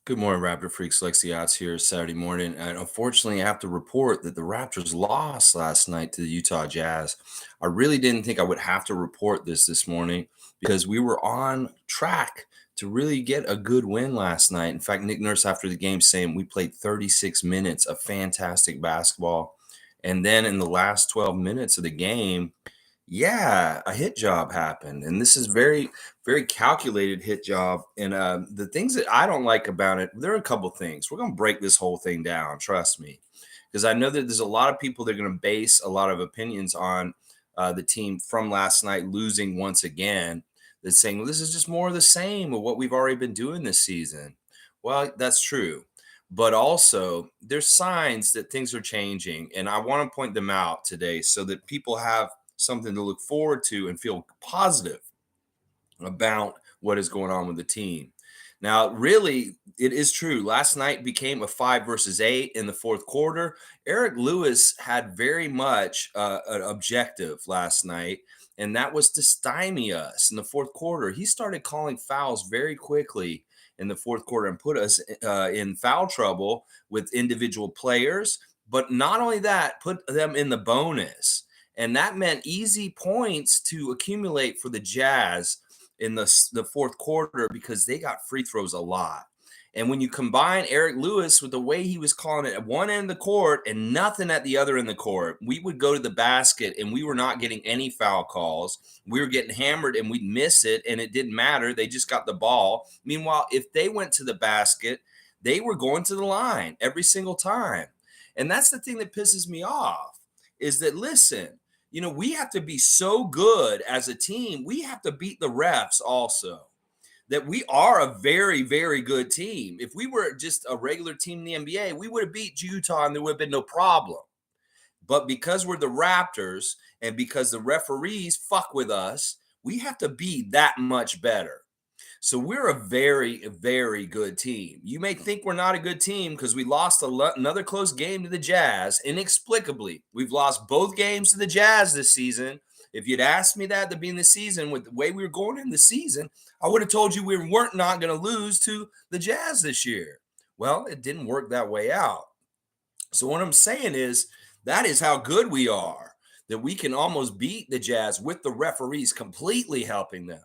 Good morning, Raptor Freaks. Lexi Otts here Saturday morning. And unfortunately, I have to report that the Raptors lost last night to the Utah Jazz. I really didn't think I would have to report this morning because we were on track to really get a good win last night. In fact, Nick Nurse after the game saying we played 36 minutes of fantastic basketball. And then in the last 12 minutes of the game, yeah, a hit job happened. And this is very calculated hit job. And the things that I don't like about it, there are a couple things. We're going to break this whole thing down. Trust me, because I know that there's a lot of people that are going to base a lot of opinions on the team from last night losing once again. That's saying, well, this is just more of the same of what we've already been doing this season. Well, that's true. But also, there's signs that things are changing. And I want to point them out today so that people have something to look forward to and feel positive about what is going on with the team. Now, really, it is true. Last night became a 5 versus 8 in the fourth quarter. Eric Lewis had very much an objective last night, and that was to stymie us in the fourth quarter. He started calling fouls very quickly in the fourth quarter and put us in foul trouble with individual players. But not only that, put them in the bonus. And that meant easy points to accumulate for the Jazz in the fourth quarter because they got free throws a lot. And when you combine Eric Lewis with the way he was calling it at one end of the court and nothing at the other end of the court, we would go to the basket and we were not getting any foul calls. We were getting hammered and we'd miss it, and it didn't matter. They just got the ball. Meanwhile, if they went to the basket, they were going to the line every single time. And that's the thing that pisses me off is that, listen, we have to be so good as a team. We have to beat the refs also. That we are a very, very good team. If we were just a regular team in the NBA, we would have beat Utah and there would have been no problem. But because we're the Raptors and because the referees fuck with us, we have to be that much better. So we're a very, very good team. You may think we're not a good team because we lost another close game to the Jazz inexplicably. We've lost both games to the Jazz this season. If you'd asked me that at the beginning of the season with the way we were going in the season, I would have told you we weren't not going to lose to the Jazz this year. Well, it didn't work that way out. So what I'm saying is that is how good we are, that we can almost beat the Jazz with the referees completely helping them.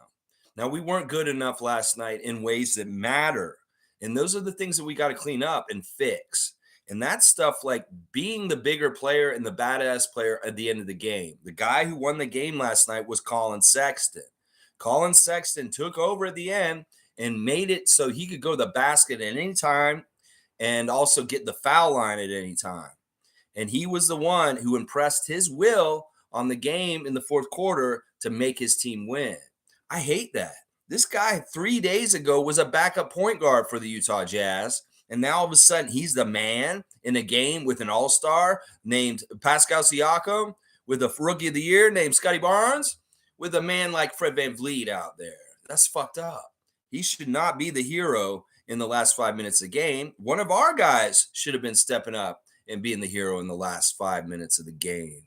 Now, we weren't good enough last night in ways that matter. And those are the things that we got to clean up and fix. And that's stuff like being the bigger player and the badass player at the end of the game. The guy who won the game last night was Colin Sexton. Colin Sexton took over at the end and made it so he could go to the basket at any time and also get the foul line at any time. And he was the one who impressed his will on the game in the fourth quarter to make his team win. I hate that. This guy 3 days ago was a backup point guard for the Utah Jazz. And now all of a sudden he's the man in a game with an all-star named Pascal Siakam, with a rookie of the year named Scottie Barnes, with a man like Fred VanVleet out there. That's fucked up. He should not be the hero in the last 5 minutes of the game. One of our guys should have been stepping up and being the hero in the last 5 minutes of the game.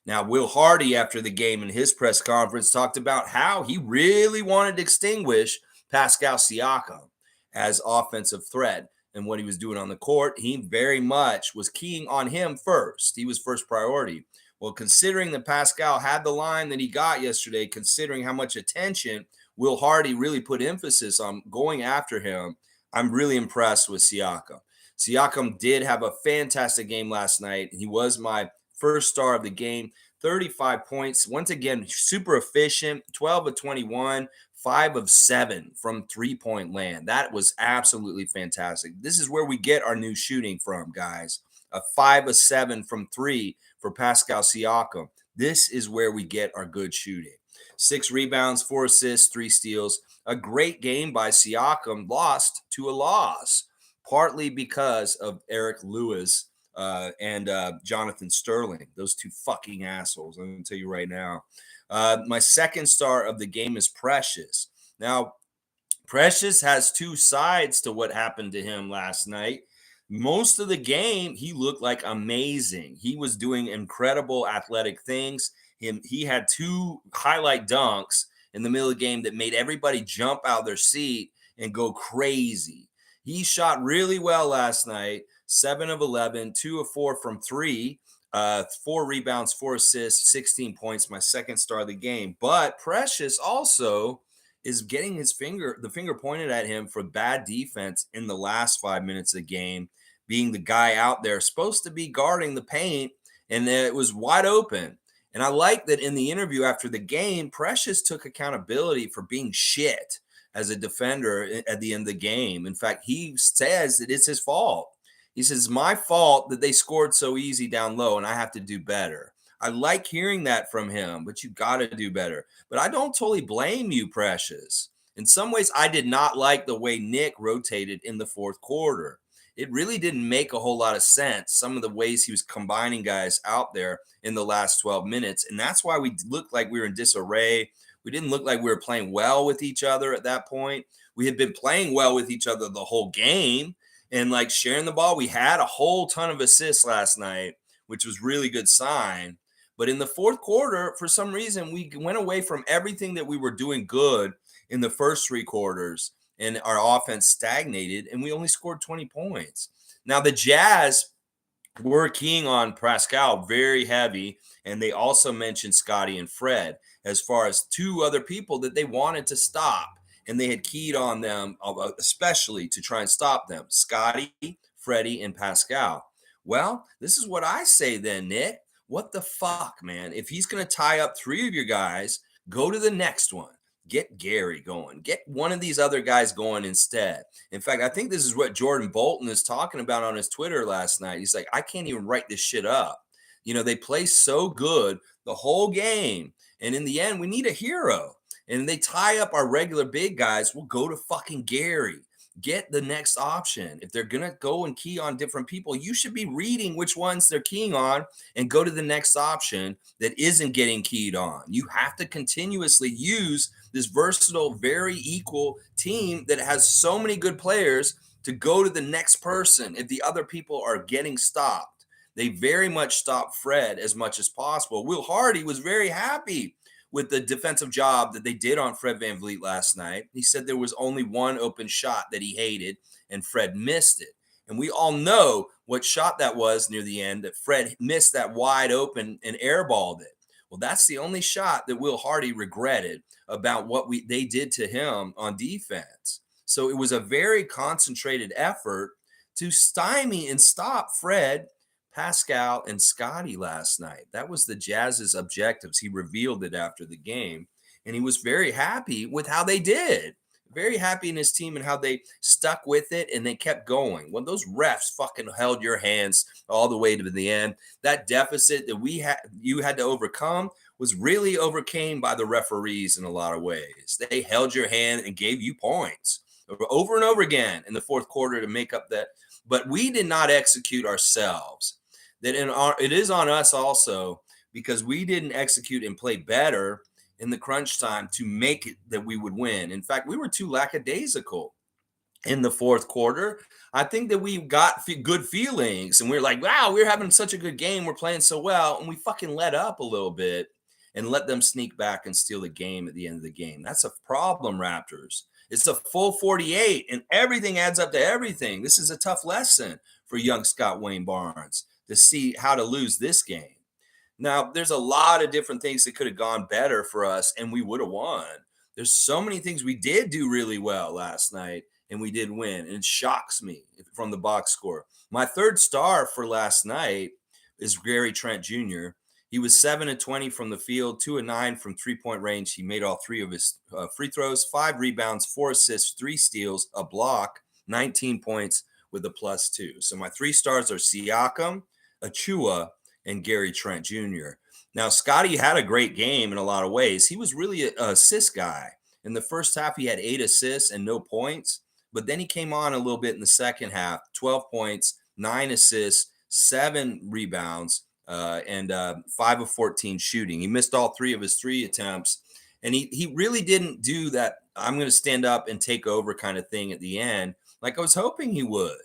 Now, Will Hardy, after the game in his press conference, talked about how he really wanted to extinguish Pascal Siakam as offensive threat and what he was doing on the court. He very much was keying on him first. He was first priority. Well, considering that Pascal had the line that he got yesterday, considering how much attention Will Hardy really put emphasis on going after him, I'm really impressed with Siakam. Siakam did have a fantastic game last night. He was my first star of the game, 35 points. Once again, super efficient, 12 of 21, 5 of 7 from three-point land. That was absolutely fantastic. This is where we get our new shooting from, guys. A 5 of 7 from 3 for Pascal Siakam. This is where we get our good shooting. 6 rebounds, 4 assists, 3 steals. A great game by Siakam, lost to a loss, partly because of Eric Lewis and Jonathan Sterling, those two fucking assholes. I'm going to tell you right now. My second star of the game is Precious. Now, Precious has two sides to what happened to him last night. Most of the game, he looked like amazing. He was doing incredible athletic things. He had 2 highlight dunks in the middle of the game that made everybody jump out of their seat and go crazy. He shot really well last night, 7 of 11, 2 of 4 from 3, 4 rebounds, 4 assists, 16 points, my second star of the game. But Precious also is getting the finger pointed at him for bad defense in the last 5 minutes of the game, being the guy out there supposed to be guarding the paint, and it was wide open. And I like that in the interview after the game, Precious took accountability for being shit as a defender at the end of the game. In fact, he says that it's his fault. He says, it's my fault that they scored so easy down low and I have to do better. I like hearing that from him, but you got to do better. But I don't totally blame you, Precious. In some ways, I did not like the way Nick rotated in the fourth quarter. It really didn't make a whole lot of sense, some of the ways he was combining guys out there in the last 12 minutes. And that's why we looked like we were in disarray. We didn't look like we were playing well with each other at that point. We had been playing well with each other the whole game and like sharing the ball. We had a whole ton of assists last night, which was really good sign. But in the fourth quarter, for some reason, we went away from everything that we were doing good in the first 3 quarters, and our offense stagnated, and we only scored 20 points. Now, the Jazz were keying on Pascal very heavy, and they also mentioned Scottie and Fred as far as 2 other people that they wanted to stop, and they had keyed on them especially to try and stop them: Scottie, Freddie, and Pascal. Well, this is what I say then, Nick. What the fuck, man? If he's going to tie up 3 of your guys, go to the next one. Get Gary going. Get one of these other guys going instead. In fact, I think this is what Jordan Bolton is talking about on his Twitter last night. He's like, I can't even write this shit up. They play so good the whole game. And in the end, we need a hero. And they tie up our regular big guys. We'll go to fucking Gary. Get the next option. If they're going to go and key on different people, you should be reading which ones they're keying on and go to the next option that isn't getting keyed on. You have to continuously use this versatile, very equal team that has so many good players to go to the next person if the other people are getting stopped. They very much stopped Fred as much as possible. Will Hardy was very happy with the defensive job that they did on Fred VanVleet last night. He said there was only one open shot that he hated, and Fred missed it. And we all know what shot that was near the end, that Fred missed that wide open and airballed it. Well, that's the only shot that Will Hardy regretted about what they did to him on defense. So it was a very concentrated effort to stymie and stop Fred, Pascal, and Scottie last night. That was the Jazz's objectives. He revealed it after the game, and he was very happy with how they did. Very happy in his team and how they stuck with it and they kept going. When those refs fucking held your hands all the way to the end, that deficit that you had to overcome was really overcame by the referees in a lot of ways. They held your hand and gave you points over and over again in the fourth quarter to make up that. But we did not execute ourselves. It is on us also, because we didn't execute and play better in the crunch time to make it that we would win. In fact, we were too lackadaisical in the fourth quarter. I think that we got good feelings and we were like, wow, we're having such a good game. We're playing so well. And we fucking let up a little bit and let them sneak back and steal the game at the end of the game. That's a problem, Raptors. It's a full 48 and everything adds up to everything. This is a tough lesson for young Scott Wayne Barnes to see how to lose this game. Now, there's a lot of different things that could have gone better for us and we would have won. There's so many things we did do really well last night and we did win. And it shocks me from the box score. My third star for last night is Gary Trent Jr. He was 7 of 20 from the field, 2 of 9 from 3-point range. He made all 3 of his free throws, 5 rebounds, 4 assists, 3 steals, a block, 19 points with a +2. So my 3 stars are Siakam, Achua, and Gary Trent Jr. Now, Scottie had a great game in a lot of ways. He was really an assist guy. In the first half, he had 8 assists and no points. But then he came on a little bit in the second half, 12 points, 9 assists, 7 rebounds, and 5 of 14 shooting. He missed all 3 of his 3 attempts. And he really didn't do that I'm going to stand up and take over kind of thing at the end like I was hoping he would.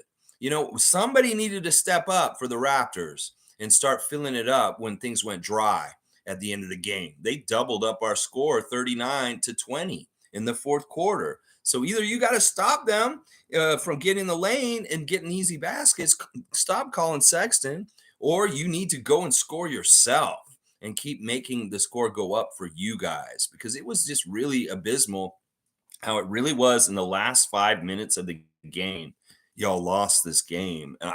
Somebody needed to step up for the Raptors and start filling it up when things went dry at the end of the game. They doubled up our score 39-20 in the fourth quarter. So either you got to stop them from getting the lane and getting easy baskets, stop calling Sexton, or you need to go and score yourself and keep making the score go up for you guys, because it was just really abysmal how it really was in the last 5 minutes of the game. Y'all lost this game, and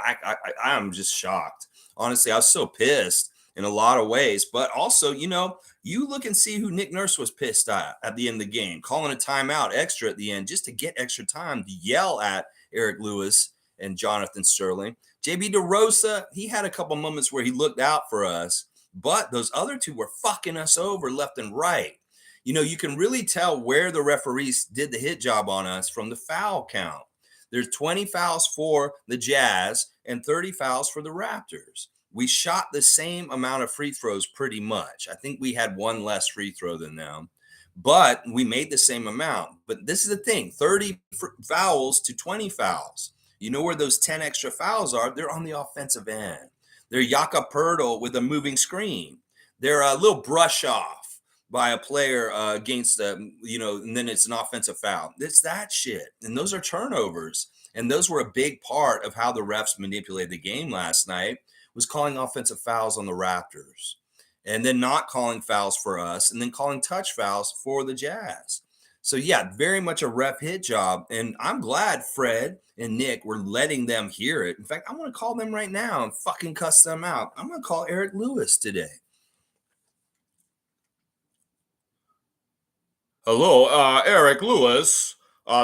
I'm just shocked. Honestly, I was so pissed in a lot of ways, but also, you look and see who Nick Nurse was pissed at the end of the game, calling a timeout extra at the end just to get extra time to yell at Eric Lewis and Jonathan Sterling. JB DeRosa, he had a couple moments where he looked out for us, but those other two were fucking us over left and right. You can really tell where the referees did the hit job on us from the foul count. There's 20 fouls for the Jazz and 30 fouls for the Raptors. We shot the same amount of free throws pretty much. I think we had one less free throw than them, but we made the same amount. But this is the thing, 30 fouls to 20 fouls. You know where those 10 extra fouls are? They're on the offensive end. They're Jakob Poeltl with a moving screen. They're a little brush off by a player against and then it's an offensive foul. It's that shit. And those are turnovers. And those were a big part of how the refs manipulated the game last night, was calling offensive fouls on the Raptors and then not calling fouls for us and then calling touch fouls for the Jazz. So yeah, very much a ref hit job. And I'm glad Fred and Nick were letting them hear it. In fact, I'm going to call them right now and fucking cuss them out. I'm going to call Eric Lewis today. Hello, Eric Lewis.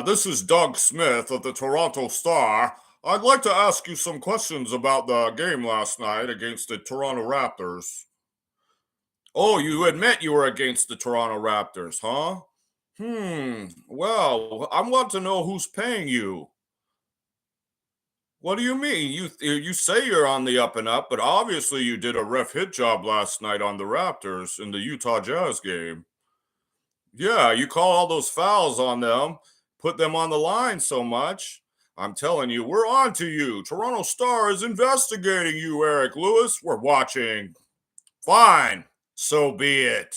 This is Doug Smith of the Toronto Star. I'd like to ask you some questions about the game last night against the Toronto Raptors. Oh, you admit you were against the Toronto Raptors, huh? Well, I want to know who's paying you. What do you mean? You say you're on the up and up, but obviously you did a ref hit job last night on the Raptors in the Utah Jazz game. Yeah, you call all those fouls on them, put them on the line so much. I'm telling you, we're on to you. Toronto Star is investigating you, Eric Lewis. We're watching. Fine, so be it.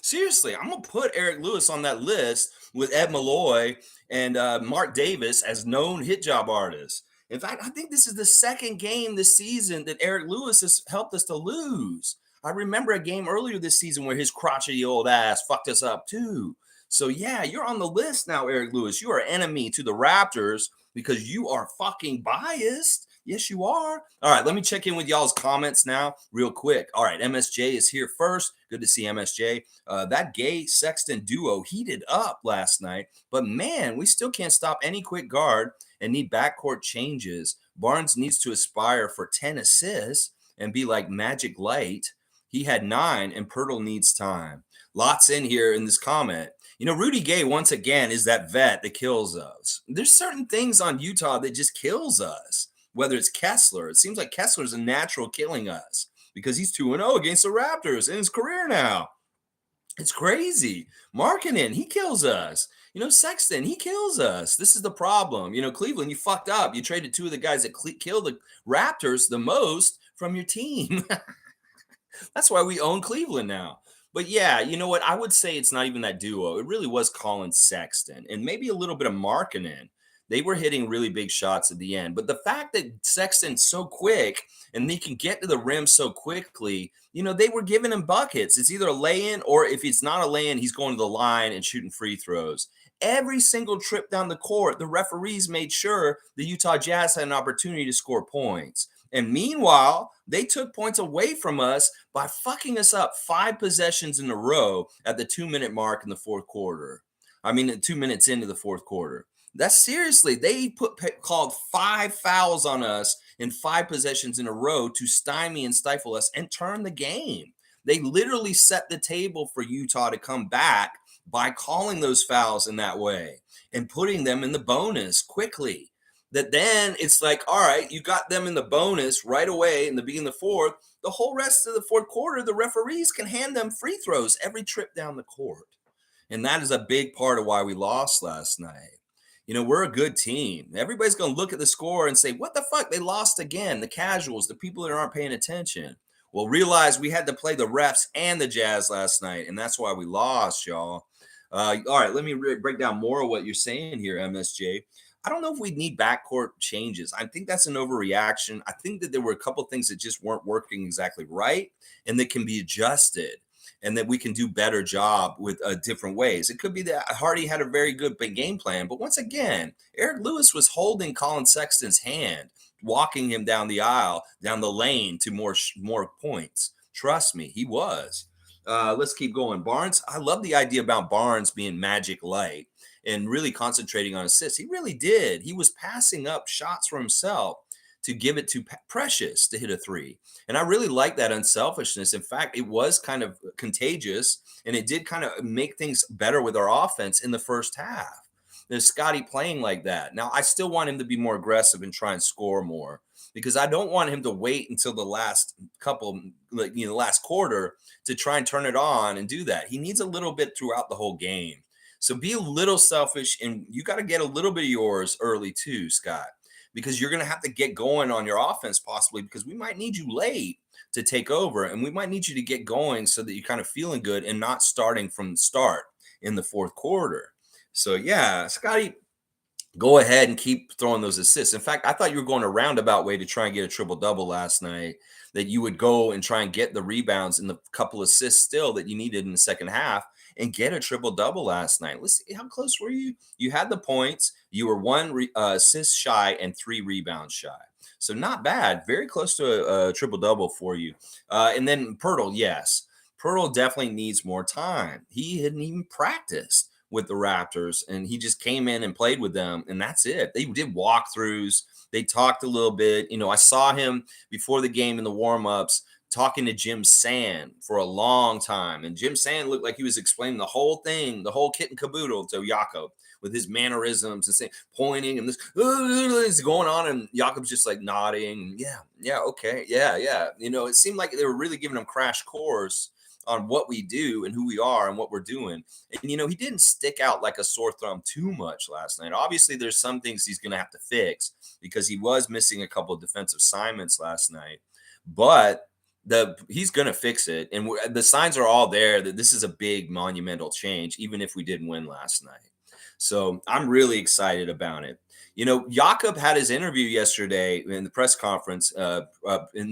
Seriously, I'm going to put Eric Lewis on that list with Ed Malloy and Mark Davis as known hit job artists. In fact, I think this is the second game this season that Eric Lewis has helped us to lose. I remember a game earlier this season where his crotchety old ass fucked us up too. So yeah, you're on the list now, Eric Lewis. You are enemy to the Raptors because you are fucking biased. Yes, you are. All right, let me check in with y'all's comments now real quick. All right, MSJ is here first. Good to see MSJ. That Gay Sexton duo heated up last night, but man, we still can't stop any quick guard and need backcourt changes. Barnes needs to aspire for 10 assists and be like Magic Light. He had 9, and Poeltl needs time. Lots in here in this comment. Rudy Gay, once again, is that vet that kills us. There's certain things on Utah that just kills us. Whether it's Kessler, it seems like Kessler's a natural killing us because he's 2-0 against the Raptors in his career now. It's crazy. Markkanen, he kills us. Sexton, he kills us. This is the problem. Cleveland, you fucked up. You traded 2 of the guys that kill the Raptors the most from your team. That's why we own Cleveland now. But yeah, you know what? I would say it's not even that duo. It really was Colin Sexton and maybe a little bit of Markkanen. They were hitting really big shots at the end. But the fact that Sexton's so quick and he can get to the rim so quickly, they were giving him buckets. It's either a lay-in or if it's not a lay-in, he's going to the line and shooting free throws. Every single trip down the court, the referees made sure the Utah Jazz had an opportunity to score points. And meanwhile, they took points away from us by fucking us up 5 possessions in a row at the 2-minute mark in the fourth quarter. 2 minutes into the fourth quarter. That's seriously, they called 5 fouls on us in 5 possessions in a row to stymie and stifle us and turn the game. They literally set the table for Utah to come back by calling those fouls in that way and putting them in the bonus quickly. That then it's like, all right, you got them in the bonus right away in the beginning of the fourth. The whole rest of the fourth quarter, the referees can hand them free throws every trip down the court. And that is a big part of why we lost last night. We're a good team. Everybody's going to look at the score and say, what the fuck? They lost again. The casuals, the people that aren't paying attention. Well, realize we had to play the refs and the Jazz last night, and that's why we lost, y'all. All right, let me break down more of what you're saying here, MSJ. I don't know if we need backcourt changes. I think that's an overreaction. I think that there were a couple things that just weren't working exactly right and that can be adjusted and that we can do better job with different ways. It could be that Hardy had a very good game plan, but once again, Eric Lewis was holding Colin Sexton's hand, walking him down the aisle, down the lane to more points. Trust me, he was. Let's keep going. Barnes, I love the idea about Barnes being magic light and really concentrating on assists. He really did. He was passing up shots for himself to give it to Precious to hit a three. And I really like that unselfishness. In fact, it was kind of contagious and it did kind of make things better with our offense in the first half. There's Scottie playing like that. Now, I still want him to be more aggressive and try and score more because I don't want him to wait until the last last quarter to try and turn it on and do that. He needs a little bit throughout the whole game. So be a little selfish, and you got to get a little bit of yours early too, Scott, because you're going to have to get going on your offense possibly because we might need you late to take over, and we might need you to get going so that you're kind of feeling good and not starting from the start in the fourth quarter. So, yeah, Scottie, go ahead and keep throwing those assists. In fact, I thought you were going a roundabout way to try and get a triple-double last night, that you would go and try and get the rebounds and the couple assists still that you needed in the second half and get a triple-double last night. Let's see, how close were you? You had the points. You were one assist shy and 3 rebounds shy. So not bad. Very close to a triple-double for you. And then Pirtle, yes. Pirtle definitely needs more time. He hadn't even practiced with the Raptors, and he just came in and played with them, and that's it. They did walkthroughs. They talked a little bit. You know, I saw him before the game in the warm-ups talking to Jim Sand for a long time, and Jim Sand looked like he was explaining the whole thing, the whole kit and caboodle to Jakob with his mannerisms and saying, pointing, and this is going on, and Jakob's just like nodding. Yeah, okay, yeah. You know, it seemed like they were really giving him crash course on what we do and who we are and what we're doing. And, you know, he didn't stick out like a sore thumb too much last night. Obviously, there's some things he's going to have to fix because he was missing a couple of defensive assignments last night. But he's going to fix it. And the signs are all there that this is a big monumental change, even if we didn't win last night. So I'm really excited about it. You know, Jakob had his interview yesterday in the press conference in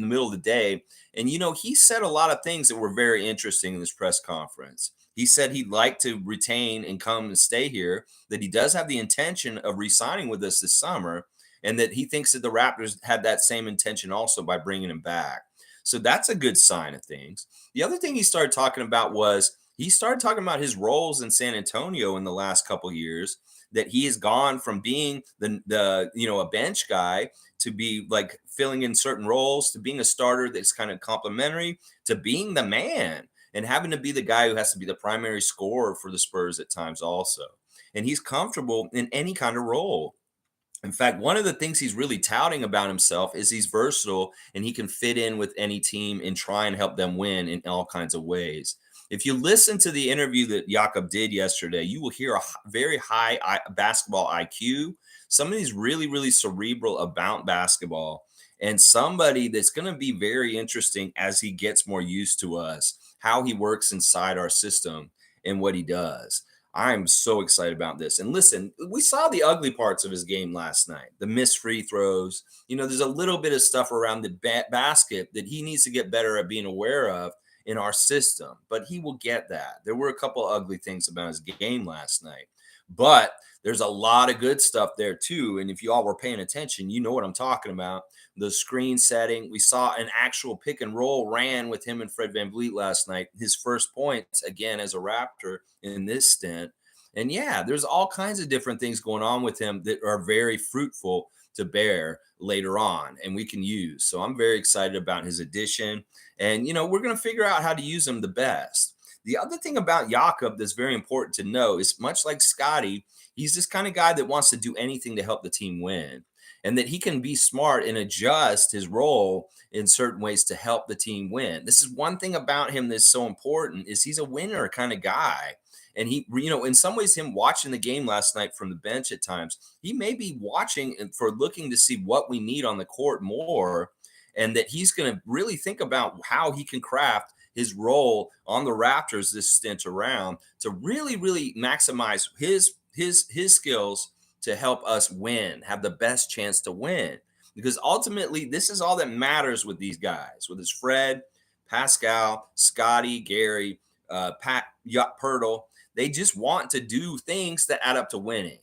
the middle of the day. And, you know, he said a lot of things that were very interesting in this press conference. He said he'd like to retain and come and stay here, that he does have the intention of re-signing with us this summer, and that he thinks that the Raptors had that same intention also by bringing him back. So that's a good sign of things. The other thing he started talking about was he started talking about his roles in San Antonio in the last couple of years, that he has gone from being the a bench guy to be like filling in certain roles, to being a starter that's kind of complimentary, to being the man and having to be the guy who has to be the primary scorer for the Spurs at times also. And he's comfortable in any kind of role. In fact, one of the things he's really touting about himself is he's versatile and he can fit in with any team and try and help them win in all kinds of ways. If you listen to the interview that Jakob did yesterday, you will hear a very high basketball IQ, somebody's really, really cerebral about basketball, and somebody that's going to be very interesting as he gets more used to us, how he works inside our system and what he does. I'm so excited about this. And listen, we saw the ugly parts of his game last night, the missed free throws. You know, there's a little bit of stuff around the basket that he needs to get better at being aware of in our system, but he will get that. There were a couple of ugly things about his game last night, but there's a lot of good stuff there too. And if you all were paying attention, you know what I'm talking about. The screen setting. We saw an actual pick and roll ran with him and Fred VanVleet last night. His first points again as a Raptor in this stint. And yeah, there's all kinds of different things going on with him that are very fruitful to bear later on and we can use. So I'm very excited about his addition. And, you know, we're going to figure out how to use him the best. The other thing about Jakob that's very important to know is much like Scottie, he's this kind of guy that wants to do anything to help the team win, and that he can be smart and adjust his role in certain ways to help the team win. This is one thing about him that's so important is he's a winner kind of guy. And he, you know, in some ways, him watching the game last night from the bench at times, he may be watching for looking to see what we need on the court more and that he's going to really think about how he can craft his role on the Raptors this stint around to really, really maximize his skills to help us win, have the best chance to win. Because ultimately, this is all that matters with these guys, with his Fred, Pascal, Scottie, Gary, Pat, Pirtle. They just want to do things that add up to winning.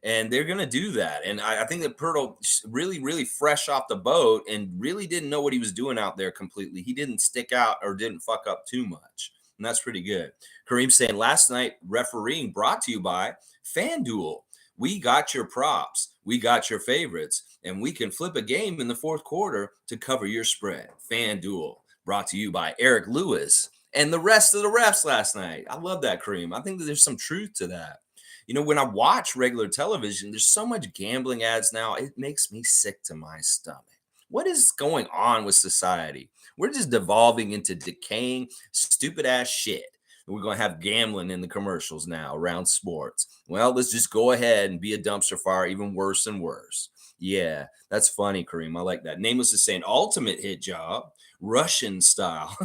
And they're going to do that. And I think that Pirtle really, really fresh off the boat and really didn't know what he was doing out there completely. He didn't stick out or didn't fuck up too much. And that's pretty good. Kareem saying last night, refereeing brought to you by FanDuel. We got your props. We got your favorites. And we can flip a game in the fourth quarter to cover your spread. FanDuel brought to you by Eric Lewis and the rest of the refs last night. I love that, Kareem. I think that there's some truth to that. You know, when I watch regular television, there's so much gambling ads now, it makes me sick to my stomach. What is going on with society? We're just devolving into decaying, stupid ass shit. We're going to have gambling in the commercials now around sports. Well, let's just go ahead and be a dumpster fire, even worse and worse. Yeah, that's funny, Kareem. I like that. Nameless is saying ultimate hit job, Russian style.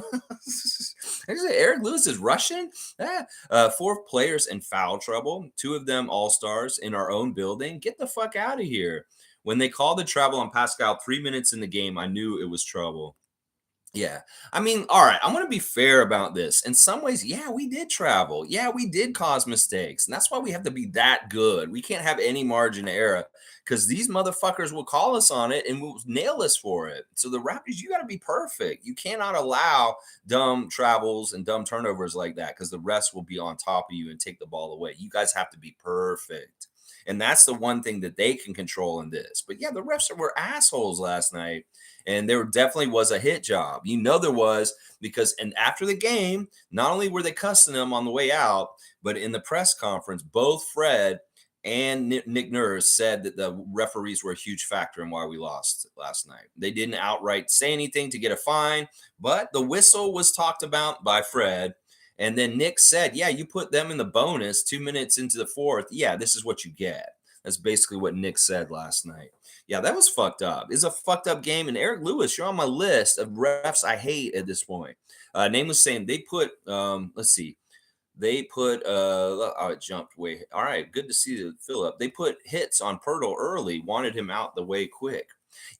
Eric Lewis is Russian? Yeah. 4 players in foul trouble, 2 of them all-stars in our own building. Get the fuck out of here. When they called the travel on Pascal 3 minutes in the game, I knew it was trouble. Yeah. I mean, all right, I'm going to be fair about this. In some ways, yeah, we did travel. Yeah, we did cause mistakes. And that's why we have to be that good. We can't have any margin of error because these motherfuckers will call us on it and will nail us for it. So the Raptors, you got to be perfect. You cannot allow dumb travels and dumb turnovers like that because the rest will be on top of you and take the ball away. You guys have to be perfect. And that's the one thing that they can control in this. But yeah, the refs were assholes last night. And there definitely was a hit job. You know there was because, and after the game, not only were they cussing them on the way out, but in the press conference, both Fred and Nick Nurse said that the referees were a huge factor in why we lost last night. They didn't outright say anything to get a fine, but the whistle was talked about by Fred. And then Nick said, yeah, you put them in the bonus 2 minutes into the fourth. Yeah, this is what you get. That's basically what Nick said last night. Yeah, that was fucked up. It's a fucked up game. And Eric Lewis, you're on my list of refs I hate at this point. Name was saying they put, let's see, they put, oh, it jumped way. All right, good to see the fill up. They put hits on Pirtle early, wanted him out the way quick.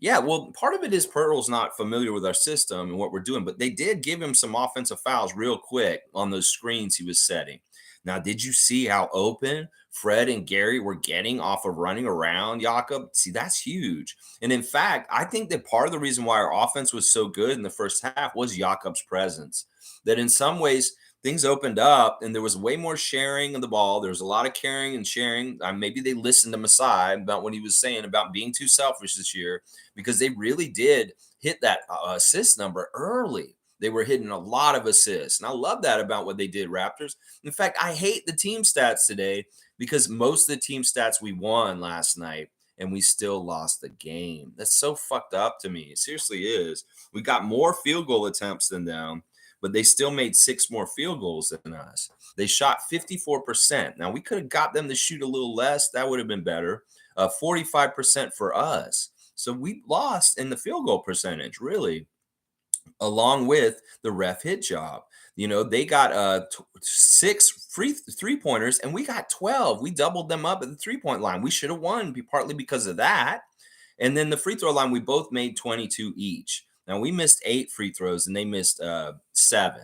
Yeah, well, part of it is Pirtle's not familiar with our system and what we're doing, but they did give him some offensive fouls real quick on those screens he was setting. Now, did you see how open Fred and Gary were getting off of running around Jakob? See, that's huge. And in fact, I think that part of the reason why our offense was so good in the first half was Jakob's presence. That in some ways, things opened up and there was way more sharing of the ball. There was a lot of caring and sharing. Maybe they listened to Masai about what he was saying about being too selfish this year because they really did hit that assist number early. They were hitting a lot of assists. And I love that about what they did, Raptors. In fact, I hate the team stats today because most of the team stats we won last night and we still lost the game. That's so fucked up to me. It seriously is. We got more field goal attempts than them, but they still made 6 more field goals than us. They shot 54%. Now, we could have got them to shoot a little less. That would have been better. 45% for us. So we lost in the field goal percentage, really, along with the ref hit job. You know, they got 6 free 3-pointers and we got 12. We doubled them up at the 3-point line. We should have won partly because of that. And then the free throw line, we both made 22 each. Now we missed 8 free throws and they missed 7.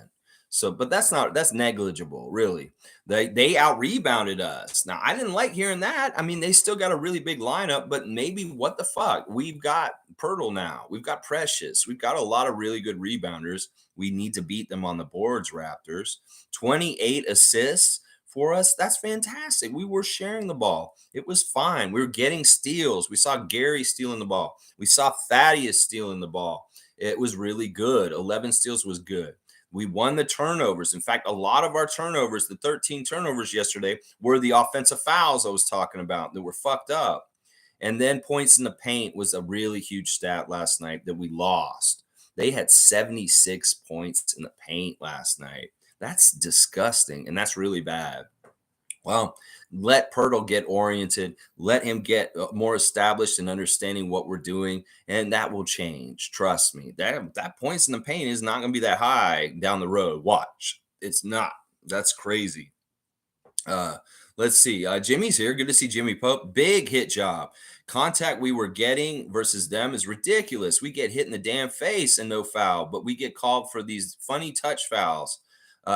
So, but that's negligible, really. They out rebounded us. Now I didn't like hearing that. I mean, they still got a really big lineup, but maybe what the fuck? We've got Pirtle now. We've got Precious. We've got a lot of really good rebounders. We need to beat them on the boards, Raptors. 28 assists for us. That's fantastic. We were sharing the ball. It was fine. We were getting steals. We saw Gary stealing the ball. We saw Thaddeus stealing the ball. It was really good. 11 steals was good. We won the turnovers. In fact, a lot of our turnovers, the 13 turnovers yesterday, were the offensive fouls I was talking about that were fucked up. And then points in the paint was a really huge stat last night that we lost. They had 76 points in the paint last night. That's disgusting, and that's really bad. Well, let Pirtle get oriented. Let him get more established in understanding what we're doing, and that will change. Trust me. That points in the paint is not going to be that high down the road. Watch, it's not. That's crazy. Uh, let's see. Jimmy's here. Good to see Jimmy Pope. Big hit job. Contact we were getting versus them is ridiculous. We get hit in the damn face and no foul, but we get called for these funny touch fouls.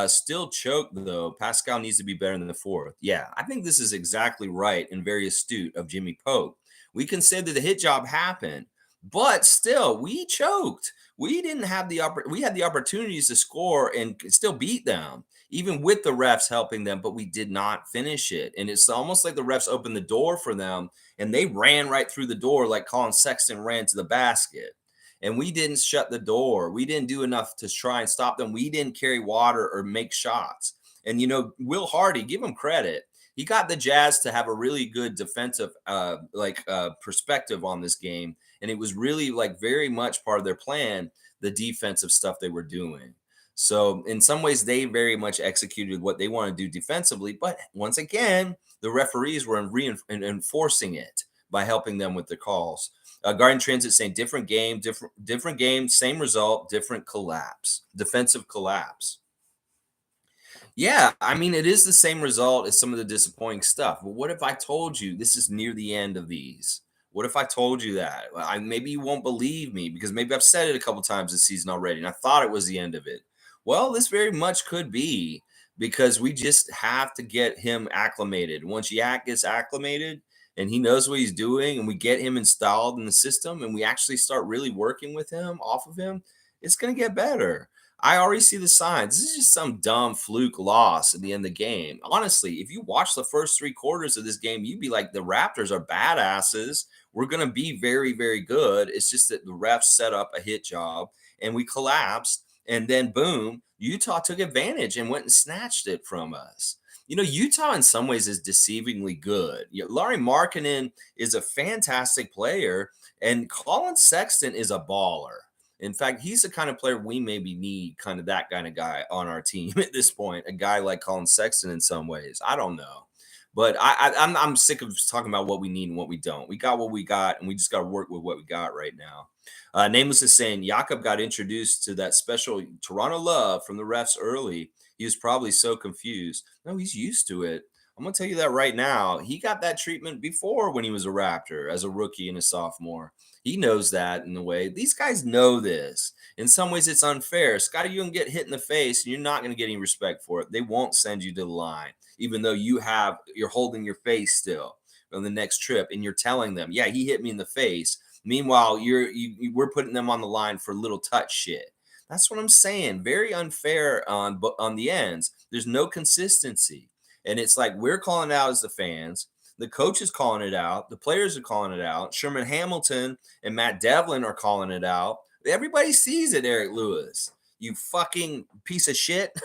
Still choked though. Pascal needs to be better than the fourth. Yeah, I think this is exactly right and very astute of Jimmy Pope. We can say that the hit job happened, but still we choked. We didn't have we had the opportunities to score and still beat them even with the refs helping them, but we did not finish it. And it's almost like the refs opened the door for them and they ran right through the door like Colin Sexton ran to the basket. And we didn't shut the door. We didn't do enough to try and stop them. We didn't carry water or make shots. And, Will Hardy, give him credit. He got the Jazz to have a really good defensive perspective on this game. And it was really like very much part of their plan, the defensive stuff they were doing. So in some ways, they very much executed what they want to do defensively. But once again, the referees were enforcing it by helping them with the calls. Garden Transit saying different game, same result, different collapse, defensive collapse. Yeah, I mean, it is the same result as some of the disappointing stuff. But what if I told you this is near the end of these? What if I told you that? Maybe you won't believe me because maybe I've said it a couple times this season already, and I thought it was the end of it. Well, this very much could be because we just have to get him acclimated. Once Yak gets acclimated and he knows what he's doing, and we get him installed in the system, and we actually start really working with him off of him, it's going to get better. I already see the signs. This is just some dumb fluke loss at the end of the game. Honestly, if you watch the first 3 quarters of this game, you'd be like, the Raptors are badasses. We're going to be very, very good. It's just that the refs set up a hit job and we collapsed. And then, boom, Utah took advantage and went and snatched it from us. Utah in some ways is deceivingly good. Lauri Markkanen is a fantastic player, and Colin Sexton is a baller. In fact, he's the kind of player we maybe need, kind of that kind of guy on our team at this point. A guy like Colin Sexton in some ways. I don't know. But I'm sick of talking about what we need and what we don't. We got what we got, and we just got to work with what we got right now. Nameless is saying Jakob got introduced to that special Toronto love from the refs early. He was probably so confused. No, he's used to it. I'm going to tell you that right now. He got that treatment before when he was a Raptor as a rookie and a sophomore. He knows that in a way. These guys know this. In some ways, it's unfair. Scottie, you can get hit in the face, and you're not going to get any respect for it. They won't send you to the line, even though you're holding your face still on the next trip, and you're telling them, yeah, he hit me in the face. Meanwhile, we're putting them on the line for little touch shit. That's what I'm saying. Very unfair on the ends. There's no consistency. And it's like we're calling it out as the fans. The coach is calling it out. The players are calling it out. Sherman Hamilton and Matt Devlin are calling it out. Everybody sees it, Eric Lewis. You fucking piece of shit.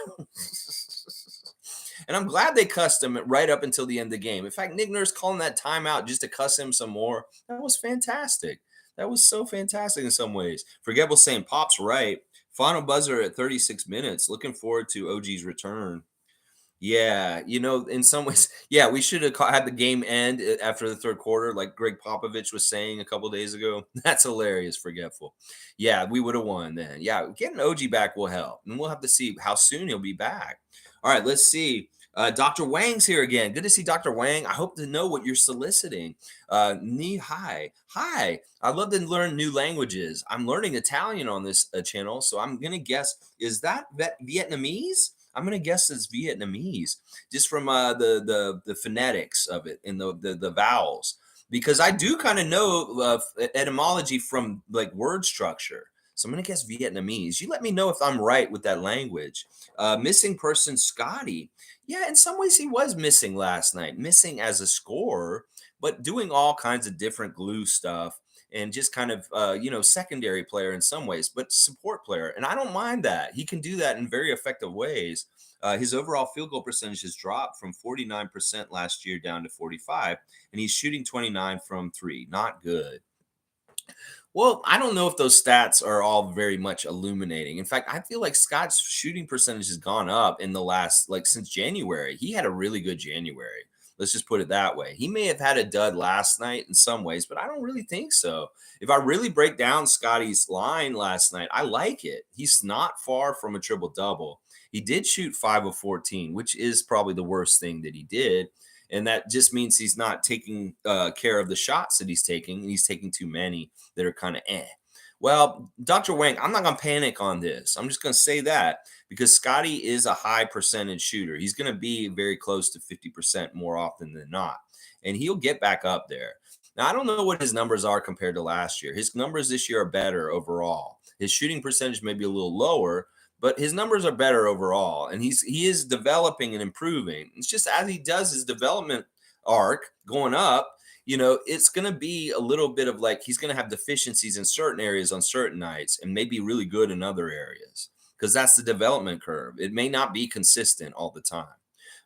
And I'm glad they cussed him right up until the end of the game. In fact, Nick Nurse calling that timeout just to cuss him some more. That was fantastic. That was so fantastic in some ways. Forgettable saying, Pop's right. Final buzzer at 36 minutes. Looking forward to OG's return. Yeah, in some ways, yeah, we should have had the game end after the third quarter, like Greg Popovich was saying a couple days ago. That's hilarious, forgetful. Yeah, we would have won then. Yeah, getting OG back will help, and we'll have to see how soon he'll be back. All right, let's see. Dr. Wang's here again. Good to see Dr. Wang. I hope to know what you're soliciting. Ni hi. Hi. I love to learn new languages. I'm learning Italian on this channel, so I'm going to guess, is that Vietnamese? I'm going to guess it's Vietnamese, just from the phonetics of it and the vowels, because I do kind of know etymology from like word structure. So I'm going to guess Vietnamese. You let me know if I'm right with that language. Missing person, Scottie. Yeah, in some ways he was missing last night, missing as a scorer, but doing all kinds of different glue stuff and just kind of, secondary player in some ways, but support player. And I don't mind that. He can do that in very effective ways. His overall field goal percentage has dropped from 49% last year down to 45, and he's shooting 29 from 3. Not good. Well, I don't know if those stats are all very much illuminating. In fact, I feel like Scott's shooting percentage has gone up in the last, like, since January. He had a really good January. Let's just put it that way. He may have had a dud last night in some ways, but I don't really think so. If I really break down Scottie's line last night, I like it. He's not far from a triple double. He did shoot 5 of 14, which is probably the worst thing that he did. And that just means he's not taking care of the shots that he's taking, and he's taking too many that are kind of eh. Well, Dr. Wank, I'm not going to panic on this. I'm just going to say that because Scottie is a high percentage shooter. He's going to be very close to 50% more often than not, and he'll get back up there. Now, I don't know what his numbers are compared to last year. His numbers this year are better overall. His shooting percentage may be a little lower, but his numbers are better overall, and he is developing and improving. It's just as he does his development arc going up, it's going to be a little bit of like he's going to have deficiencies in certain areas on certain nights and maybe really good in other areas because that's the development curve. It may not be consistent all the time.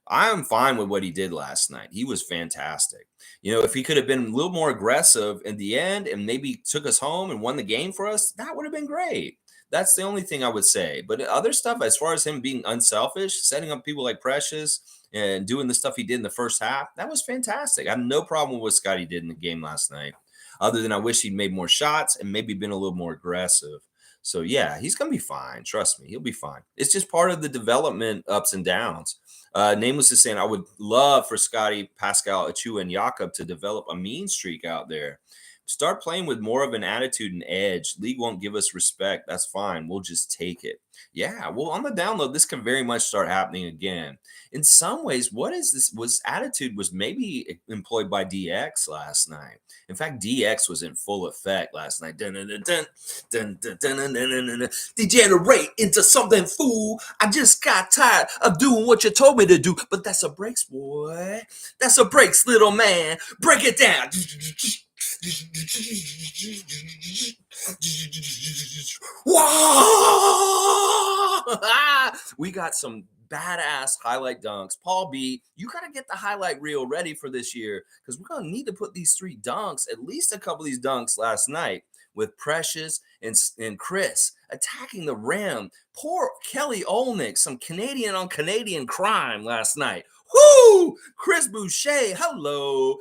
I am fine with what he did last night. He was fantastic. If he could have been a little more aggressive in the end and maybe took us home and won the game for us, that would have been great. That's the only thing I would say. But other stuff, as far as him being unselfish, setting up people like Precious and doing the stuff he did in the first half, that was fantastic. I have no problem with what Scottie did in the game last night, other than I wish he'd made more shots and maybe been a little more aggressive. So, yeah, he's going to be fine. Trust me, he'll be fine. It's just part of the development ups and downs. Nameless is saying, I would love for Scottie, Pascal, Achua, and Jakob to develop a mean streak out there. Start playing with more of an attitude and edge. League won't give us respect. That's fine. We'll just take it. Yeah, well, on the download, this can very much start happening again. In some ways, what is this? Attitude was maybe employed by DX last night. In fact, DX was in full effect last night. Dun, dun, dun, dun, dun, dun, dun, dun, dun, dun, dun. Degenerate into something, fool. I just got tired of doing what you told me to do. But that's a breaks, boy. That's a breaks, little man. Break it down. We got some badass highlight dunks. Paul B, you got to get the highlight reel ready for this year because we're going to need to put these 3 dunks, at least a couple of these dunks last night with Precious and Chris attacking the rim. Poor Kelly Olynyk, some Canadian on Canadian crime last night. Whoo! Chris Boucher, hello.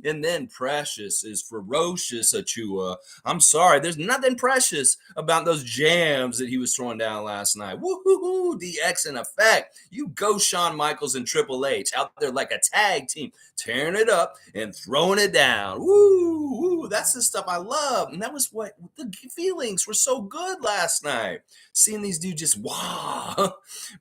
And then Precious is ferocious, Achua. I'm sorry, there's nothing precious about those jams that he was throwing down last night. Woo-hoo-hoo, DX in effect. You go Shawn Michaels and Triple H out there like a tag team, tearing it up and throwing it down. Woo! That's the stuff I love. And that was what the feelings were so good last night. Seeing these dudes just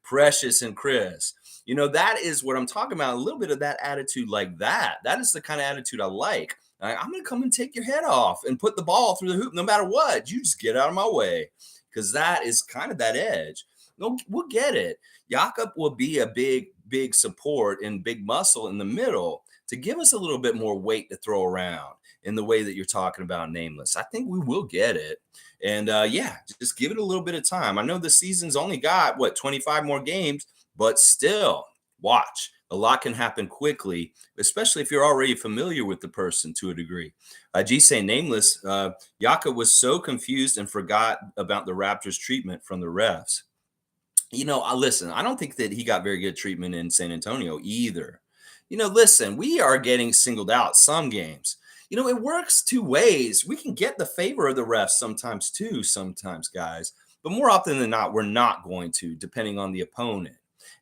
Precious and Chris. That is what I'm talking about. A little bit of that attitude like that. That is the kind of attitude I like. I'm going to come and take your head off and put the ball through the hoop no matter what. You just get out of my way because that is kind of that edge. No, we'll get it. Jakob will be a big support and big muscle in the middle to give us a little bit more weight to throw around in the way that you're talking about, Nameless. I think we will get it. And just give it a little bit of time. I know the season's only got 25 more games, but still watch. A lot can happen quickly, especially if you're already familiar with the person to a degree. G say Nameless, Jakob was so confused and forgot about the Raptors treatment from the refs. Listen, I don't think that he got very good treatment in San Antonio either. Listen, we are getting singled out some games. It works 2 ways. We can get the favor of the refs sometimes, guys. But more often than not, we're not going to, depending on the opponent.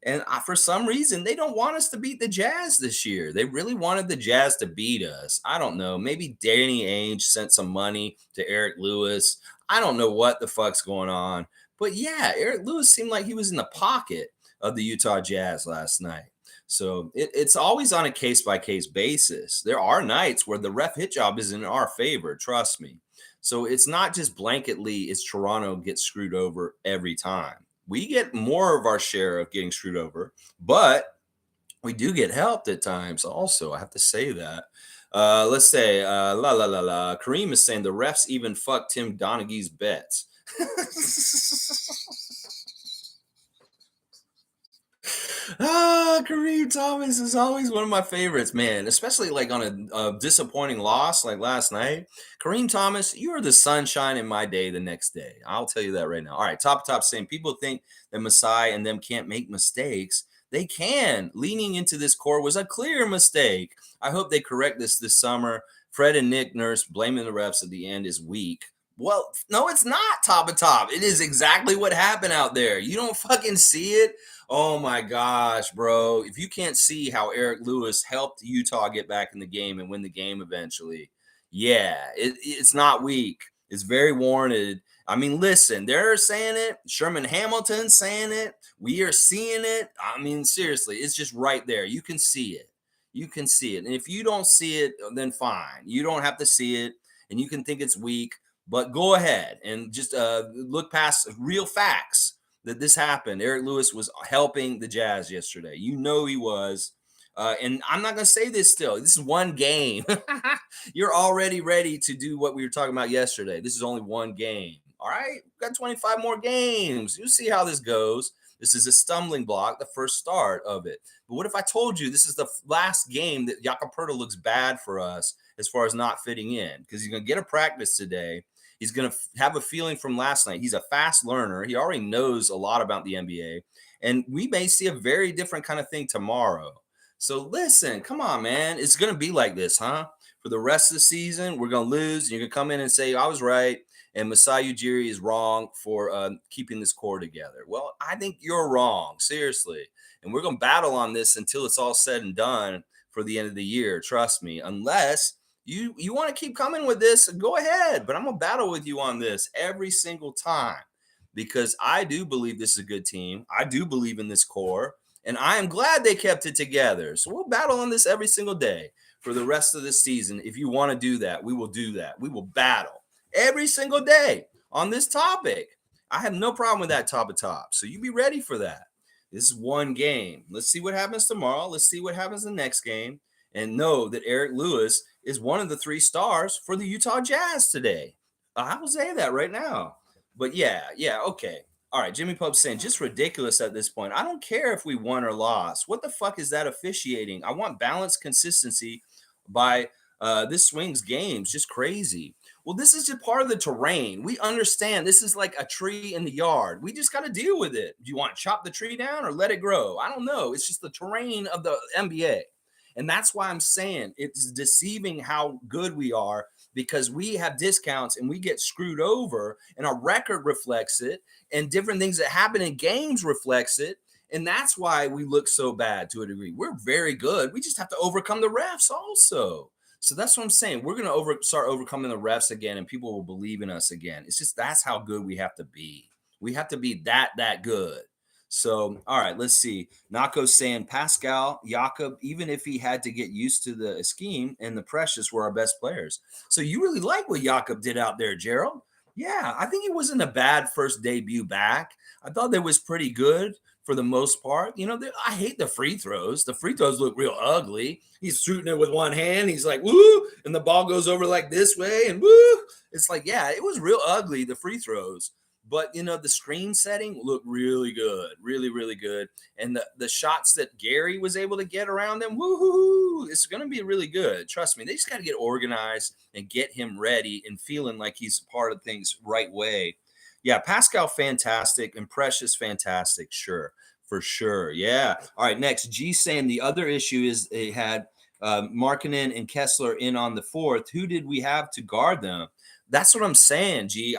And for some reason, they don't want us to beat the Jazz this year. They really wanted the Jazz to beat us. I don't know. Maybe Danny Ainge sent some money to Eric Lewis. I don't know what the fuck's going on. But yeah, Eric Lewis seemed like he was in the pocket of the Utah Jazz last night. So it's always on a case-by-case basis. There are nights where the ref hit job is in our favor, trust me. So it's not just blanketly it's Toronto gets screwed over every time. We get more of our share of getting screwed over, but we do get helped at times also. I have to say that. Let's say, Kareem is saying the refs even fucked Tim Donaghy's bets. Kareem Thomas is always one of my favorites, man. Especially like on a disappointing loss like last night. Kareem Thomas, you are the sunshine in my day the next day. I'll tell you that right now. All right, top saying people think that Masai and them can't make mistakes. They can. Leaning into this core was a clear mistake. I hope they correct this summer. Fred and Nick Nurse blaming the refs at the end is weak. Well, no, it's not top. It is exactly what happened out there. You don't fucking see it. Oh my gosh, bro. If you can't see how Eric Lewis helped Utah get back in the game and win the game eventually, yeah, it's not weak. It's very warranted. I mean, listen, they're saying it. Sherman Hamilton saying it. We are seeing it. I mean, seriously, it's just right there. You can see it. You can see it. And if you don't see it, then fine. You don't have to see it. And you can think it's weak. But go ahead and just look past real facts that this happened. Eric Lewis was helping the Jazz yesterday. You know he was. And I'm not going to say this still. This is one game. You're already ready to do what we were talking about yesterday. This is only one game. All right? We've got 25 more games. You'll see how this goes. This is a stumbling block, the first start of it. But what if I told you this is the last game that Jakob Poeltl looks bad for us as far as not fitting in? Because he's going to get a practice today. He's going to have a feeling from last night. He's a fast learner. He already knows a lot about the NBA. And we may see a very different kind of thing tomorrow. So listen, come on, man. It's going to be like this, huh? For the rest of the season, we're going to lose. And you're going to come in and say, I was right. And Masai Ujiri is wrong for keeping this core together. Well, I think you're wrong, seriously. And we're going to battle on this until it's all said and done for the end of the year. Trust me, unless you want to keep coming with this, go ahead. But I'm going to battle with you on this every single time because I do believe this is a good team. I do believe in this core. And I am glad they kept it together. So we'll battle on this every single day for the rest of the season. If you want to do that, we will do that. We will battle every single day on this topic. I have no problem with that top. So you be ready for that. This is one game. Let's see what happens tomorrow. Let's see what happens the next game. And know that Eric Lewis is one of the 3 stars for the Utah Jazz today. I will say that right now. But yeah, okay. All right, Jimmy Pope's saying, just ridiculous at this point. I don't care if we won or lost. What the fuck is that officiating? I want balanced consistency by this swings games. Just crazy. Well, this is just part of the terrain. We understand this is like a tree in the yard. We just got to deal with it. Do you want to chop the tree down or let it grow? I don't know. It's just the terrain of the NBA. And that's why I'm saying it's deceiving how good we are because we have discounts and we get screwed over and our record reflects it and different things that happen in games reflects it. And that's why we look so bad to a degree. We're very good. We just have to overcome the refs also. So that's what I'm saying. We're going to start overcoming the refs again and people will believe in us again. It's just that's how good we have to be. We have to be that good. So, all right, let's see. Nako's saying Pascal, Jakob, even if he had to get used to the scheme and the Precious were our best players. So you really like what Jakob did out there, Gerald? Yeah, I think he wasn't a bad first debut back. I thought that was pretty good for the most part. You know, I hate the free throws. The free throws look real ugly. He's shooting it with one hand. He's like, woo, and the ball goes over like this way and woo. It's like, yeah, it was real ugly, the free throws. But, you know, the screen setting looked really good, really, really good. And the shots that Gary was able to get around them, woohoo, it's going to be really good. Trust me, they just got to get organized and get him ready and feeling like he's part of things right way. Yeah, Pascal, fantastic. And Precious, fantastic. Sure, for sure. Yeah. All right, next, G saying the other issue is they had Markkanen and Kessler in on the 4th. Who did we have to guard them? That's what I'm saying, G.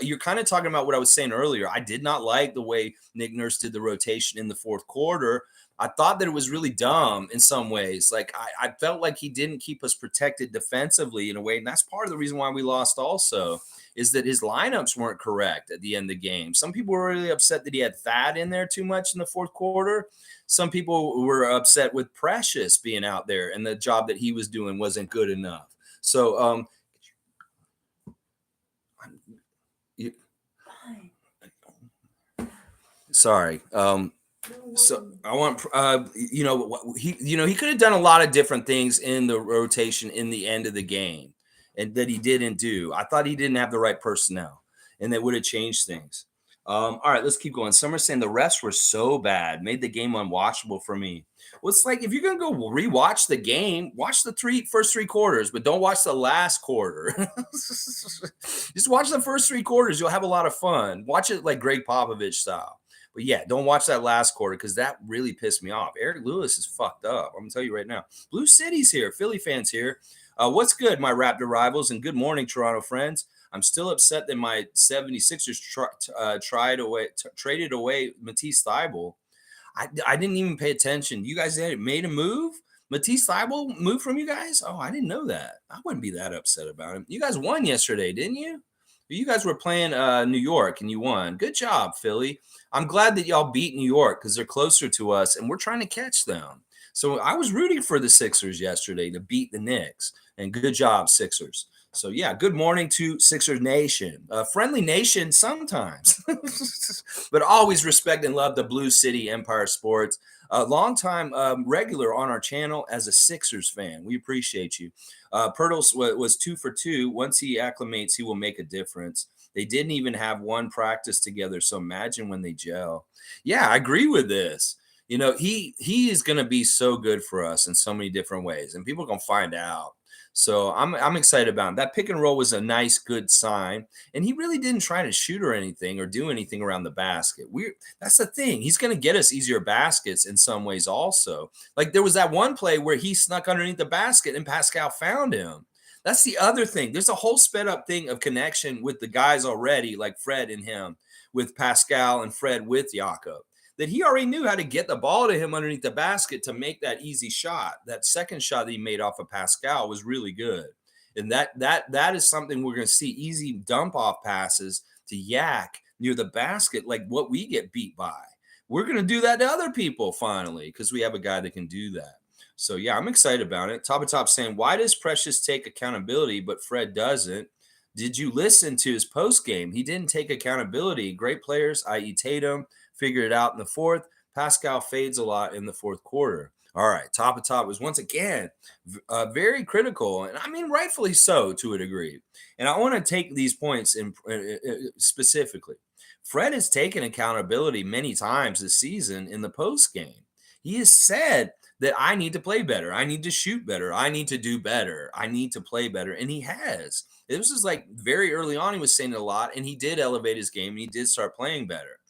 You're kind of talking about what I was saying earlier. I did not like the way Nick Nurse did the rotation in the 4th quarter. I thought that it was really dumb in some ways. Like I felt like he didn't keep us protected defensively in a way. And that's part of the reason why we lost also is that his lineups weren't correct at the end of the game. Some people were really upset that he had Thad in there too much in the 4th quarter. Some people were upset with Precious being out there and the job that he was doing wasn't good enough. So, sorry. So I want, he could have done a lot of different things in the rotation in the end of the game and that he didn't do. I thought he didn't have the right personnel and that would have changed things. All right, let's keep going. Summer's saying the refs were so bad, made the game unwatchable for me. Well, it's like if you're gonna go rewatch the game, watch the first three quarters, but don't watch the last quarter. Just watch the first three quarters. You'll have a lot of fun. Watch it like Greg Popovich style. But yeah, don't watch that last quarter because that really pissed me off. Eric Lewis is fucked up. I'm gonna tell you right now. Blue City's here, Philly fans here. What's good, my Raptor rivals, and good morning, Toronto friends. I'm still upset that my 76ers traded away Matisse Thybulle. I didn't even pay attention. You guys had made a move? Matisse Thybulle moved from you guys? Oh, I didn't know that. I wouldn't be that upset about him. You guys won yesterday, didn't you? You guys were playing New York and you won. Good job, Philly. I'm glad that y'all beat New York because they're closer to us and we're trying to catch them. So I was rooting for the Sixers yesterday to beat the Knicks. And good job, Sixers. So yeah, good morning to Sixers Nation. Friendly nation sometimes, but always respect and love the Blue City Empire Sports. A longtime regular on our channel as a Sixers fan. We appreciate you. Pirtles was 2 for 2. Once he acclimates, he will make a difference. They didn't even have one practice together, so imagine when they gel. Yeah, I agree with this. You know, he is going to be so good for us in so many different ways, and people are going to find out. So I'm excited about him. That pick and roll was a nice, good sign. And he really didn't try to shoot or anything or do anything around the basket. That's the thing. He's going to get us easier baskets in some ways also. Like there was that one play where he snuck underneath the basket and Pascal found him. That's the other thing. There's a whole sped up thing of connection with the guys already, like Fred and him, with Pascal and Fred with Jakob, that he already knew how to get the ball to him underneath the basket to make that easy shot. That second shot that he made off of Pascal was really good. And that is something we're going to see, easy dump off passes to Yak near the basket, like what we get beat by. We're going to do that to other people finally because we have a guy that can do that. So yeah, I'm excited about it. Top saying, why does Precious take accountability, but Fred doesn't? Did you listen to his post game? He didn't take accountability. Great players, i.e. Tatum, figured it out in the fourth. Pascal fades a lot in the fourth quarter. All right, top was once again very critical, and I mean rightfully so to a degree. And I want to take these points in specifically. Fred has taken accountability many times this season in the post game. He has said that I need to play better, I need to shoot better, I need to do better, I need to play better, and he has. This is like very early on. He was saying it a lot, and he did elevate his game, and he did start playing better.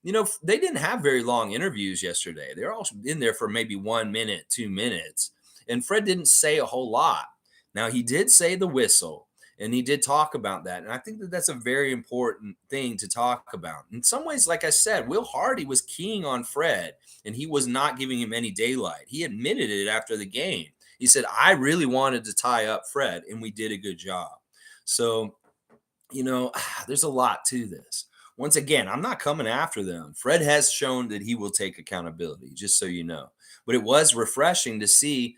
You know, they didn't have very long interviews yesterday. They're all in there for maybe 1 minute, 2 minutes. And Fred didn't say a whole lot. Now, he did say the whistle, and he did talk about that. And I think that that's a very important thing to talk about. In some ways, like I said, Will Hardy was keying on Fred, and he was not giving him any daylight. He admitted it after the game. He said, I really wanted to tie up Fred, and we did a good job. So, you know, there's a lot to this. Once again, I'm not coming after them. Fred has shown that he will take accountability, just so you know. But it was refreshing to see,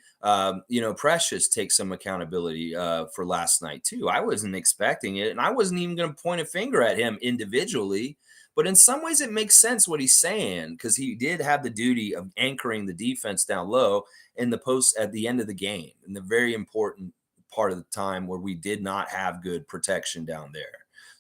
Precious take some accountability for last night, too. I wasn't expecting it, and I wasn't even going to point a finger at him individually. But in some ways, it makes sense what he's saying because he did have the duty of anchoring the defense down low in the post at the end of the game, in the very important part of the time where we did not have good protection down there.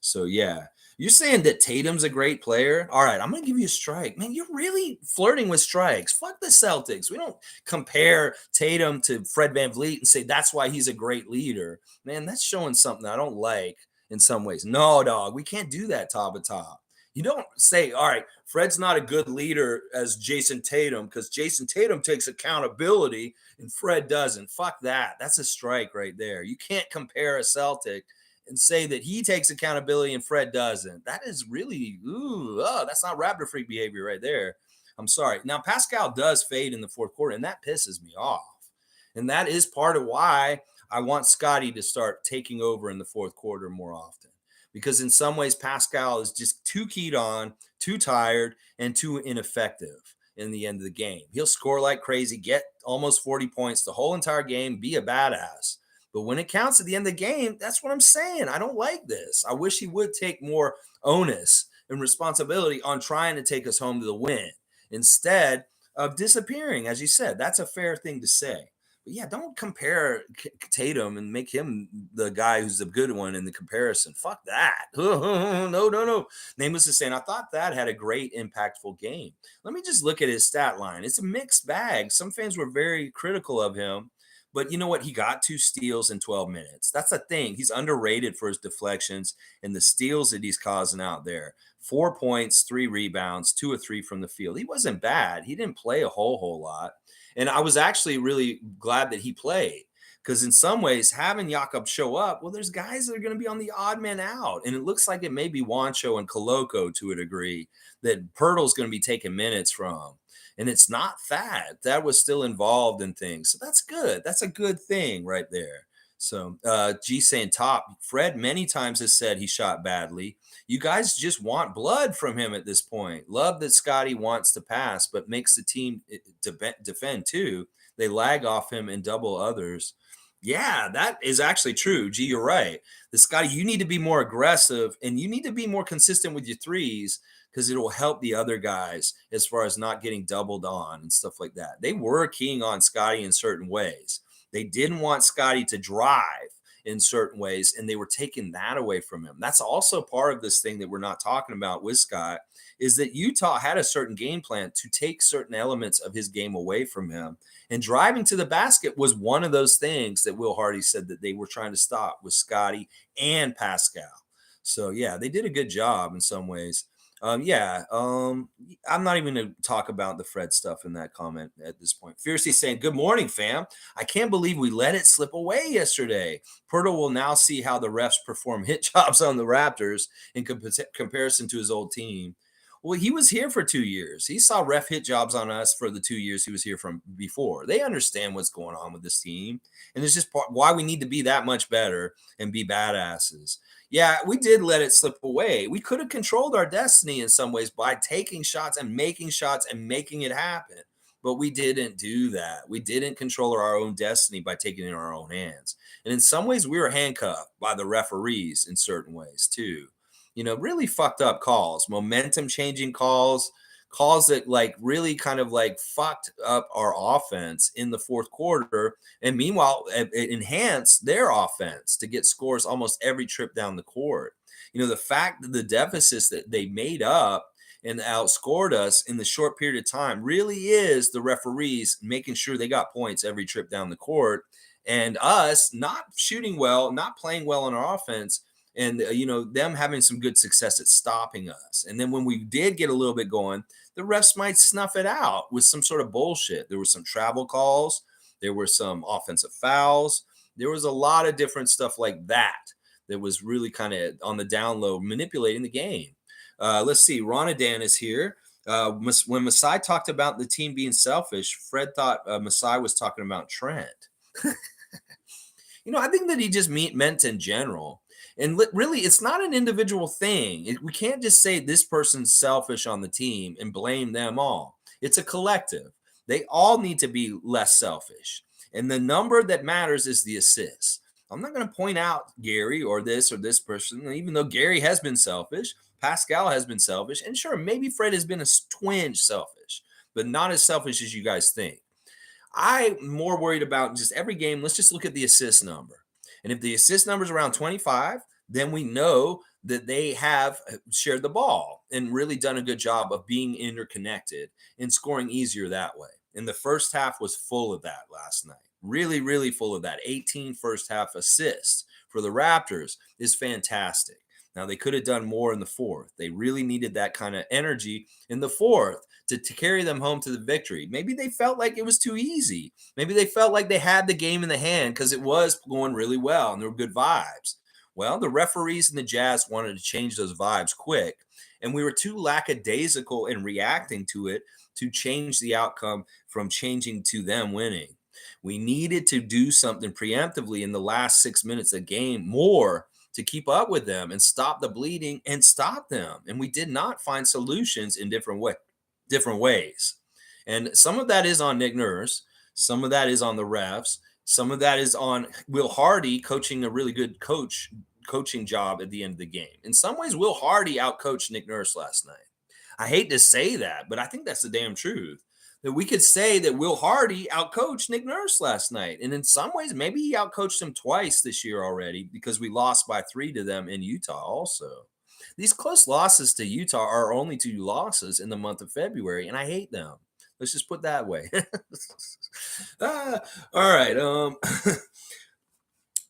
So, yeah. You're saying that Tatum's a great player? All right, I'm going to give you a strike. Man, you're really flirting with strikes. Fuck the Celtics. We don't compare Tatum to Fred VanVleet and say that's why he's a great leader. Man, that's showing something I don't like in some ways. No, dog, we can't do that top of top. You don't say, all right, Fred's not a good leader as Jason Tatum because Jason Tatum takes accountability and Fred doesn't. Fuck that. That's a strike right there. You can't compare a Celtic and say that he takes accountability and Fred doesn't. That is really, that's not Raptor freak behavior right there. I'm sorry. Now, Pascal does fade in the fourth quarter, and that pisses me off. And that is part of why I want Scottie to start taking over in the fourth quarter more often. Because in some ways, Pascal is just too keyed on, too tired, and too ineffective in the end of the game. He'll score like crazy, get almost 40 points the whole entire game, be a badass. But when it counts at the end of the game, that's what I'm saying. I don't like this. I wish he would take more onus and responsibility on trying to take us home to the win instead of disappearing, as you said. That's a fair thing to say. But yeah, don't compare Tatum and make him the guy who's the good one in the comparison. Fuck that. No. Nameless is saying, I thought that had a great impactful game. Let me just look at his stat line. It's a mixed bag. Some fans were very critical of him, but you know what? He got 2 steals in 12 minutes. That's the thing. He's underrated for his deflections and the steals that he's causing out there. 4 points, 3 rebounds, 2 or 3 from the field. He wasn't bad. He didn't play a whole lot. And I was actually really glad that he played, because in some ways, having Jakob show up, well, there's guys that are going to be on the odd man out. And it looks like it may be Wancho and Koloko to a degree that Pirtle's going to be taking minutes from. And it's not Thad. Thad was still involved in things. So that's good. That's a good thing right there. So G saying top, Fred many times has said he shot badly. You guys just want blood from him at this point. Love that Scottie wants to pass, but makes the team defend too. They lag off him and double others. Yeah, that is actually true. G, you're right. The Scottie, you need to be more aggressive and you need to be more consistent with your threes, because it will help the other guys as far as not getting doubled on and stuff like that. They were keying on Scottie in certain ways. They didn't want Scottie to drive in certain ways, and they were taking that away from him. That's also part of this thing that we're not talking about with Scott, is that Utah had a certain game plan to take certain elements of his game away from him. And driving to the basket was one of those things that Will Hardy said that they were trying to stop with Scottie and Pascal. So, yeah, they did a good job in some ways. I'm not even going to talk about the Fred stuff in that comment at this point. Fiercely saying, good morning, fam. I can't believe we let it slip away yesterday. Pirtle will now see how the refs perform hit jobs on the Raptors in comparison to his old team. Well, he was here for 2 years. He saw ref hit jobs on us for the 2 years he was here from before. They understand what's going on with this team. And it's just why we need to be that much better and be badasses. Yeah, we did let it slip away. We could have controlled our destiny in some ways by taking shots and making it happen. But we didn't do that. We didn't control our own destiny by taking it in our own hands. And in some ways, we were handcuffed by the referees in certain ways, too. You know, really fucked up calls, momentum changing calls that like really kind of like fucked up our offense in the fourth quarter. And meanwhile, it enhanced their offense to get scores almost every trip down the court. You know, the fact that the deficits that they made up and outscored us in the short period of time really is the referees making sure they got points every trip down the court, and us not shooting well, not playing well on our offense. And, them having some good success at stopping us. And then when we did get a little bit going, the refs might snuff it out with some sort of bullshit. There were some travel calls. There were some offensive fouls. There was a lot of different stuff like that was really kind of on the down low, manipulating the game. Let's see. Ronadan is here. When Masai talked about the team being selfish, Fred thought Masai was talking about Trent. I think that he just meant in general. And really, it's not an individual thing. We can't just say this person's selfish on the team and blame them all. It's a collective. They all need to be less selfish. And the number that matters is the assists. I'm not going to point out Gary or this person, even though Gary has been selfish. Pascal has been selfish. And sure, maybe Fred has been a twinge selfish, but not as selfish as you guys think. I'm more worried about just every game. Let's just look at the assist number. And if the assist number is around 25, then we know that they have shared the ball and really done a good job of being interconnected and scoring easier that way. And the first half was full of that last night. Really, really full of that. 18 first half assists for the Raptors is fantastic. Now, they could have done more in the fourth. They really needed that kind of energy in the fourth to carry them home to the victory. Maybe they felt like it was too easy. Maybe they felt like they had the game in the hand because it was going really well and there were good vibes. Well, the referees and the Jazz wanted to change those vibes quick, and we were too lackadaisical in reacting to it to change the outcome from changing to them winning. We needed to do something preemptively in the last 6 minutes of the game more to keep up with them and stop the bleeding and stop them. And we did not find solutions in different ways. And some of that is on Nick Nurse. Some of that is on the refs. Some of that is on Will Hardy coaching a really good coaching job at the end of the game. In some ways, Will Hardy outcoached Nick Nurse last night. I hate to say that, but I think that's the damn truth. that we could say that Will Hardy outcoached Nick Nurse last night. And in some ways, maybe he outcoached him twice this year already because we lost by 3 to them in Utah also. These close losses to Utah are only 2 losses in the month of February, and I hate them. Let's just put that way. All right.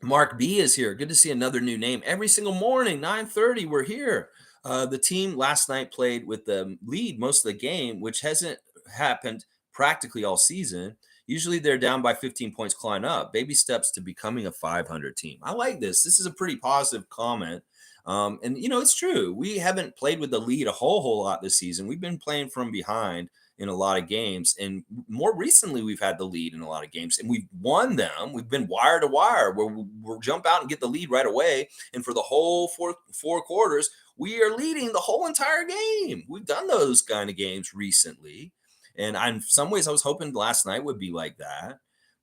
Mark B is here. Good to see another new name. Every single morning, 9:30, we're here. The team last night played with the lead most of the game, which hasn't happened practically all season. Usually they're down by 15 points, climb up. Baby steps to becoming a 500 team. I like this. This is a pretty positive comment. And, it's true. We haven't played with the lead a whole lot this season. We've been playing from behind in a lot of games. And more recently, we've had the lead in a lot of games and we've won them. We've been wire to wire where we'll jump out and get the lead right away. And for the whole four quarters, we are leading the whole entire game. We've done those kind of games recently. And in some ways, I was hoping last night would be like that.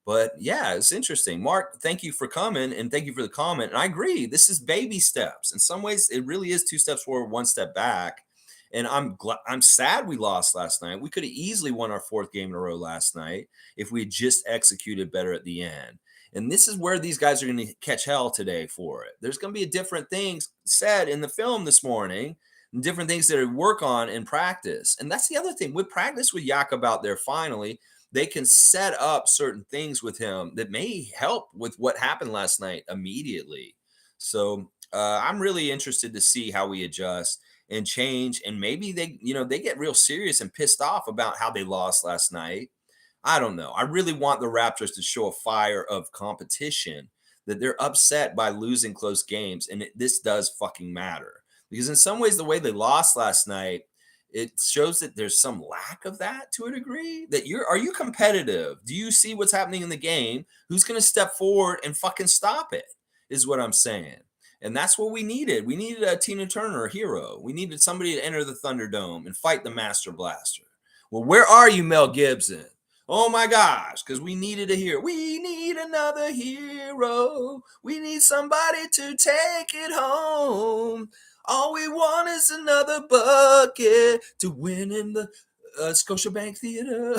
But yeah, it's interesting. Mark, thank you for coming and thank you for the comment. And I agree, this is baby steps. In some ways, it really is 2 steps forward, 1 step back. And I'm sad we lost last night. We could have easily won our 4th game in a row last night if we had just executed better at the end. And this is where these guys are going to catch hell today for it. There's going to be different things said in the film this morning, and different things that I work on in practice. And that's the other thing. With practice with Jakob out there finally, they can set up certain things with him that may help with what happened last night immediately. So I'm really interested to see how we adjust and change. And maybe they get real serious and pissed off about how they lost last night. I don't know. I really want the Raptors to show a fire of competition, that they're upset by losing close games. And this does fucking matter because in some ways, the way they lost last night, it shows that there's some lack of that to a degree. That are you competitive? Do you see what's happening in the game? Who's going to step forward and fucking stop it is what I'm saying. And that's what we needed. We needed a Tina Turner, a hero. We needed somebody to enter the Thunderdome and fight the Master Blaster. Well, where are you, Mel Gibson? Oh my gosh, because we needed a hero. We need another hero. We need somebody to take it home. All we want is another bucket to win in the Scotiabank Theater.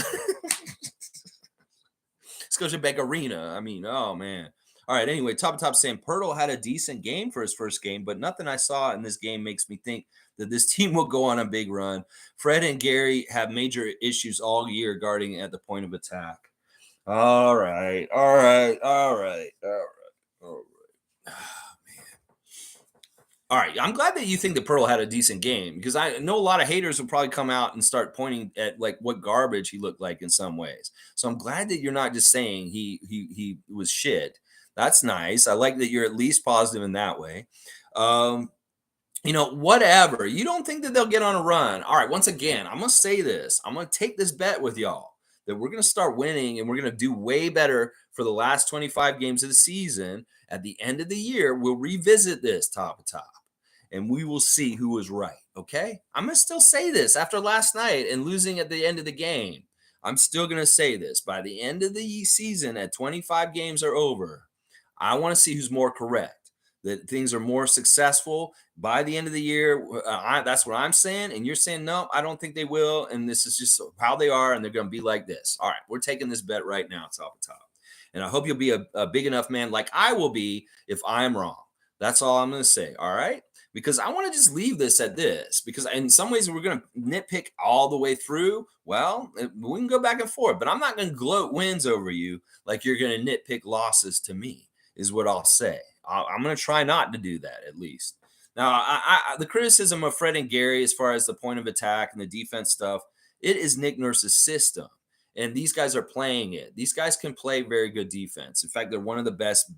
Scotiabank Arena. I mean, oh man. All right, anyway, top saying Pirtle had a decent game for his first game, but nothing I saw in this game makes me think that this team will go on a big run. Fred and Gary have major issues all year guarding at the point of attack. All right. All right, I'm glad that you think that Pearl had a decent game because I know a lot of haters will probably come out and start pointing at like what garbage he looked like in some ways. So I'm glad that you're not just saying he was shit. That's nice. I like that you're at least positive in that way. Whatever. You don't think that they'll get on a run. All right, once again, I'm going to say this. I'm going to take this bet with y'all that we're going to start winning and we're going to do way better for the last 25 games of the season. At the end of the year, we'll revisit this top to top and we will see who was right. Okay. I'm going to still say this after last night and losing at the end of the game. I'm still going to say this by the end of the season at 25 games are over. I want to see who's more correct, that things are more successful by the end of the year. That's what I'm saying. And you're saying, no, I don't think they will. And this is just how they are. And they're going to be like this. All right. We're taking this bet right now. It's off the top. And I hope you'll be a big enough man like I will be if I'm wrong. That's all I'm going to say. All right. Because I want to just leave this at this. Because in some ways, we're going to nitpick all the way through. Well, we can go back and forth. But I'm not going to gloat wins over you like you're going to nitpick losses to me, is what I'll say. I'm going to try not to do that, at least. Now, the criticism of Fred and Gary as far as the point of attack and the defense stuff, it is Nick Nurse's system. And these guys are playing it. These guys can play very good defense. In fact, they're one of the best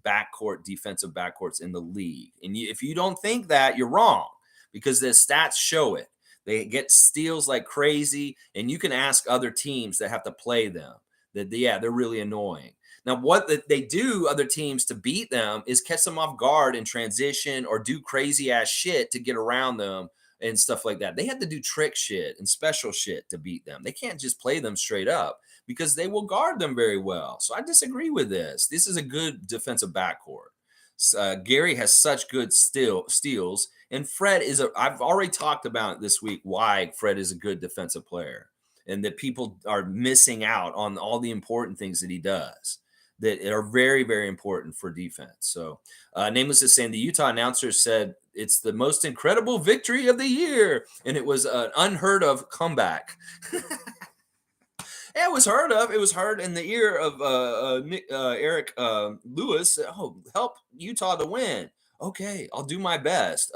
defensive backcourts in the league. And if you don't think that, you're wrong because the stats show it. They get steals like crazy, and you can ask other teams that have to play them that, they're really annoying. Now, what they do, other teams, to beat them is catch them off guard in transition or do crazy-ass shit to get around them and stuff like that. They have to do trick shit and special shit to beat them. They can't just play them straight up because they will guard them very well. So I disagree with this. This is a good defensive backcourt. Gary has such good steals, and Fred I've already talked about this week why Fred is a good defensive player. and that people are missing out on all the important things that he does that are very, very important for defense. So, Nameless is saying the Utah announcer said it's the most incredible victory of the year, and it was an unheard of comeback. It was heard of. It was heard in the ear of Eric Lewis. Oh, help Utah to win. Okay, I'll do my best.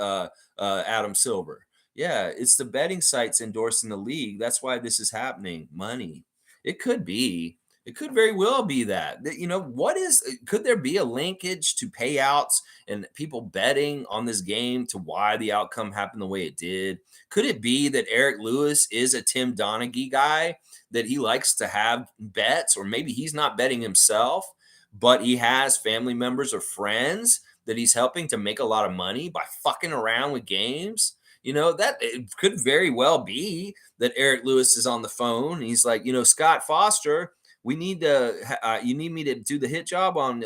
Adam Silver. Yeah, it's the betting sites endorsing the league. That's why this is happening. Money. It could be. It could very well be that. You know, what is, could there be a linkage to payouts and people betting on this game to why the outcome happened the way it did? Could it be that Eric Lewis is a Tim Donaghy guy, that he likes to have bets, or maybe he's not betting himself, but he has family members or friends that he's helping to make a lot of money by fucking around with games? You know, that it could very well be that Eric Lewis is on the phone. And he's like, you know, Scott Foster, we need to, you need me to do the hit job on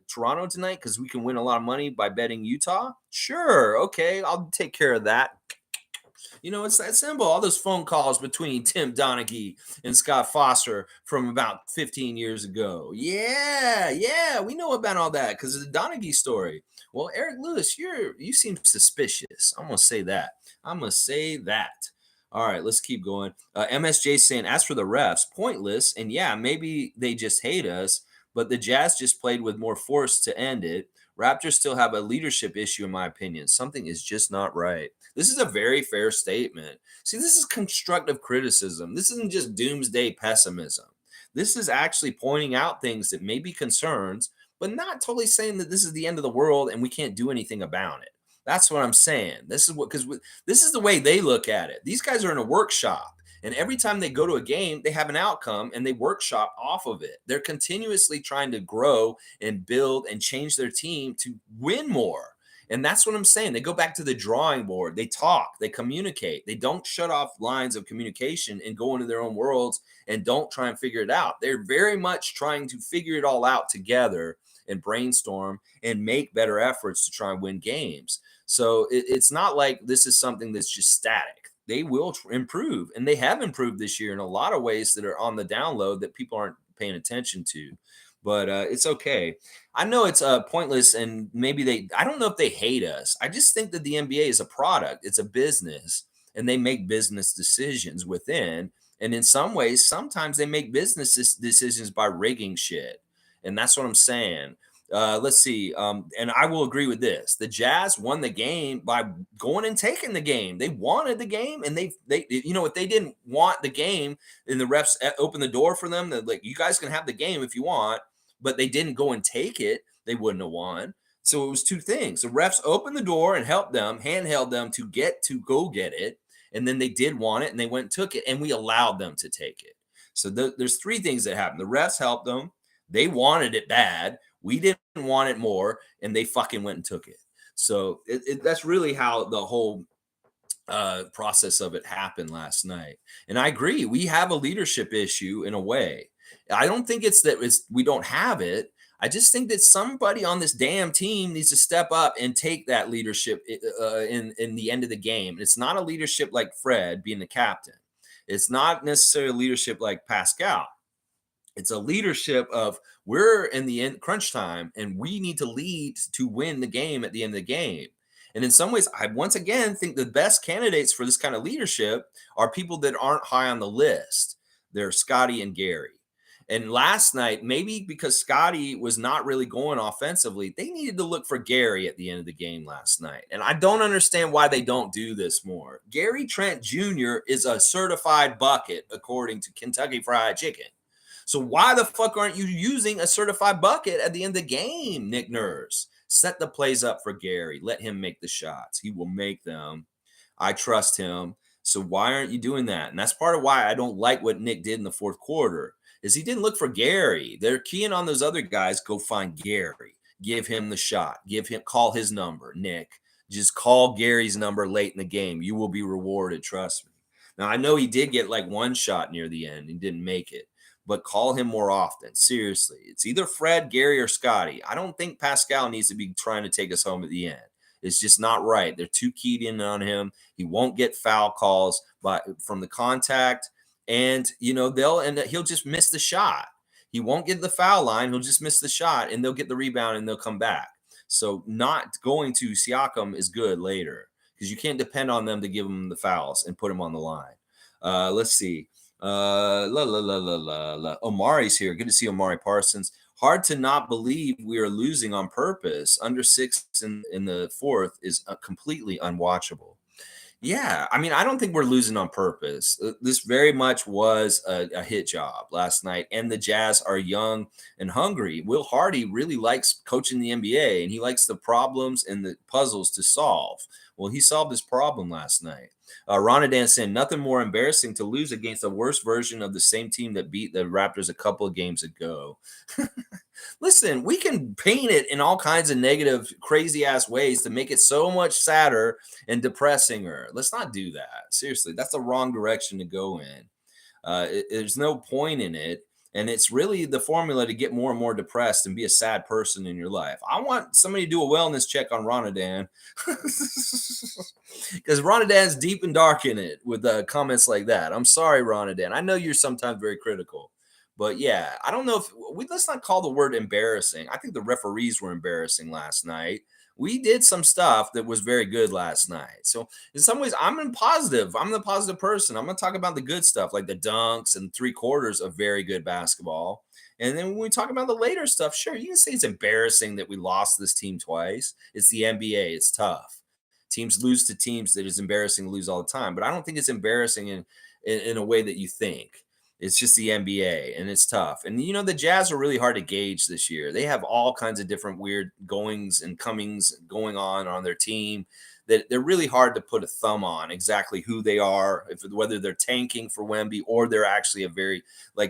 Toronto tonight because we can win a lot of money by betting Utah. Sure. Okay. I'll take care of that. You know, it's that simple. All those phone calls between Tim Donaghy and Scott Foster from about 15 years ago. Yeah, we know about all that because of the Donaghy story. Well, Eric Lewis, you seem suspicious. I'm gonna say that. All right, let's keep going. MSJ saying, as for the refs, pointless, and yeah, maybe they just hate us, but the Jazz just played with more force to end it. Raptors still have a leadership issue, in my opinion. Something is just not right. This is a very fair statement. See, this is constructive criticism. This isn't just doomsday pessimism. This is actually pointing out things that may be concerns, but not totally saying that this is the end of the world and we can't do anything about it. That's what I'm saying. This is what, because this is the way they look at it. These guys are in a workshop. And every time they go to a game, they have an outcome and they workshop off of it. They're continuously trying to grow and build and change their team to win more. And that's what I'm saying. They go back to the drawing board. They talk, they communicate. They don't shut off lines of communication and go into their own worlds and don't try and figure it out. They're very much trying to figure it all out together and brainstorm and make better efforts to try and win games. So it's not like this is something that's just static. They will improve, and they have improved this year in a lot of ways that are on the download that people aren't paying attention to. But it's okay. I know it's pointless, and maybe I don't know if they hate us. I just think that the NBA is a product, it's a business, and they make business decisions within. And in some ways, sometimes they make business decisions by rigging shit. And that's what I'm saying. Let's see. And I will agree with this. The Jazz won the game by going and taking the game. They wanted the game, and they, you know, if they didn't want the game and the refs opened the door for them, that like, you guys can have the game if you want, but they didn't go and take it, they wouldn't have won. So it was two things. The refs opened the door and helped them, handheld them to go get it. And then they did want it and they went and took it, and we allowed them to take it. So there's three things that happened. The refs helped them. They wanted it bad. We didn't want it more, and they fucking went and took it. So that's really how the whole process of it happened last night. And I agree, we have a leadership issue in a way. I don't think it's that we don't have it. I just think that somebody on this damn team needs to step up and take that leadership in the end of the game. It's not a leadership like Fred being the captain. It's not necessarily leadership like Pascal. It's a leadership of, we're in the end crunch time and we need to lead to win the game at the end of the game. And in some ways, I once again think the best candidates for this kind of leadership are people that aren't high on the list. They're Scottie and Gary. And last night, maybe because Scottie was not really going offensively, they needed to look for Gary at the end of the game last night. And I don't understand why they don't do this more. Gary Trent Jr. is a certified bucket, according to Kentucky Fried Chicken. So why the fuck aren't you using a certified bucket at the end of the game, Nick Nurse? Set the plays up for Gary. Let him make the shots. He will make them. I trust him. So why aren't you doing that? And that's part of why I don't like what Nick did in the fourth quarter, is he didn't look for Gary. They're keying on those other guys. Go find Gary. Give him the shot. Call his number, Nick. Just call Gary's number late in the game. You will be rewarded. Trust me. Now, I know he did get like one shot near the end. He didn't make it. But call him more often. Seriously. It's either Fred, Gary, or Scottie. I don't think Pascal needs to be trying to take us home at the end. It's just not right. They're too keyed in on him. He won't get foul calls from the contact. and he'll just miss the shot. He won't get the foul line. He'll just miss the shot, and they'll get the rebound, and they'll come back. So not going to Siakam is good later because you can't depend on them to give him the fouls and put him on the line. Let's see. Omari's here. Good to see Omari Parsons. Hard to not believe we are losing on purpose. Under 6 in the fourth is completely unwatchable. Yeah, I mean, I don't think we're losing on purpose. This very much was a hit job last night, and the Jazz are young and hungry. Will Hardy really likes coaching the NBA, and he likes the problems and the puzzles to solve. Well, he solved his problem last night. Ronadan saying nothing more embarrassing to lose against the worst version of the same team that beat the Raptors a couple of games ago. Listen, we can paint it in all kinds of negative, crazy ass ways to make it so much sadder and depressinger. Let's not do that. Seriously, that's the wrong direction to go in. There's no point in it. And it's really the formula to get more and more depressed and be a sad person in your life. I want somebody to do a wellness check on Ronadan because Ronadan's deep and dark in it with comments like that. I'm sorry, Ronadan. I know you're sometimes very critical. But yeah, I don't know if let's not call the word embarrassing. I think the referees were embarrassing last night. We did some stuff that was very good last night. So in some ways, I'm the positive person. I'm going to talk about the good stuff, like the dunks and 3/4 of very good basketball. And then when we talk about the later stuff, sure, you can say it's embarrassing that we lost this team twice. It's the NBA. It's tough. Teams lose to teams that is embarrassing to lose all the time. But I don't think it's embarrassing in a way that you think. It's just the NBA, and it's tough. And the Jazz are really hard to gauge this year. They have all kinds of different weird goings and comings going on their team that they're really hard to put a thumb on exactly who they are, whether they're tanking for Wemby or they're actually a very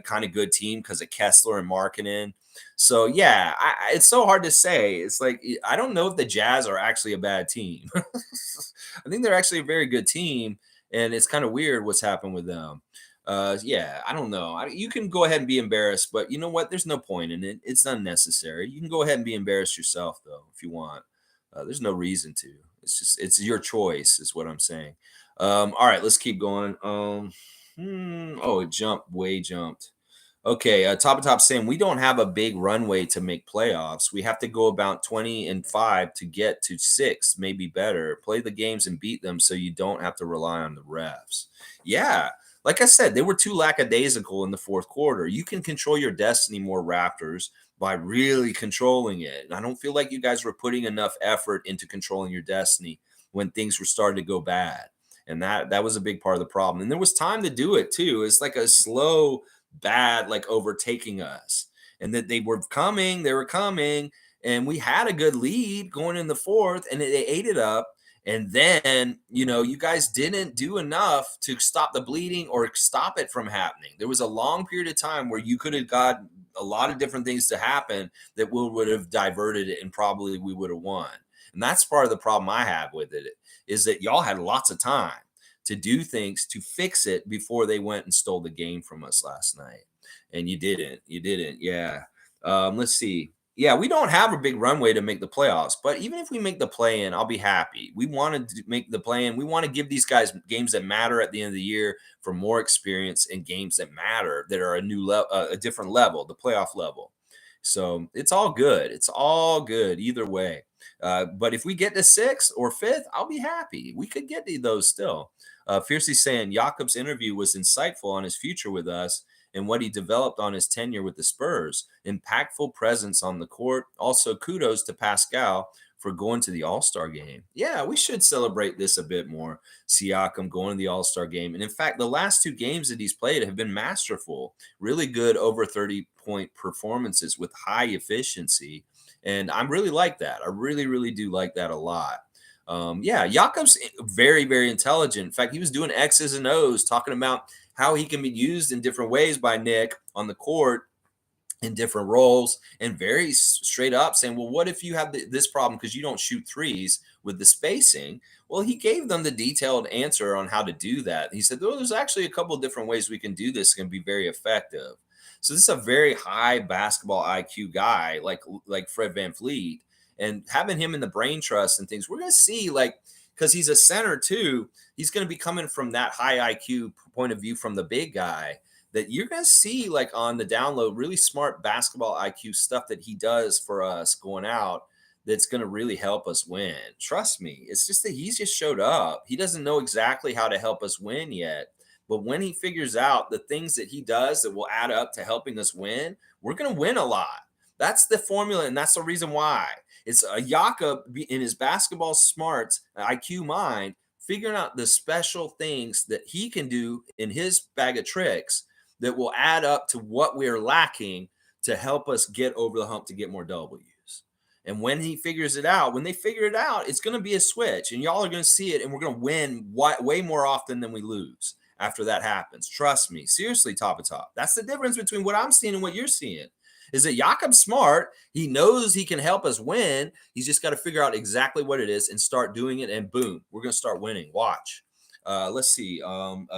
kind of good team because of Kessler and Markkanen. So yeah, it's so hard to say. It's like I don't know if the Jazz are actually a bad team. I think they're actually a very good team, and it's kind of weird what's happened with them. Yeah, I don't know. You can go ahead and be embarrassed, but you know what? There's no point in it. It's unnecessary. You can go ahead and be embarrassed yourself, though, if you want. There's no reason to. It's your choice, is what I'm saying. All right, let's keep going. It jumped. Okay, top saying we don't have a big runway to make playoffs. We have to go about 20-5 to get to 6, maybe better. Play the games and beat them so you don't have to rely on the refs. Yeah. Like I said, they were too lackadaisical in the fourth quarter. You can control your destiny more, Raptors, by really controlling it. And I don't feel like you guys were putting enough effort into controlling your destiny when things were starting to go bad. And that was a big part of the problem. And there was time to do it, too. It's like a slow, bad, overtaking us. And that they were coming, and we had a good lead going in the fourth, and they ate it up. And then, you guys didn't do enough to stop the bleeding or stop it from happening. There was a long period of time where you could have got a lot of different things to happen that would have diverted it, and probably we would have won. And that's part of the problem I have with it, is that y'all had lots of time to do things to fix it before they went and stole the game from us last night. And you didn't. Yeah. Let's see. Yeah, we don't have a big runway to make the playoffs, but even if we make the play-in, I'll be happy. We want to make the play-in. We want to give these guys games that matter at the end of the year for more experience and games that matter, that are a new level, a different level, the playoff level. So it's all good. It's all good either way. But if we get to 6th or 5th, I'll be happy. We could get to those still. Fiercely saying Jakob's interview was insightful on his future with us and what he developed on his tenure with the Spurs. Impactful presence on the court. Also, kudos to Pascal for going to the All-Star game. Yeah, we should celebrate this a bit more. Siakam going to the All-Star game. And in fact, the last 2 games that he's played have been masterful. Really good over 30-point performances with high efficiency. And I really like that. I really, really do like that a lot. Yeah, Jakob's very, very intelligent. In fact, he was doing X's and O's, talking about how he can be used in different ways by Nick on the court in different roles, and very straight up saying, well, what if you have this problem because you don't shoot threes with the spacing? Well, he gave them the detailed answer on how to do that. He said, there's actually a couple of different ways we can do this, can be very effective. So this is a very high basketball IQ guy, like Fred VanVleet, and having him in the brain trust and things, we're going to see because he's a center too. He's going to be coming from that high IQ point of view from the big guy that you're going to see like on the download, really smart basketball IQ stuff that he does for us going out. That's going to really help us win. Trust me. It's just that he's just showed up. He doesn't know exactly how to help us win yet. But when he figures out the things that he does that will add up to helping us win, we're going to win a lot. That's the formula, and that's the reason why. It's a Jakob in his basketball smarts, IQ mind, figuring out the special things that he can do in his bag of tricks that will add up to what we are lacking to help us get over the hump to get more W's. And when he figures it out, when they figure it out, it's going to be a switch, and y'all are going to see it, and we're going to win way more often than we lose after that happens. Trust me, seriously, top of top. That's the difference between what I'm seeing and what you're seeing. Is that Jakob's smart? He knows he can help us win. He's just got to figure out exactly what it is and start doing it, and boom, we're going to start winning. Watch. Let's see. Tom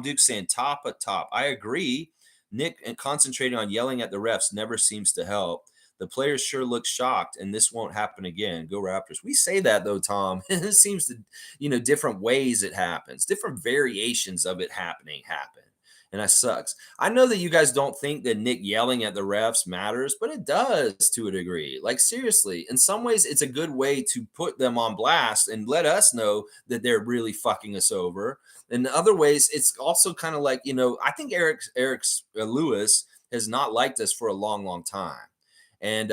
Duke saying top of top. I agree. Nick and concentrating on yelling at the refs never seems to help. The players sure look shocked, and this won't happen again. Go Raptors. We say that though, Tom. It seems to, different ways it happens, different variations of it happen. And that sucks. I know that you guys don't think that Nick yelling at the refs matters, but it does to a degree. Like, seriously, in some ways, it's a good way to put them on blast and let us know that they're really fucking us over. In other ways, it's also kind of like, I think Eric Lewis has not liked us for a long, long time. And,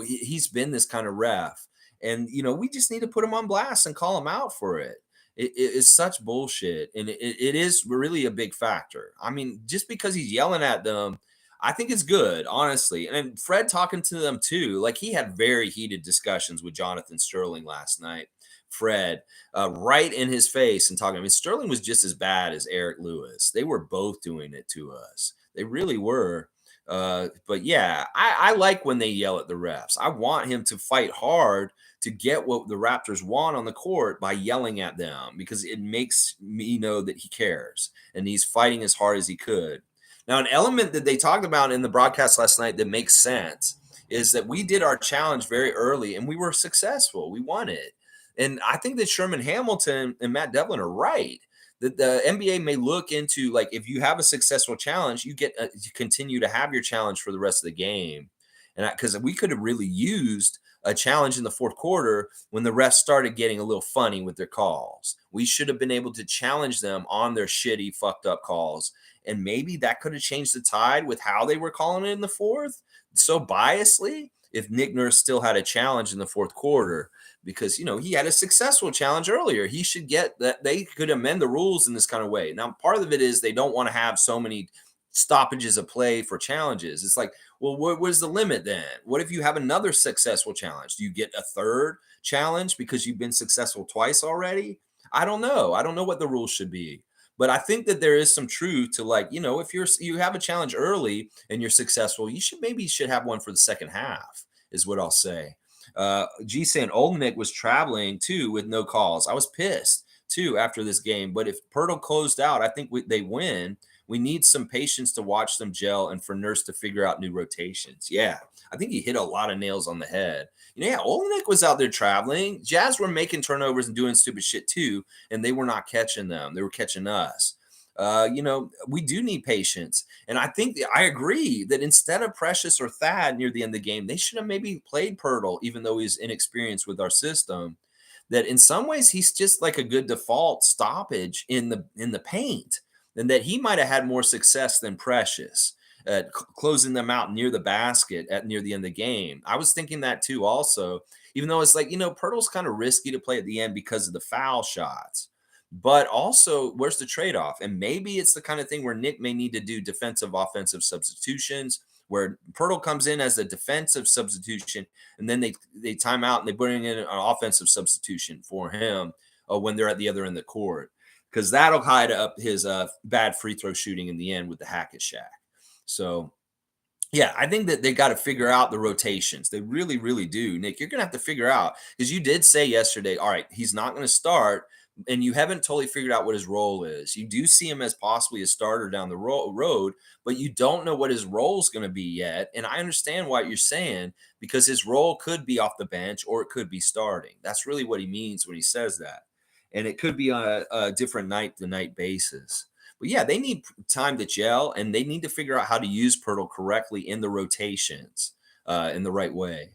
he's been this kind of ref. And, we just need to put him on blast and call him out for it. It is such bullshit. And it is really a big factor. I mean, just because he's yelling at them, I think it's good, honestly. And Fred talking to them too. Like, he had very heated discussions with Jonathan Sterling last night. Fred, right in his face and talking. I mean, Sterling was just as bad as Eric Lewis. They were both doing it to us. They really were. But yeah, I like when they yell at the refs. I want him to fight hard to get what the Raptors want on the court by yelling at them, because it makes me know that he cares and he's fighting as hard as he could. Now, an element that they talked about in the broadcast last night that makes sense is that we did our challenge very early and we were successful. We won it. And I think that Sherman Hamilton and Matt Devlin are right. That the NBA may look into, like, if you have a successful challenge, you get you continue to have your challenge for the rest of the game. And because we could have really used a challenge in the fourth quarter when the refs started getting a little funny with their calls. We should have been able to challenge them on their shitty, fucked up calls. And maybe that could have changed the tide with how they were calling it in the fourth so biasly if Nick Nurse still had a challenge in the fourth quarter. Because, he had a successful challenge earlier. He should get that. They could amend the rules in this kind of way. Now, part of it is they don't want to have so many stoppages of play for challenges. It's like, well, where's the limit then? What if you have another successful challenge? Do you get a third challenge because you've been successful twice already? I don't know. I don't know what the rules should be. But I think that there is some truth to, like, if you have a challenge early and you're successful, you should have one for the second half, is what I'll say. G saying Olenek was traveling too with no calls. I was pissed too after this game, but if Pirtle closed out, I think they win. We need some patience to watch them gel and for Nurse to figure out new rotations. Yeah, I think he hit a lot of nails on the head. Olenek was out there traveling. Jazz were making turnovers and doing stupid shit too, and they were not catching them. They were catching us. We do need patience. And I think I agree that instead of Precious or Thad near the end of the game, they should have maybe played Pirtle, even though he's inexperienced with our system. That in some ways he's just like a good default stoppage in the paint, and that he might have had more success than Precious at closing them out near the basket near the end of the game. I was thinking that too also, even though it's like, Pirtle's kind of risky to play at the end because of the foul shots. But also, where's the trade-off? And maybe it's the kind of thing where Nick may need to do defensive, offensive substitutions, where Pirtle comes in as a defensive substitution, and then they time out and they bring in an offensive substitution for him when they're at the other end of the court, because that'll hide up his bad free throw shooting in the end with the Hackett Shack. So, yeah, I think that they got to figure out the rotations. They really, really do. Nick, you're going to have to figure out, because you did say yesterday, all right, he's not going to start, and you haven't totally figured out what his role is. You do see him as possibly a starter down the road, but you don't know what his role is going to be yet. And I understand what you're saying, because his role could be off the bench or it could be starting. That's really what he means when he says that. And it could be on a different night to night basis. But yeah, they need time to gel, and they need to figure out how to use Pirtle correctly in the rotations in the right way.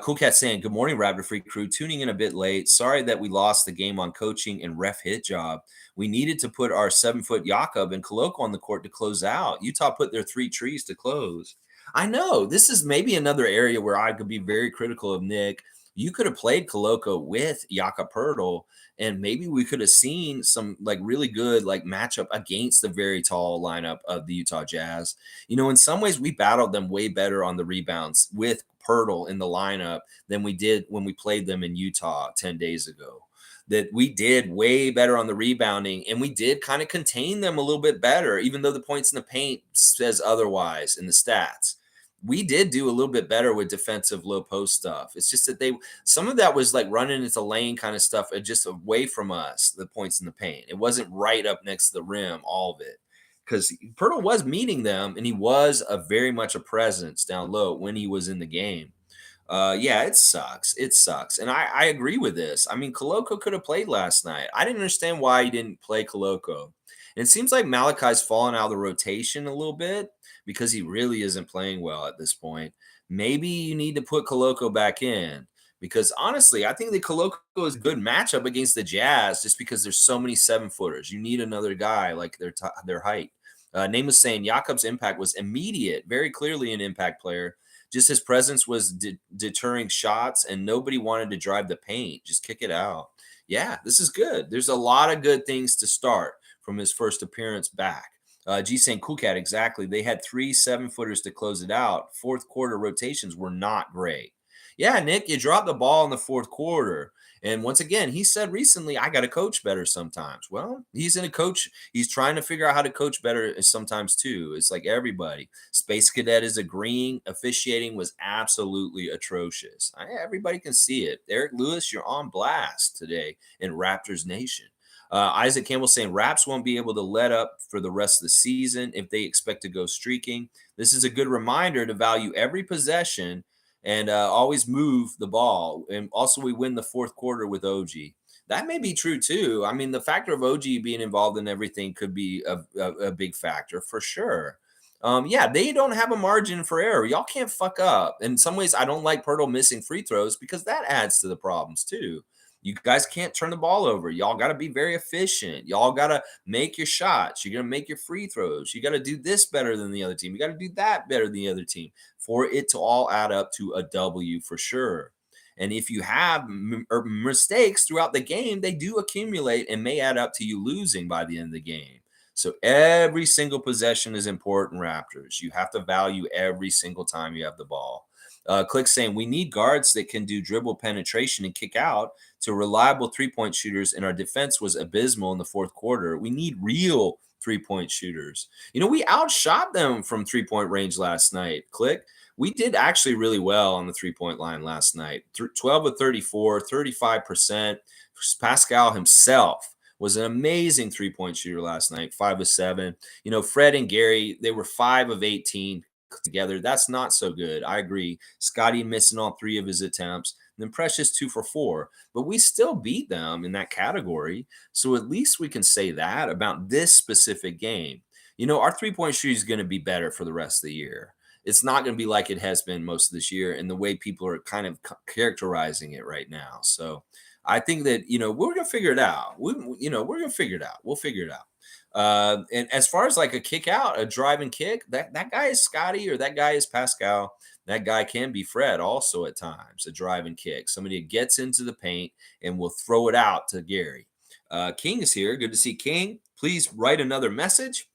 Cool Cat saying, "Good morning, Raptor Free crew. Tuning in a bit late. Sorry that we lost the game on coaching and ref hit job. We needed to put our 7-foot Jakob and Koloko on the court to close out. Utah put their 3 trees to close." I know this is maybe another area where I could be very critical of Nick. You could have played Koloko with Jakob Pirtle, and maybe we could have seen some like really good like matchup against the very tall lineup of the Utah Jazz. In some ways we battled them way better on the rebounds with Pirtle in the lineup than we did when we played them in Utah 10 days ago. That we did way better on the rebounding, and we did kind of contain them a little bit better, even though the points in the paint says otherwise in the stats. We did do a little bit better with defensive low post stuff. It's just that some of that was like running into lane kind of stuff, just away from us, the points in the paint. It wasn't right up next to the rim, all of it. Because Pirtle was meeting them, and he was very much a presence down low when he was in the game. Yeah, it sucks. It sucks. And I agree with this. I mean, Koloko could have played last night. I didn't understand why he didn't play Koloko. And it seems like Malachi's fallen out of the rotation a little bit because he really isn't playing well at this point. Maybe you need to put Koloko back in, because honestly, I think the Koloko is a good matchup against the Jazz just because there's so many 7-footers. You need another guy like their height. Name was saying Jakob's impact was immediate, very clearly an impact player. Just his presence was deterring shots, and nobody wanted to drive the paint. Just kick it out. Yeah, this is good. There's a lot of good things to start from his first appearance back. G saying, "Cool Cat, exactly. They had 3 7-footers to close it out. Fourth quarter rotations were not great." Yeah, Nick, you dropped the ball in the fourth quarter. And once again, he said recently, "I got to coach better sometimes." Well, he's in a coach. He's trying to figure out how to coach better sometimes too. It's like everybody. Space Cadet is agreeing. Officiating was absolutely atrocious. Everybody can see it. Eric Lewis, you're on blast today in Raptors Nation. Isaac Campbell saying Raps won't be able to let up for the rest of the season if they expect to go streaking. This is a good reminder to value every possession and always move the ball. And also, we win the fourth quarter with OG. That may be true too. I mean, the factor of OG being involved in everything could be a big factor for sure. Yeah, they don't have a margin for error. Y'all can't fuck up. In some ways, I don't like Pirtle missing free throws because that adds to the problems too. You guys can't turn the ball over. Y'all got to be very efficient. Y'all got to make your shots. You're going to make your free throws. You got to do this better than the other team. You got to do that better than the other team for it to all add up to a W for sure. And if you have mistakes throughout the game, they do accumulate and may add up to you losing by the end of the game. So every single possession is important, Raptors. You have to value every single time you have the ball. Click saying we need guards that can do dribble penetration and kick out to reliable three-point shooters, and our defense was abysmal in the fourth quarter. We need real three-point shooters. We outshot them from three-point range last night. Click. We did actually really well on the three-point line last night. 12 of 34, 35%. Pascal himself was an amazing three-point shooter last night, 5 of 7. Fred and Gary, they were 5 of 18 together. That's not so good. I agree. Scottie missing all 3 of his attempts. Then Precious 2 for 4. But we still beat them in that category. So at least we can say that about this specific game. Our three-point shooting is going to be better for the rest of the year. It's not going to be like it has been most of this year and the way people are kind of characterizing it right now. So I think that, we're going to figure it out. We're going to figure it out. We'll figure it out. And as far as like a kick out, a drive and kick, that guy is Scottie or that guy is Pascal. That guy can be Fred also at times, a drive and kick. Somebody that gets into the paint and will throw it out to Gary. King is here. Good to see King. Please write another message.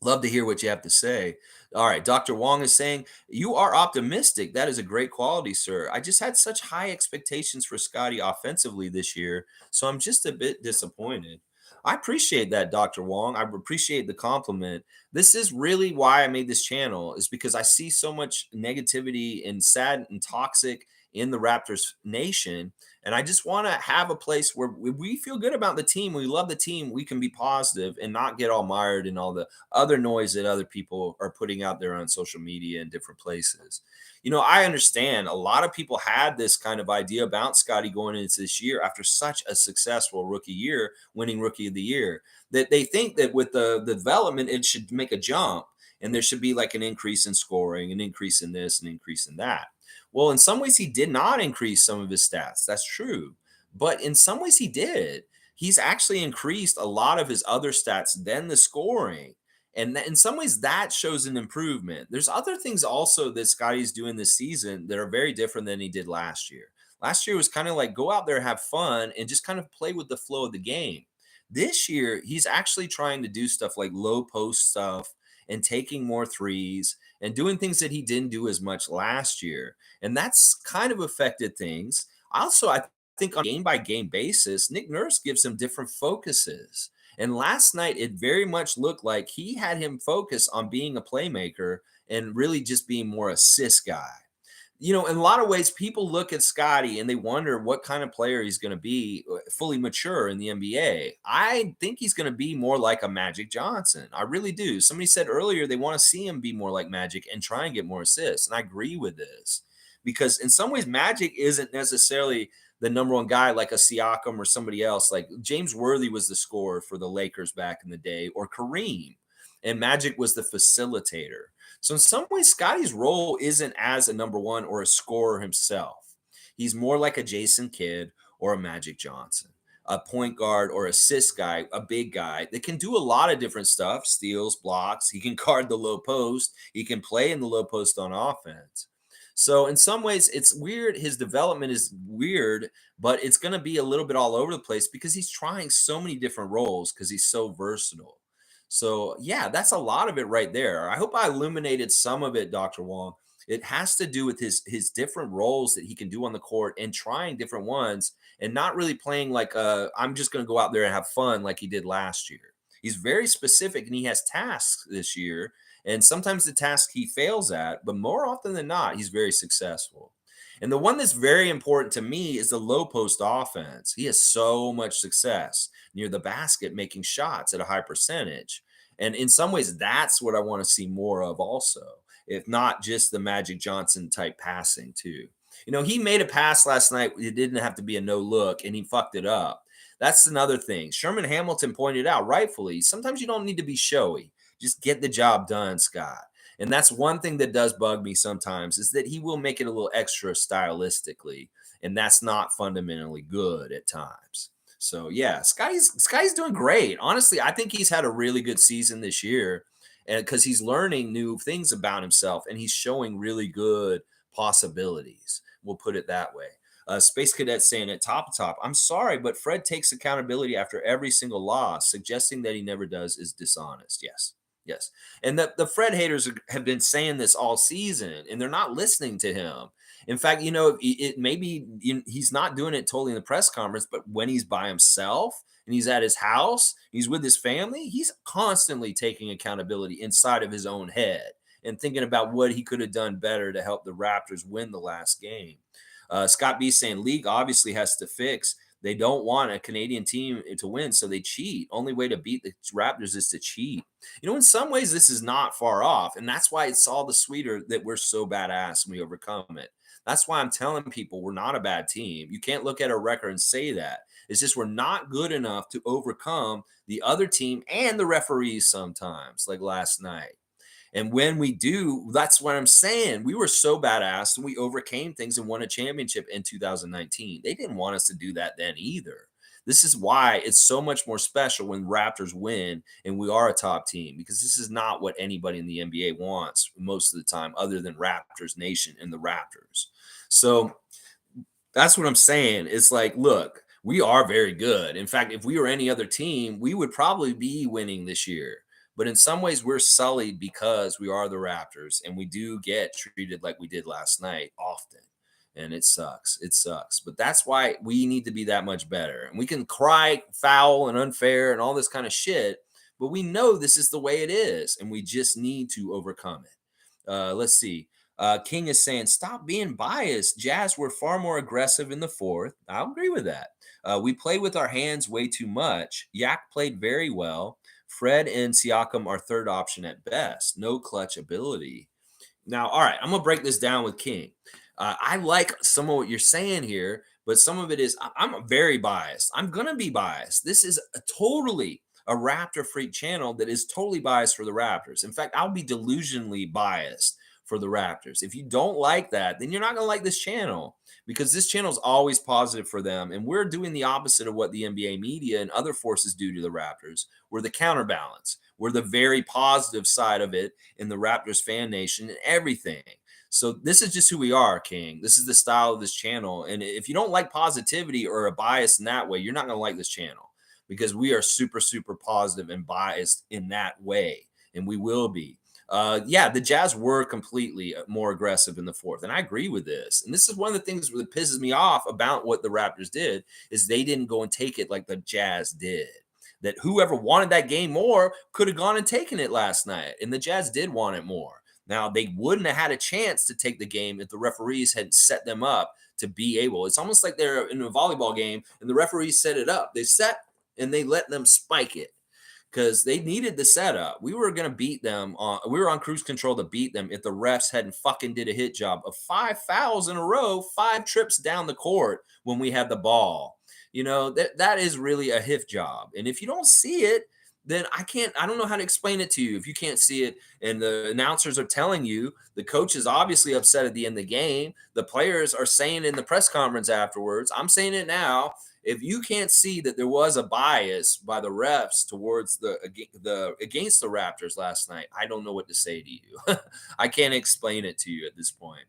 Love to hear what you have to say. All right. Dr. Wong is saying, you are optimistic. That is a great quality, sir. I just had such high expectations for Scottie offensively this year, so I'm just a bit disappointed. I appreciate that, Dr. Wong. I appreciate the compliment. This is really why I made this channel, is because I see so much negativity and sad and toxic in the Raptors nation. And I just want to have a place where we feel good about the team. We love the team. We can be positive and not get all mired in all the other noise that other people are putting out there on social media and different places. I understand a lot of people had this kind of idea about Scottie going into this year after such a successful rookie year, winning rookie of the year, that they think that with the development, it should make a jump and there should be like an increase in scoring, an increase in this, an increase in that. Well, in some ways, he did not increase some of his stats. That's true. But in some ways, he did. He's actually increased a lot of his other stats than the scoring. And in some ways, that shows an improvement. There's other things also that Scottie's doing this season that are very different than he did last year. Last year was kind of like go out there, have fun, and just kind of play with the flow of the game. This year, he's actually trying to do stuff like low post stuff and taking more threes and doing things that he didn't do as much last year. And that's kind of affected things. Also, I think on a game by game basis, Nick Nurse gives him different focuses. And last night, it very much looked like he had him focus on being a playmaker and really just being more assist guy. In a lot of ways, people look at Scottie and they wonder what kind of player he's going to be fully mature in the NBA. I think he's going to be more like a Magic Johnson. I really do. Somebody said earlier they want to see him be more like Magic and try and get more assists. And I agree with this because in some ways, Magic isn't necessarily the number one guy like a Siakam or somebody else. Like James Worthy was the scorer for the Lakers back in the day, or Kareem, and Magic was the facilitator. So in some ways, Scottie's role isn't as a number one or a scorer himself. He's more like a Jason Kidd or a Magic Johnson, a point guard or assist guy, a big guy that can do a lot of different stuff, steals, blocks. He can guard the low post. He can play in the low post on offense. So in some ways, it's weird. His development is weird, but it's going to be a little bit all over the place because he's trying so many different roles because he's so versatile. So yeah, that's a lot of it right there. I hope I illuminated some of it, Dr. Wong. It has to do with his different roles that he can do on the court and trying different ones and not really playing like I'm just going to go out there and have fun like he did last year. He's very specific and he has tasks this year. And sometimes the task he fails at, but more often than not, he's very successful. And the one that's very important to me is the low post offense. He has so much success near the basket, making shots at a high percentage. And in some ways, that's what I want to see more of also, if not just the Magic Johnson type passing too. He made a pass last night. It didn't have to be a no look and he fucked it up. That's another thing. Sherman Hamilton pointed out rightfully, sometimes you don't need to be showy. Just get the job done, Scott. And that's one thing that does bug me sometimes is that he will make it a little extra stylistically. And that's not fundamentally good at times. So yeah, Sky's doing great. Honestly, I think he's had a really good season this year, and because he's learning new things about himself and he's showing really good possibilities. We'll put it that way. Space Cadet saying at top, I'm sorry, but Fred takes accountability after every single loss. Suggesting that he never does is dishonest. Yes. Yes. And the Fred haters have been saying this all season and they're not listening to him. In fact, it maybe he's not doing it totally in the press conference, but when he's by himself and he's at his house, he's with his family, he's constantly taking accountability inside of his own head and thinking about what he could have done better to help the Raptors win the last game. Scott B saying league obviously has to fix. They don't want a Canadian team to win, so they cheat. Only way to beat the Raptors is to cheat. In some ways, this is not far off. And that's why it's all the sweeter that we're so badass and we overcome it. That's why I'm telling people we're not a bad team. You can't look at our record and say that. It's just we're not good enough to overcome the other team and the referees sometimes, like last night. And when we do, that's what I'm saying. We were so badass and we overcame things and won a championship in 2019. They didn't want us to do that then either. This is why it's so much more special when Raptors win and we are a top team, because this is not what anybody in the NBA wants most of the time other than Raptors Nation and the Raptors. So that's what I'm saying. It's like, look, we are very good. In fact, if we were any other team, we would probably be winning this year. But in some ways, we're sullied because we are the Raptors and we do get treated like we did last night often. And it sucks. It sucks. But that's why we need to be that much better. And we can cry foul and unfair and all this kind of shit, but we know this is the way it is, and we just need to overcome it. Let's see. King is saying, stop being biased. Jazz were far more aggressive in the fourth. I'll agree with that. We played with our hands way too much. Yak played very well. Fred and Siakam are third option at best. No clutch ability. Now, all right, I'm going to break this down with King. I like some of what you're saying here, but some of it is I'm very biased. I'm going to be biased. This is totally a Raptor freak channel that is totally biased for the Raptors. In fact, I'll be delusionally biased for the Raptors. If you don't like that, then you're not going to like this channel, because this channel is always positive for them. And we're doing the opposite of what the NBA media and other forces do to the Raptors. We're the counterbalance. We're the very positive side of it in the Raptors fan nation and everything. So this is just who we are, King. This is the style of this channel. And if you don't like positivity or a bias in that way, you're not going to like this channel, because we are super, super positive and biased in that way. And we will be. Yeah, the Jazz were completely more aggressive in the fourth. And I agree with this. And this is one of the things that pisses me off about what the Raptors did, is they didn't go and take it like the Jazz did. That whoever wanted that game more could have gone and taken it last night. And the Jazz did want it more. Now, they wouldn't have had a chance to take the game if the referees hadn't set them up to be able. It's almost like they're in a volleyball game and the referees set it up. They set and they let them spike it because they needed the setup. We were going to beat them. We were on cruise control to beat them if the refs hadn't fucking did a hit job of 5 fouls in a row, 5 trips down the court when we had the ball. You know, that is really a HIF job. And if you don't see it, then I don't know how to explain it to you. If you can't see it and the announcers are telling you, the coach is obviously upset at the end of the game. The players are saying in the press conference afterwards, I'm saying it now. If you can't see that there was a bias by the refs towards against the Raptors last night, I don't know what to say to you. I can't explain it to you at this point.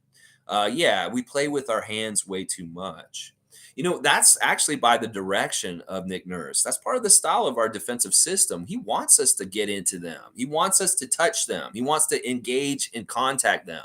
Yeah, we play with our hands way too much. You know, that's actually by the direction of Nick Nurse. That's part of the style of our defensive system. He wants us to get into them. He wants us to touch them. He wants to engage and contact them.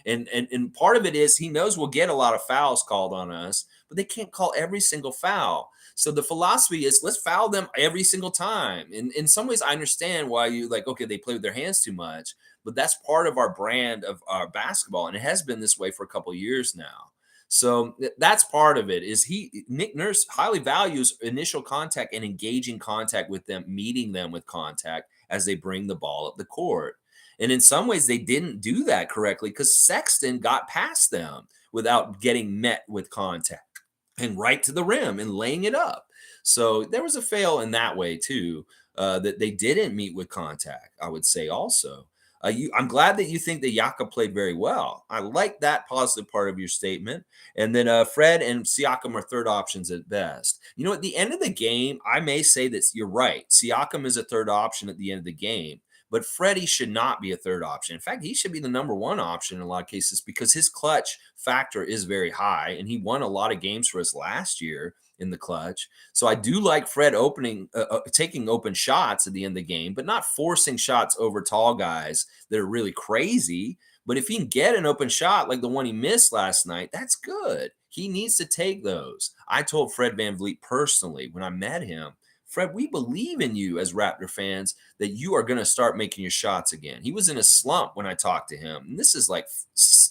And part of it is he knows we'll get a lot of fouls called on us, but they can't call every single foul. So the philosophy is let's foul them every single time. And in some ways, I understand why you like, okay, they play with their hands too much, but that's part of our brand of our basketball. And it has been this way for a couple of years now. So that's part of it. Is Nick Nurse highly values initial contact and engaging contact with them, meeting them with contact as they bring the ball up the court. And in some ways, they didn't do that correctly because Sexton got past them without getting met with contact and right to the rim and laying it up. So there was a fail in that way too, that they didn't meet with contact, I would say also. I'm glad that you think that Yaka played very well. I like that positive part of your statement. And then Fred and Siakam are third options at best. You know, at the end of the game, I may say that you're right. Siakam is a third option at the end of the game, but Freddie should not be a third option. In fact, he should be the number one option in a lot of cases because his clutch factor is very high, and he won a lot of games for us last year in the clutch. So I do like Fred taking open shots at the end of the game, but not forcing shots over tall guys that are really crazy. But if he can get an open shot like the one he missed last night, that's good. He needs to take those. I told Fred VanVleet personally when I met him, Fred, we believe in you as Raptor fans that you are going to start making your shots again. He was in a slump when I talked to him. And this is like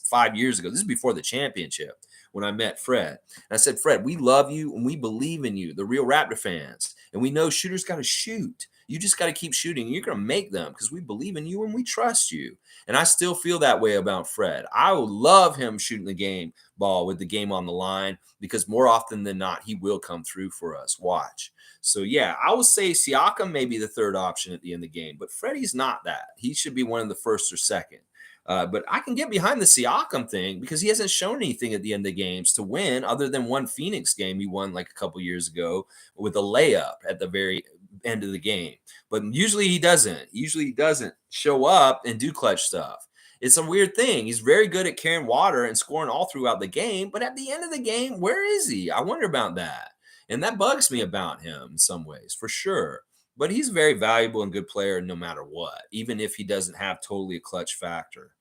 5 years ago. This is before the championship when I met Fred. And I said, Fred, we love you and we believe in you, the real Raptor fans. And we know shooters got to shoot. You just got to keep shooting. You're going to make them because we believe in you and we trust you. And I still feel that way about Fred. I would love him shooting the game ball with the game on the line because more often than not, he will come through for us. Watch. So, yeah, I would say Siakam may be the third option at the end of the game, but Freddie's not that. He should be one of the first or second. But I can get behind the Siakam thing because he hasn't shown anything at the end of the games to win other than one Phoenix game he won like a couple years ago with a layup at the very end of the game. But usually he doesn't. Usually he doesn't show up and do clutch stuff. It's a weird thing. He's very good at carrying water and scoring all throughout the game. But at the end of the game, where is he? I wonder about that. And that bugs me about him in some ways, for sure. But he's a very valuable and good player no matter what, even if he doesn't have totally a clutch factor.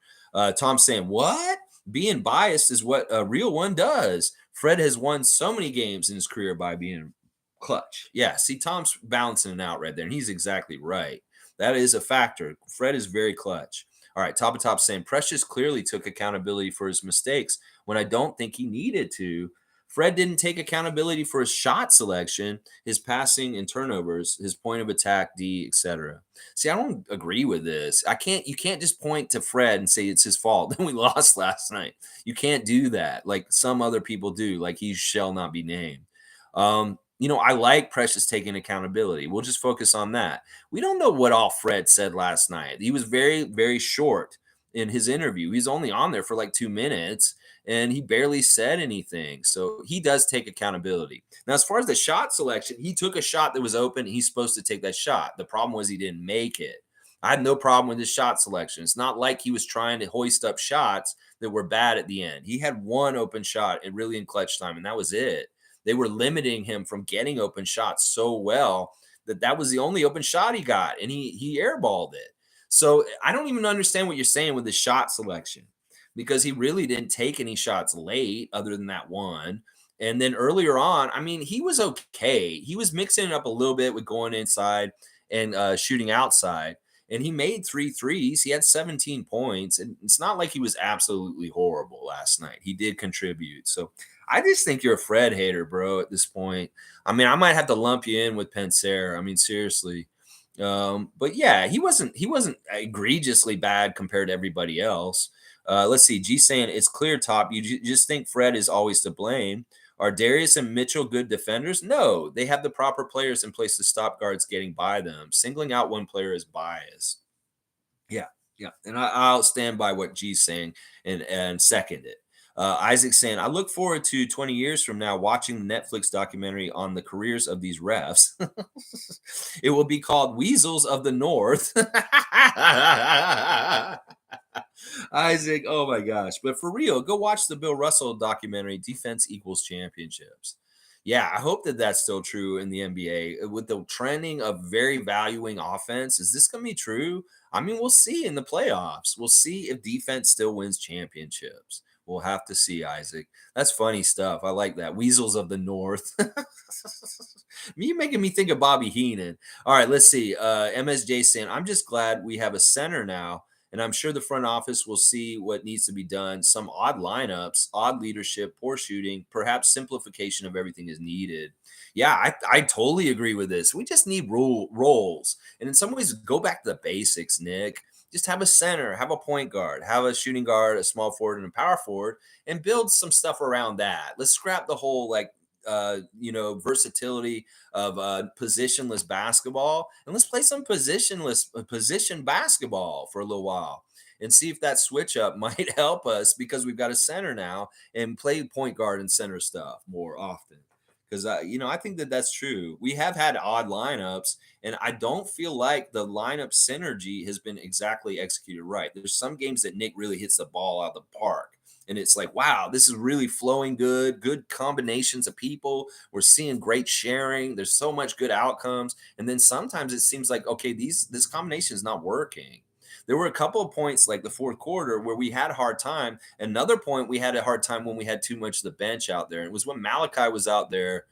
Tom's saying, what? Being biased is what a real one does. Fred has won so many games in his career by being clutch. Yeah, see, Tom's balancing it out right there, and he's exactly right. That is a factor. Fred is very clutch. All right, top of top saying Precious clearly took accountability for his mistakes when I don't think he needed to. Fred didn't take accountability for his shot selection, his passing and turnovers, his point of attack, D, etc. See, I don't agree with this. You can't just point to Fred and say it's his fault. Then we lost last night. You can't do that like some other people do, like he shall not be named. I like Precious taking accountability. We'll just focus on that. We don't know what all Fred said last night. He was very, very short in his interview. He's only on there for like 2 minutes and he barely said anything. So he does take accountability. Now, as far as the shot selection, he took a shot that was open. He's supposed to take that shot. The problem was he didn't make it. I had no problem with his shot selection. It's not like he was trying to hoist up shots that were bad at the end. He had one open shot and really in clutch time, and that was it. They were limiting him from getting open shots so well that was the only open shot he got, and he airballed it. So I don't even understand what you're saying with the shot selection because he really didn't take any shots late other than that one. And then earlier on, I mean, he was okay. He was mixing it up a little bit with going inside and shooting outside. And he made 3 threes. He had 17 points. And it's not like he was absolutely horrible last night. He did contribute. So I just think you're a Fred hater, bro, at this point. I mean, I might have to lump you in with Panzer. I mean, seriously. But yeah, he wasn't egregiously bad compared to everybody else. Let's see. G saying it's clear, Top. You just think Fred is always to blame. Are Darius and Mitchell good defenders? No, they have the proper players in place to stop guards getting by them. Singling out one player is bias. Yeah, yeah. And I'll stand by what G's saying and second it. Isaac saying, I look forward to 20 years from now watching the Netflix documentary on the careers of these refs. It will be called Weasels of the North. Isaac, oh my gosh. But for real, go watch the Bill Russell documentary, Defense Equals Championships. Yeah, I hope that that's still true in the NBA. With the trending of very valuing offense, is this going to be true? I mean, we'll see in the playoffs. We'll see if defense still wins championships. We'll have to see, Isaac. That's funny stuff. I like that. Weasels of the North. You making me think of Bobby Heenan. All right, let's see. MSJ saying, I'm just glad we have a center now. And I'm sure the front office will see what needs to be done. Some odd lineups, odd leadership, poor shooting, perhaps simplification of everything is needed. Yeah, I totally agree with this. We just need roles. And in some ways, go back to the basics, Nick. Just have a center, have a point guard, have a shooting guard, a small forward, and a power forward, and build some stuff around that. Let's scrap the whole versatility of positionless basketball, and let's play some position basketball for a little while and see if that switch up might help us because we've got a center now and play point guard and center stuff more often. Because I think that's true. We have had odd lineups, and I don't feel like the lineup synergy has been exactly executed right. There's some games that Nick really hits the ball out of the park. And it's like, wow, this is really flowing good combinations of people. We're seeing great sharing. There's so much good outcomes. And then sometimes it seems like, okay, this combination is not working. There were a couple of points like the fourth quarter where we had a hard time. Another point, we had a hard time when we had too much of the bench out there. It was when Malachi was out there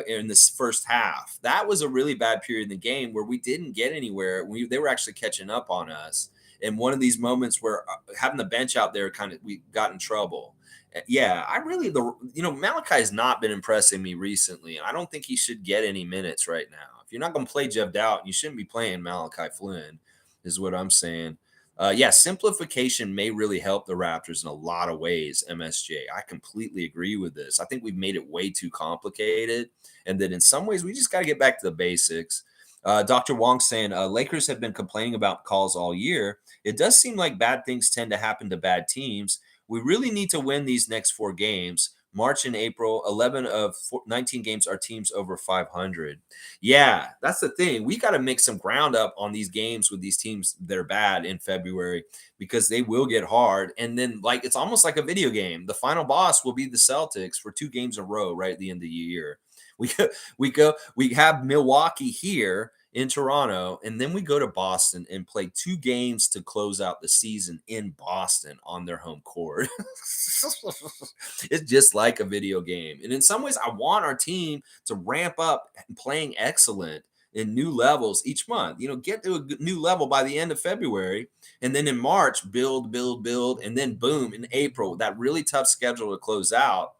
in this first half. That was a really bad period in the game where we didn't get anywhere. They were actually catching up on us. And one of these moments where having the bench out there we got in trouble. Yeah, Malachi has not been impressing me recently. I don't think he should get any minutes right now. If you're not going to play Jeff Doubt, you shouldn't be playing Malachi Flynn, is what I'm saying. Simplification may really help the Raptors in a lot of ways, MSJ. I completely agree with this. I think we've made it way too complicated, and that in some ways we just got to get back to the basics. Dr. Wong saying, Lakers have been complaining about calls all year. It does seem like bad things tend to happen to bad teams. We really need to win these next 4 games. March and April, 11 of 19 games are teams over 500. Yeah, that's the thing. We got to make some ground up on these games with these teams that are bad in February because they will get hard. And then, it's almost like a video game. The final boss will be the Celtics for 2 games in a row right at the end of the year. We have Milwaukee here in Toronto, and then we go to Boston and play 2 games to close out the season in Boston on their home court. It's just like a video game. And in some ways, I want our team to ramp up and playing excellent in new levels each month. Get to a new level by the end of February. And then in March, build, build, build. And then boom, in April, that really tough schedule to close out,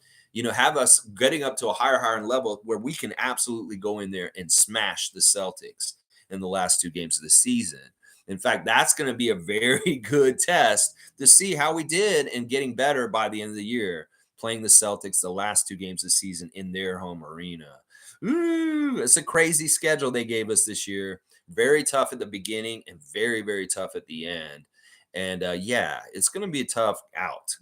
have us getting up to a higher level where we can absolutely go in there and smash the Celtics in the last 2 games of the season. In fact, that's going to be a very good test to see how we did in getting better by the end of the year, playing the Celtics the last 2 games of the season in their home arena. Ooh, it's a crazy schedule they gave us this year. Very tough at the beginning and very, very tough at the end. And yeah, it's going to be a tough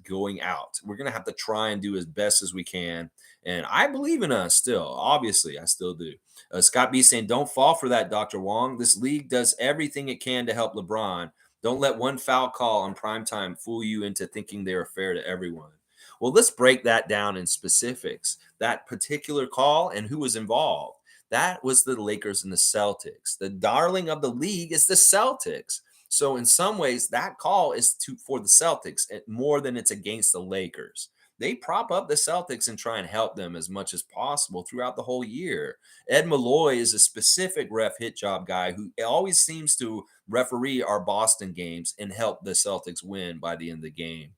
going out. We're going to have to try and do as best as we can. And I believe in us still. Obviously, I still do. Scott B saying, don't fall for that, Dr. Wong. This league does everything it can to help LeBron. Don't let one foul call on primetime fool you into thinking they're fair to everyone. Well, let's break that down in specifics. That particular call and who was involved. That was the Lakers and the Celtics. The darling of the league is the Celtics. So in some ways, that call is for the Celtics more than it's against the Lakers. They prop up the Celtics and try and help them as much as possible throughout the whole year. Ed Malloy is a specific ref hit job guy who always seems to referee our Boston games and help the Celtics win by the end of the game.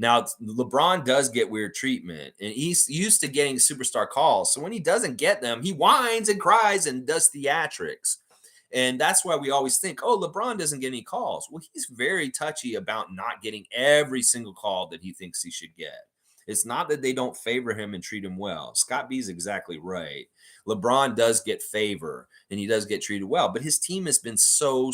Now, LeBron does get weird treatment, and he's used to getting superstar calls. So when he doesn't get them, he whines and cries and does theatrics. And that's why we always think, oh, LeBron doesn't get any calls. Well, he's very touchy about not getting every single call that he thinks he should get. It's not that they don't favor him and treat him well. Scott B is exactly right. LeBron does get favor and he does get treated well, but his team has been so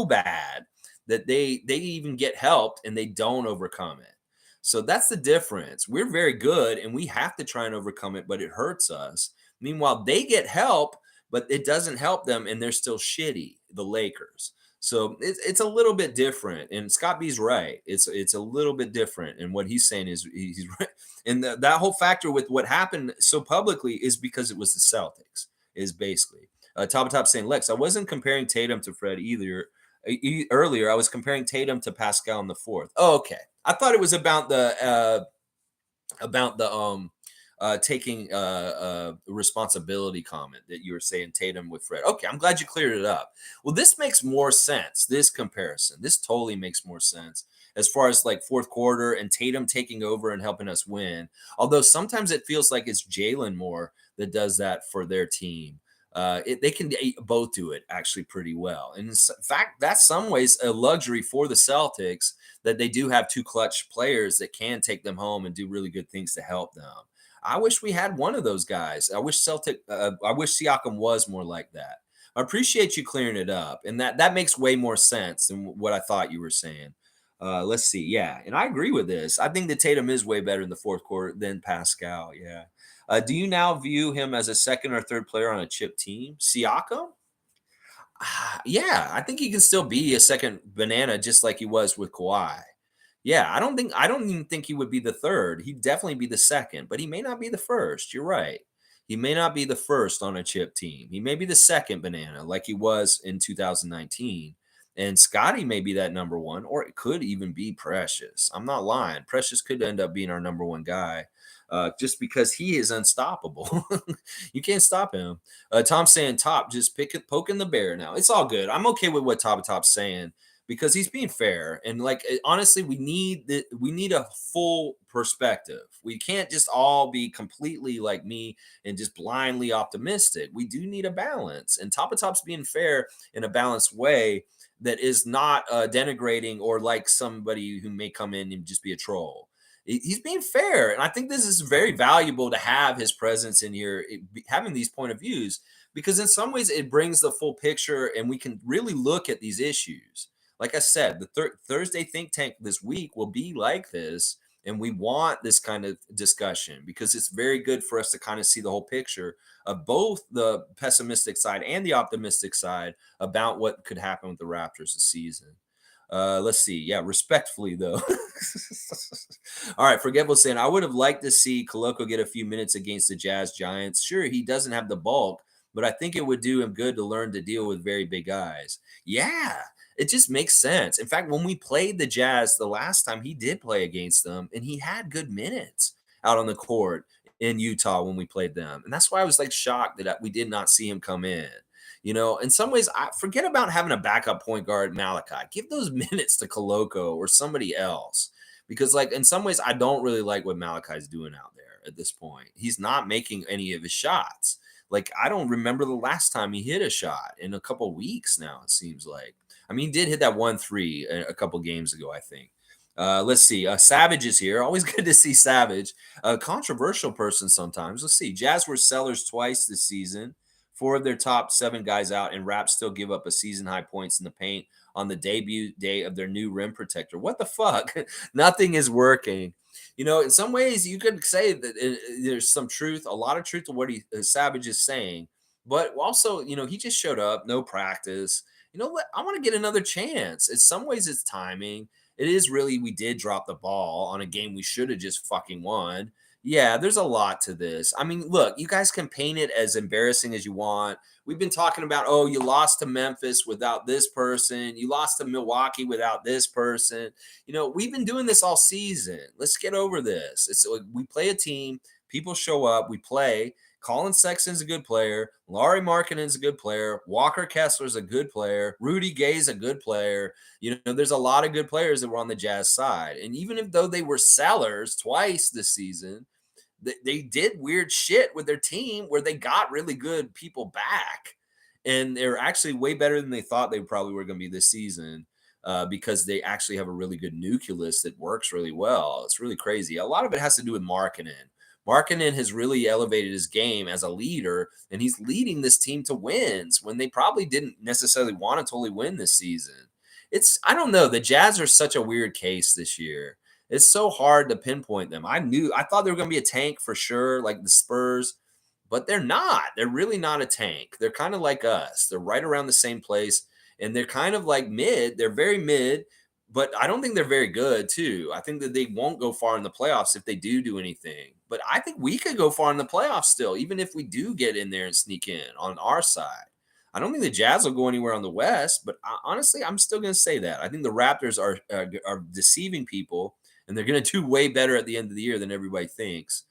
bad that they even get helped and they don't overcome it. So that's the difference. We're very good and we have to try and overcome it, but it hurts us. Meanwhile, they get help, but it doesn't help them and they're still shitty, the Lakers. So it's a little bit different. And Scott B's right. It's a little bit different. And what he's saying is he's right. And that whole factor with what happened so publicly is because it was the Celtics, is basically. Top saying, Lex, I wasn't comparing Tatum to Fred either. Earlier, I was comparing Tatum to Pascal in the fourth. Oh, okay. I thought it was about the taking responsibility comment that you were saying Tatum with Fred. Okay, I'm glad you cleared it up. Well, this makes more sense. This comparison, this totally makes more sense as far as like fourth quarter and Tatum taking over and helping us win. Although sometimes it feels like it's Jalen more that does that for their team. They can both do it actually pretty well. And in fact, that's some ways a luxury for the Celtics that they do have 2 clutch players that can take them home and do really good things to help them. I wish we had one of those guys. I wish Siakam was more like that. I appreciate you clearing it up. And that makes way more sense than what I thought you were saying. Let's see. Yeah. And I agree with this. I think that Tatum is way better in the fourth quarter than Pascal. Yeah. Do you now view him as a second or third player on a chip team? Siakam? Yeah, I think he can still be a second banana just like he was with Kawhi. Yeah, I don't even think he would be the third. He'd definitely be the second, but he may not be the first. You're right. He may not be the first on a chip team. He may be the second banana like he was in 2019. And Scottie may be that number one, or it could even be Precious. I'm not lying. Precious could end up being our number one guy. Just because he is unstoppable. You can't stop him. Tom's saying, Top, just poking the bear now. It's all good. I'm okay with what Top's saying because he's being fair. And like, honestly, we need a full perspective. We can't just all be completely like me and just blindly optimistic. We do need a balance. And Top's being fair in a balanced way that is not denigrating or like somebody who may come in and just be a troll. He's being fair. And I think this is very valuable to have his presence in here, having these point of views, because in some ways it brings the full picture and we can really look at these issues. Like I said, the Thursday think tank this week will be like this. And we want this kind of discussion because it's very good for us to kind of see the whole picture of both the pessimistic side and the optimistic side about what could happen with the Raptors this season. Let's see. Yeah, respectfully, though. All right, Forgetful saying, I would have liked to see Koloko get a few minutes against the Jazz Giants. Sure, he doesn't have the bulk, but I think it would do him good to learn to deal with very big guys. Yeah, it just makes sense. In fact, when we played the Jazz the last time, he did play against them, and he had good minutes out on the court in Utah when we played them. And that's why I was like shocked that we did not see him come in. In some ways, I forget about having a backup point guard, Malachi. Give those minutes to Koloko or somebody else. Because, like, in some ways, I don't really like what Malachi's doing out there at this point. He's not making any of his shots. Like, I don't remember the last time he hit a shot in a couple of weeks now, it seems like. I mean, he did hit that 1-3 a couple games ago, I think. Let's see. Savage is here. Always good to see Savage. A controversial person sometimes. Let's see. Jazz were sellers twice this season. 4 of their top 7 guys out, and Raps still give up a season-high points in the paint on the debut day of their new rim protector. What the fuck? Nothing is working. In some ways, you could say that there's some truth, a lot of truth to what Savage is saying. But also, he just showed up, no practice. You know what? I want to get another chance. In some ways, it's timing. It is really, we did drop the ball on a game we should have just fucking won. Yeah, there's a lot to this. I mean, look, you guys can paint it as embarrassing as you want. We've been talking about, oh, you lost to Memphis without this person. You lost to Milwaukee without this person. We've been doing this all season. Let's get over this. It's like we play a team, people show up, we play. Colin Sexton's a good player. Lauri Markkanen's a good player. Walker Kessler's a good player. Rudy Gay's a good player. There's a lot of good players that were on the Jazz side. And even though they were sellers twice this season, they did weird shit with their team where they got really good people back. And they're actually way better than they thought they probably were going to be this season because they actually have a really good nucleus that works really well. It's really crazy. A lot of it has to do with Markkanen. Markkanen has really elevated his game as a leader, and he's leading this team to wins when they probably didn't necessarily want to totally win this season. I don't know. The Jazz are such a weird case this year. It's so hard to pinpoint them. I thought they were going to be a tank for sure, like the Spurs, but they're not. They're really not a tank. They're kind of like us. They're right around the same place, and they're kind of like mid. They're very mid, but I don't think they're very good, too. I think that they won't go far in the playoffs if they do anything. But I think we could go far in the playoffs still, even if we do get in there and sneak in on our side. I don't think the Jazz will go anywhere on the West, but honestly, I'm still going to say that. I think the Raptors are deceiving people, and they're going to do way better at the end of the year than everybody thinks.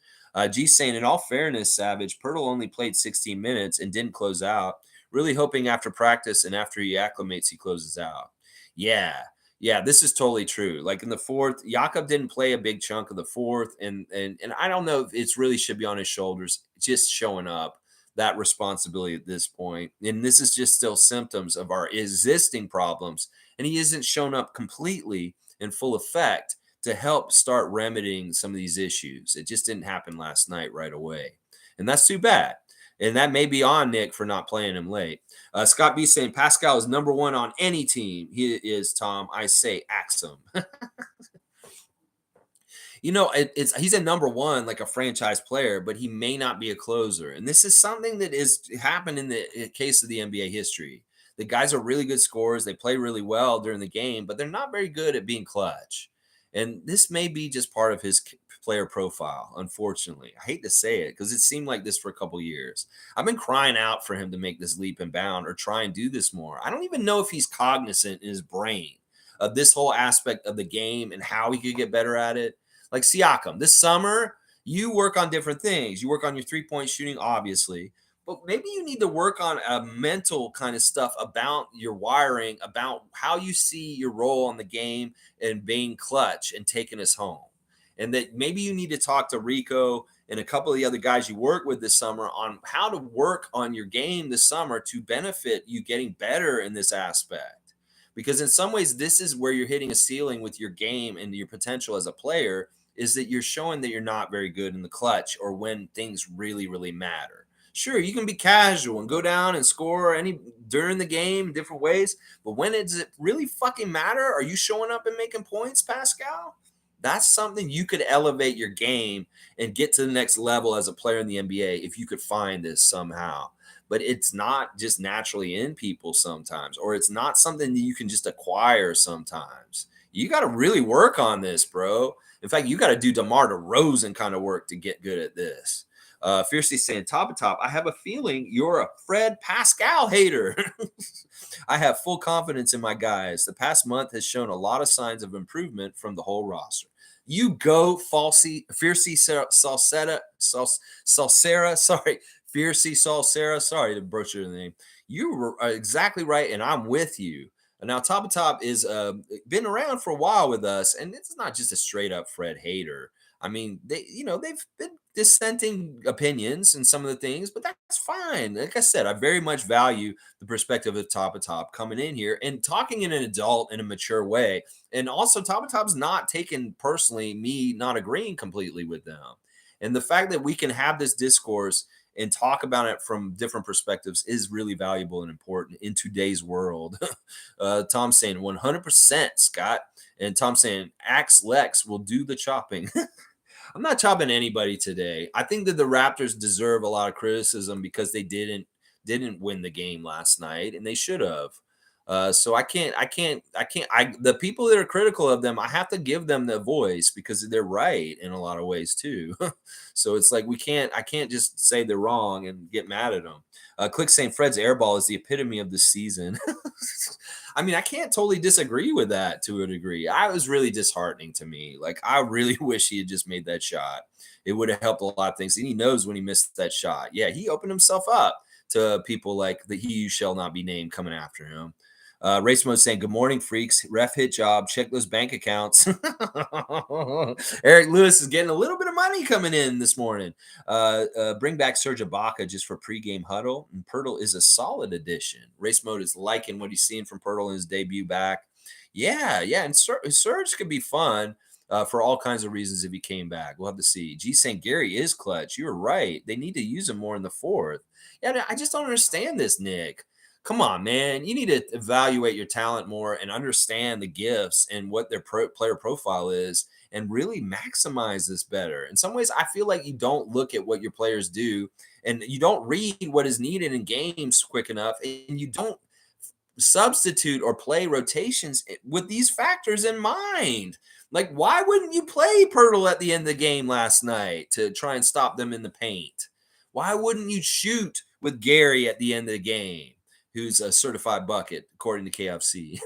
G saying, in all fairness, Savage, Pirtle only played 16 minutes and didn't close out. Really hoping after practice and after he acclimates, he closes out. Yeah, this is totally true. Like in the fourth, Jakob didn't play a big chunk of the fourth, and I don't know if it's really should be on his shoulders, just showing up, that responsibility at this point. And this is just still symptoms of our existing problems, and he isn't shown up completely in full effect to help start remedying some of these issues. It just didn't happen last night right away, and that's too bad. And that may be on Nick for not playing him late. Scott B saying Pascal is number 1 on any team. He is, Tom. I say axe him. He's a number 1, like a franchise player, but he may not be a closer. And this is something that is happened in the case of the NBA history. The guys are really good scorers. They play really well during the game, but they're not very good at being clutch. And this may be just part of his player profile, unfortunately. I hate to say it because it seemed like this for a couple years. I've been crying out for him to make this leap and bound or try and do this more. I don't even know if he's cognizant in his brain of this whole aspect of the game and how he could get better at it. Like Siakam, this summer, you work on different things. You work on your three-point shooting, obviously, but maybe you need to work on a mental kind of stuff about your wiring, about how you see your role in the game and being clutch and taking us home. And that maybe you need to talk to Rico and a couple of the other guys you work with this summer on how to work on your game this summer to benefit you getting better in this aspect. Because in some ways, this is where you're hitting a ceiling with your game and your potential as a player, is that you're showing that you're not very good in the clutch or when things really, really matter. Sure, you can be casual and go down and score during the game different ways, but when does it really fucking matter? Are you showing up and making points, Pascal? That's something you could elevate your game and get to the next level as a player in the NBA if you could find this somehow. But it's not just naturally in people sometimes, or it's not something that you can just acquire sometimes. You got to really work on this, bro. In fact, you got to do DeMar DeRozan kind of work to get good at this. Fiercely saying, top of top, I have a feeling you're a Fred Pascal hater. I have full confidence in my guys. The past month has shown a lot of signs of improvement from the whole roster. You go, Fiercely Salsera, sorry, Fiercey Saul Sarah, sorry to butcher the name. You were exactly right, and I'm with you. Now, Top of Top is been around for a while with us, and it's not just a straight up Fred hater. I mean, they've been dissenting opinions and some of the things, but that's fine. Like I said, I very much value the perspective of Top coming in here and talking in an adult in a mature way. And also, Top of Top's not taking personally me not agreeing completely with them. And the fact that we can have this discourse and talk about it from different perspectives is really valuable and important in today's world. Tom saying 100%, Scott. And Tom saying, Axe Lex will do the chopping. I'm not chopping anybody today. I think that the Raptors deserve a lot of criticism because they didn't win the game last night, and they should have. So the people that are critical of them, I have to give them the voice because they're right in a lot of ways too. So it's like I can't just say they're wrong and get mad at them. Click saying Fred's airball is the epitome of the season. I mean, I can't totally disagree with that to a degree. I was really disheartening to me. Like, I really wish he had just made that shot. It would have helped a lot of things. And he knows when he missed that shot. Yeah, he opened himself up to people like the he who shall not be named coming after him. Race Mode saying, good morning, freaks. Ref hit job. Check those bank accounts. Eric Lewis is getting a little bit of money coming in this morning. Bring back Serge Ibaka just for pregame huddle. And Pirtle is a solid addition. Race Mode is liking what he's seeing from Pirtle in his debut back. Yeah. And Serge could be fun for all kinds of reasons if he came back. We'll have to see. G saying Gary is clutch. You were right. They need to use him more in the fourth. Yeah, I just don't understand this, Nick. Come on, man. You need to evaluate your talent more and understand the gifts and what their player profile is and really maximize this better. In some ways, I feel like you don't look at what your players do and you don't read what is needed in games quick enough, and you don't substitute or play rotations with these factors in mind. Like, why wouldn't you play Pirtle at the end of the game last night to try and stop them in the paint? Why wouldn't you shoot with Gary at the end of the game, who's a certified bucket, according to KFC?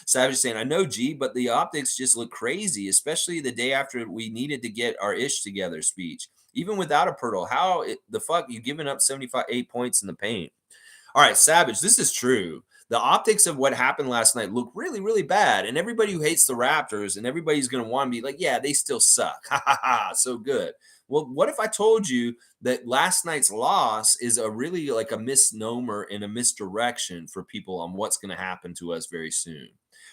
Savage saying, I know, G, but the optics just look crazy, especially the day after we needed to get our ish together speech. Even without a Pirtle, the fuck you giving up 8 points in the paint? All right, Savage, this is true. The optics of what happened last night look really, really bad. And everybody who hates the Raptors and everybody's going to want to be like, yeah, they still suck. Ha ha ha. So good. Well, what if I told you that last night's loss is a really like a misnomer and a misdirection for people on what's going to happen to us very soon?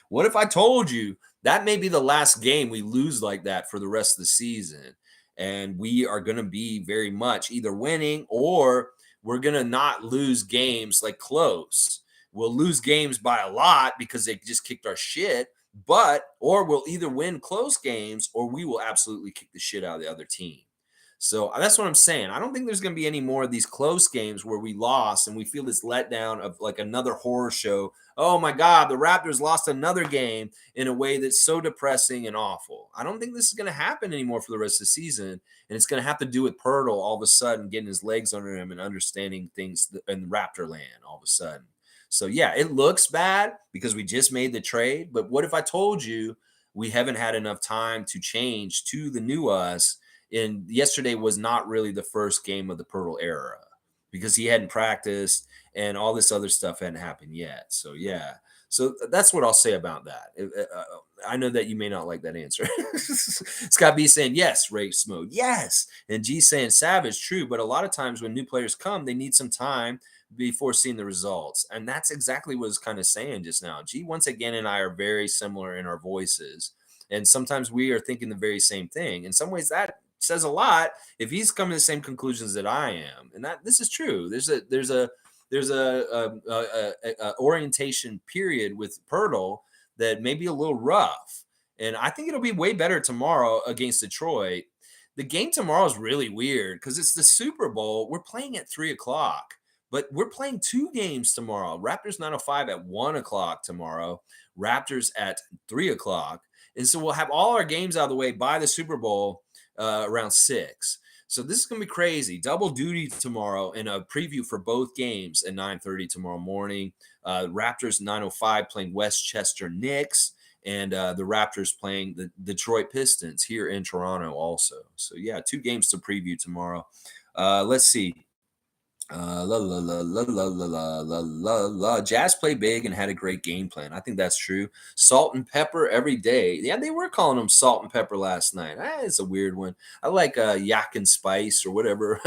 What if I told you that may be the last game we lose like that for the rest of the season? And we are going to be very much either winning or we're going to not lose games like close. We'll lose games by a lot because they just kicked our shit, or we'll either win close games or we will absolutely kick the shit out of the other team. So that's what I'm saying. I don't think there's going to be any more of these close games where we lost and we feel this letdown of like another horror show. Oh my God, the Raptors lost another game in a way that's so depressing and awful. I don't think this is going to happen anymore for the rest of the season. And it's going to have to do with Pirtle all of a sudden getting his legs under him and understanding things in Raptor land all of a sudden. So yeah, it looks bad because we just made the trade. But what if I told you we haven't had enough time to change to the new us? And yesterday was not really the first game of the Pirtle era because he hadn't practiced and all this other stuff hadn't happened yet. So yeah, so that's what I'll say about that. I know that you may not like that answer. Scott B saying yes, race mode, yes, and G saying savage, true. But a lot of times when new players come, they need some time before seeing the results, and that's exactly what I was kind of saying just now. G once again and I are very similar in our voices, and sometimes we are thinking the very same thing. In some ways, that says a lot if he's coming to the same conclusions that I am, and that this is true. There's a orientation period with Pirtle that may be a little rough, and I think it'll be way better tomorrow against Detroit. The game tomorrow is really weird because it's the Super Bowl. We're playing at 3:00, but we're playing 2 games tomorrow. Raptors 905 at 1:00 tomorrow. Raptors at 3:00, and so we'll have all our games out of the way by the Super Bowl. Around 6. So this is going to be crazy. Double duty tomorrow and a preview for both games at 9:30 tomorrow morning. Raptors 9:05 playing Westchester Knicks, and the Raptors playing the Detroit Pistons here in Toronto also. So yeah, 2 games to preview tomorrow. Let's see. La, la, la, la, la, la, la, la, la, la. Jazz play big and had a great game plan. I think that's true. Salt and pepper every day. Yeah, they were calling them salt and pepper last night. It's a weird one. I like yak and spice or whatever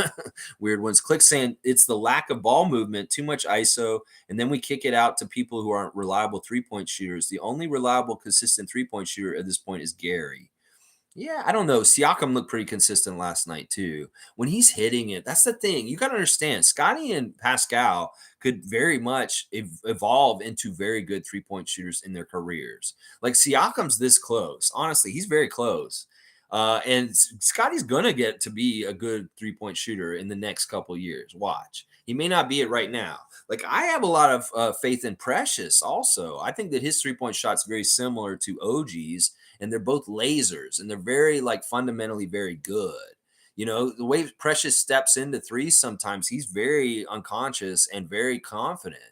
weird ones. Click saying it's the lack of ball movement, too much ISO, and then we kick it out to people who aren't reliable 3-point shooters. The only reliable, consistent 3-point shooter at this point is Gary. Yeah, I don't know. Siakam looked pretty consistent last night too. When he's hitting it, that's the thing. You got to understand, Scottie and Pascal could very much evolve into very good 3-point shooters in their careers. Like Siakam's this close. Honestly, he's very close. And Scottie's gonna get to be a good 3-point shooter in the next couple years. Watch. He may not be it right now. Like I have a lot of faith in Precious. Also, I think that his 3-point shot's very similar to OG's, and they're both lasers, and they're very like fundamentally very good. You know, the way Precious steps into threes sometimes, he's very unconscious and very confident.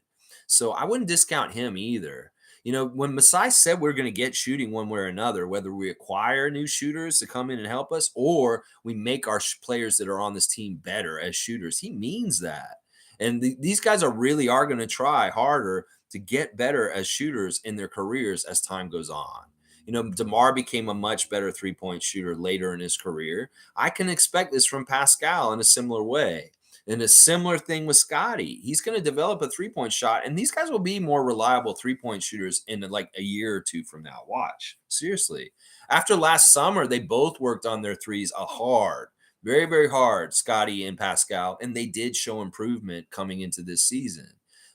So I wouldn't discount him either. You know, when Masai said we're going to get shooting one way or another, whether we acquire new shooters to come in and help us or we make our players that are on this team better as shooters, he means that. And these guys are going to try harder to get better as shooters in their careers as time goes on. You know, DeMar became a much better 3-point shooter later in his career. I can expect this from Pascal in a similar way. And a similar thing with Scottie. He's going to develop a 3-point shot, and these guys will be more reliable 3-point shooters in like a year or two from now. Watch. Seriously. After last summer, they both worked on their threes hard, very, very hard, Scottie and Pascal, and they did show improvement coming into this season.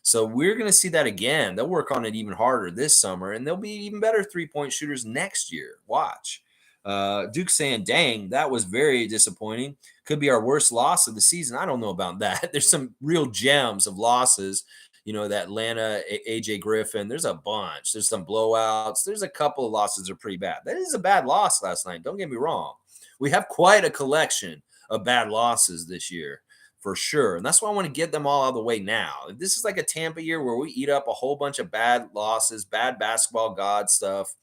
So we're going to see that again. They'll work on it even harder this summer, and they'll be even better 3-point shooters next year. Watch. Duke saying, dang, that was very disappointing. Could be our worst loss of the season. I don't know about that. There's some real gems of losses. You know, that Atlanta, AJ Griffin, there's a bunch. There's some blowouts. There's a couple of losses that are pretty bad. That is a bad loss last night. Don't get me wrong. We have quite a collection of bad losses this year for sure. And that's why I want to get them all out of the way now. If this is like a Tampa year where we eat up a whole bunch of bad losses, bad basketball god stuff,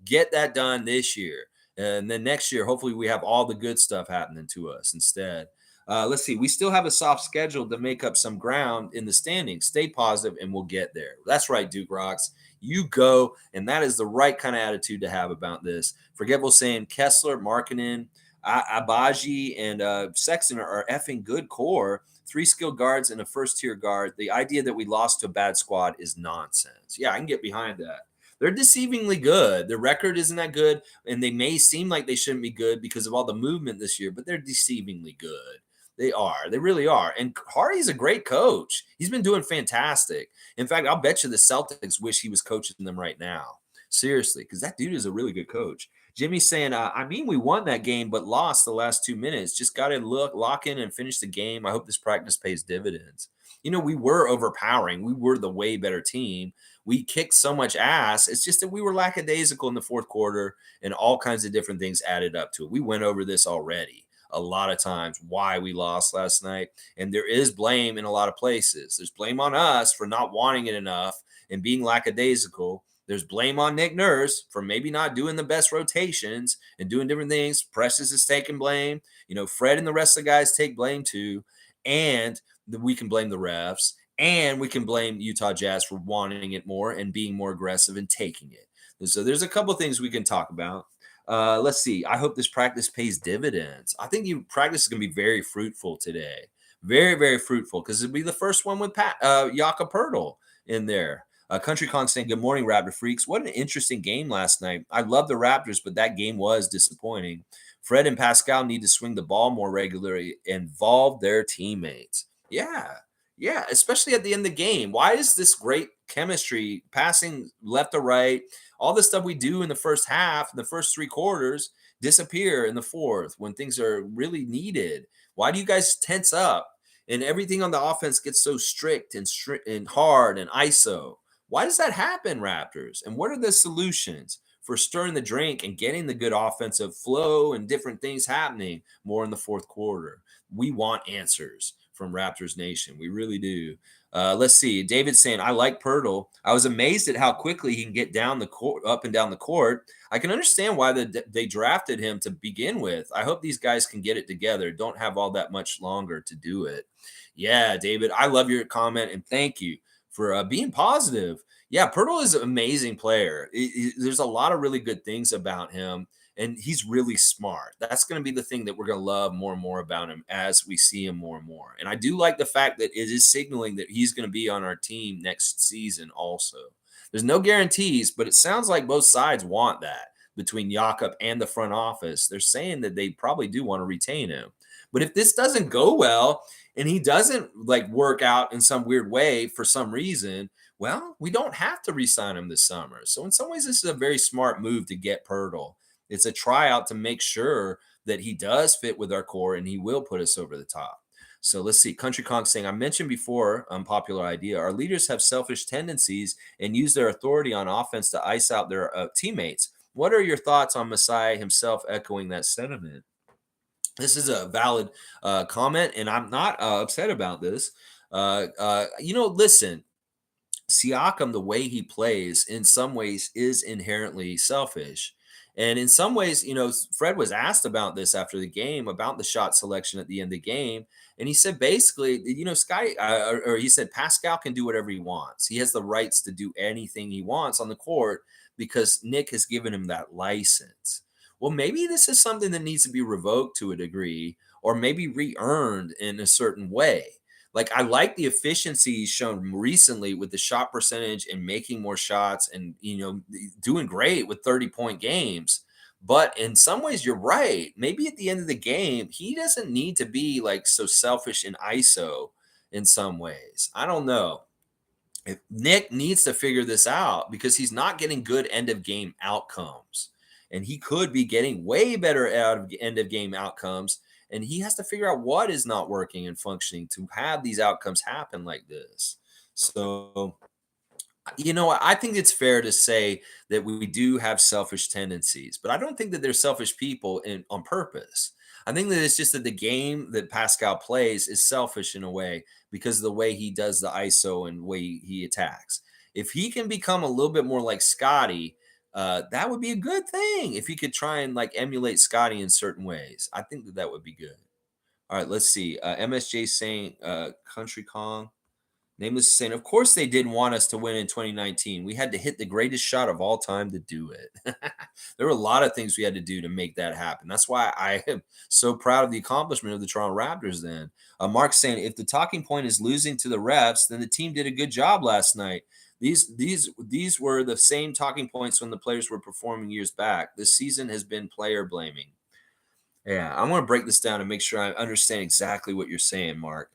get that done this year. And then next year, hopefully, we have all the good stuff happening to us instead. Let's see. We still have a soft schedule to make up some ground in the standings. Stay positive, and we'll get there. That's right, Duke Rocks. You go, and that is the right kind of attitude to have about this. Forgetful saying Kessler, Markkanen, Abaji, and Sexton are effing good core. 3 skilled guards and a first-tier guard. The idea that we lost to a bad squad is nonsense. Yeah, I can get behind that. They're deceivingly good. Their record isn't that good, and they may seem like they shouldn't be good because of all the movement this year, but they're deceivingly good. They are. They really are. And Hardy's a great coach. He's been doing fantastic. In fact, I'll bet you the Celtics wish he was coaching them right now. Seriously, because that dude is a really good coach. Jimmy's saying, I mean, we won that game, but lost the last 2 minutes. Just got to lock in and finish the game. I hope this practice pays dividends. You know, we were overpowering. We were the way better team. We kicked so much ass. It's just that we were lackadaisical in the fourth quarter, and all kinds of different things added up to it. We went over this already a lot of times, why we lost last night. And there is blame in a lot of places. There's blame on us for not wanting it enough and being lackadaisical. There's blame on Nick Nurse for maybe not doing the best rotations and doing different things. Precious is taking blame. You know, Fred and the rest of the guys take blame too. And we can blame the refs. And we can blame Utah Jazz for wanting it more and being more aggressive and taking it. And so there's a couple of things we can talk about. Let's see. I hope this practice pays dividends. I think you practice is going to be very fruitful today. Very, very fruitful because it'll be the first one with Jakob Poeltl in there. Country Con saying, good morning, Raptor Freaks. What an interesting game last night. I love the Raptors, but that game was disappointing. Fred and Pascal need to swing the ball more regularly, involve their teammates. Yeah, especially at the end of the game. Why is this great chemistry, passing left to right, all the stuff we do in the first half, the first 3 quarters, disappear in the fourth when things are really needed? Why do you guys tense up and everything on the offense gets so strict and hard and ISO? Why does that happen, Raptors? And what are the solutions for stirring the drink and getting the good offensive flow and different things happening more in the fourth quarter? We want answers from Raptors Nation. We really do. Let's see. David's saying, I like Pirtle. I was amazed at how quickly he can get down the court, up and down the court. I can understand why they drafted him to begin with. I hope these guys can get it together. Don't have all that much longer to do it. Yeah, David, I love your comment and thank you for being positive. Yeah, Pirtle is an amazing player. There's a lot of really good things about him, and he's really smart. That's going to be the thing that we're going to love more and more about him as we see him more and more. And I do like the fact that it is signaling that he's going to be on our team next season also. There's no guarantees, but it sounds like both sides want that between Jakob and the front office. They're saying that they probably do want to retain him. But if this doesn't go well and he doesn't like work out in some weird way for some reason, well, we don't have to re-sign him this summer. So in some ways, this is a very smart move to get Pirtle. It's a tryout to make sure that he does fit with our core and he will put us over the top. So let's see. Country Kong saying, I mentioned before, unpopular idea, our leaders have selfish tendencies and use their authority on offense to ice out their teammates. What are your thoughts on Masai himself echoing that sentiment? This is a valid comment, and I'm not upset about this. Listen, Siakam, the way he plays, in some ways, is inherently selfish. And in some ways, Fred was asked about this after the game, about the shot selection at the end of the game. And he said basically, Scottie, or he said Pascal can do whatever he wants. He has the rights to do anything he wants on the court because Nick has given him that license. Well, maybe this is something that needs to be revoked to a degree or maybe re-earned in a certain way. Like, I like the efficiency shown recently with the shot percentage and making more shots and, doing great with 30-point games. But in some ways, you're right. Maybe at the end of the game, he doesn't need to be like so selfish in ISO in some ways. I don't know. If Nick needs to figure this out because he's not getting good end of game outcomes. And he could be getting way better out of end of game outcomes. And he has to figure out what is not working and functioning to have these outcomes happen like this. So, I think it's fair to say that we do have selfish tendencies, but I don't think that they're selfish people on purpose. I think that it's just that the game that Pascal plays is selfish in a way because of the way he does the ISO and way he attacks. If he can become a little bit more like Scottie, that would be a good thing. If he could try and like emulate Scottie in certain ways, I think that would be good. All right, let's see. MSJ saying, Country Kong. Nameless is saying, of course they didn't want us to win in 2019. We had to hit the greatest shot of all time to do it. There were a lot of things we had to do to make that happen. That's why I am so proud of the accomplishment of the Toronto Raptors then. Mark's saying, if the talking point is losing to the refs, then the team did a good job last night. These were the same talking points when the players were performing years back. This season has been player blaming. Yeah, I want to break this down and make sure I understand exactly what you're saying, Mark.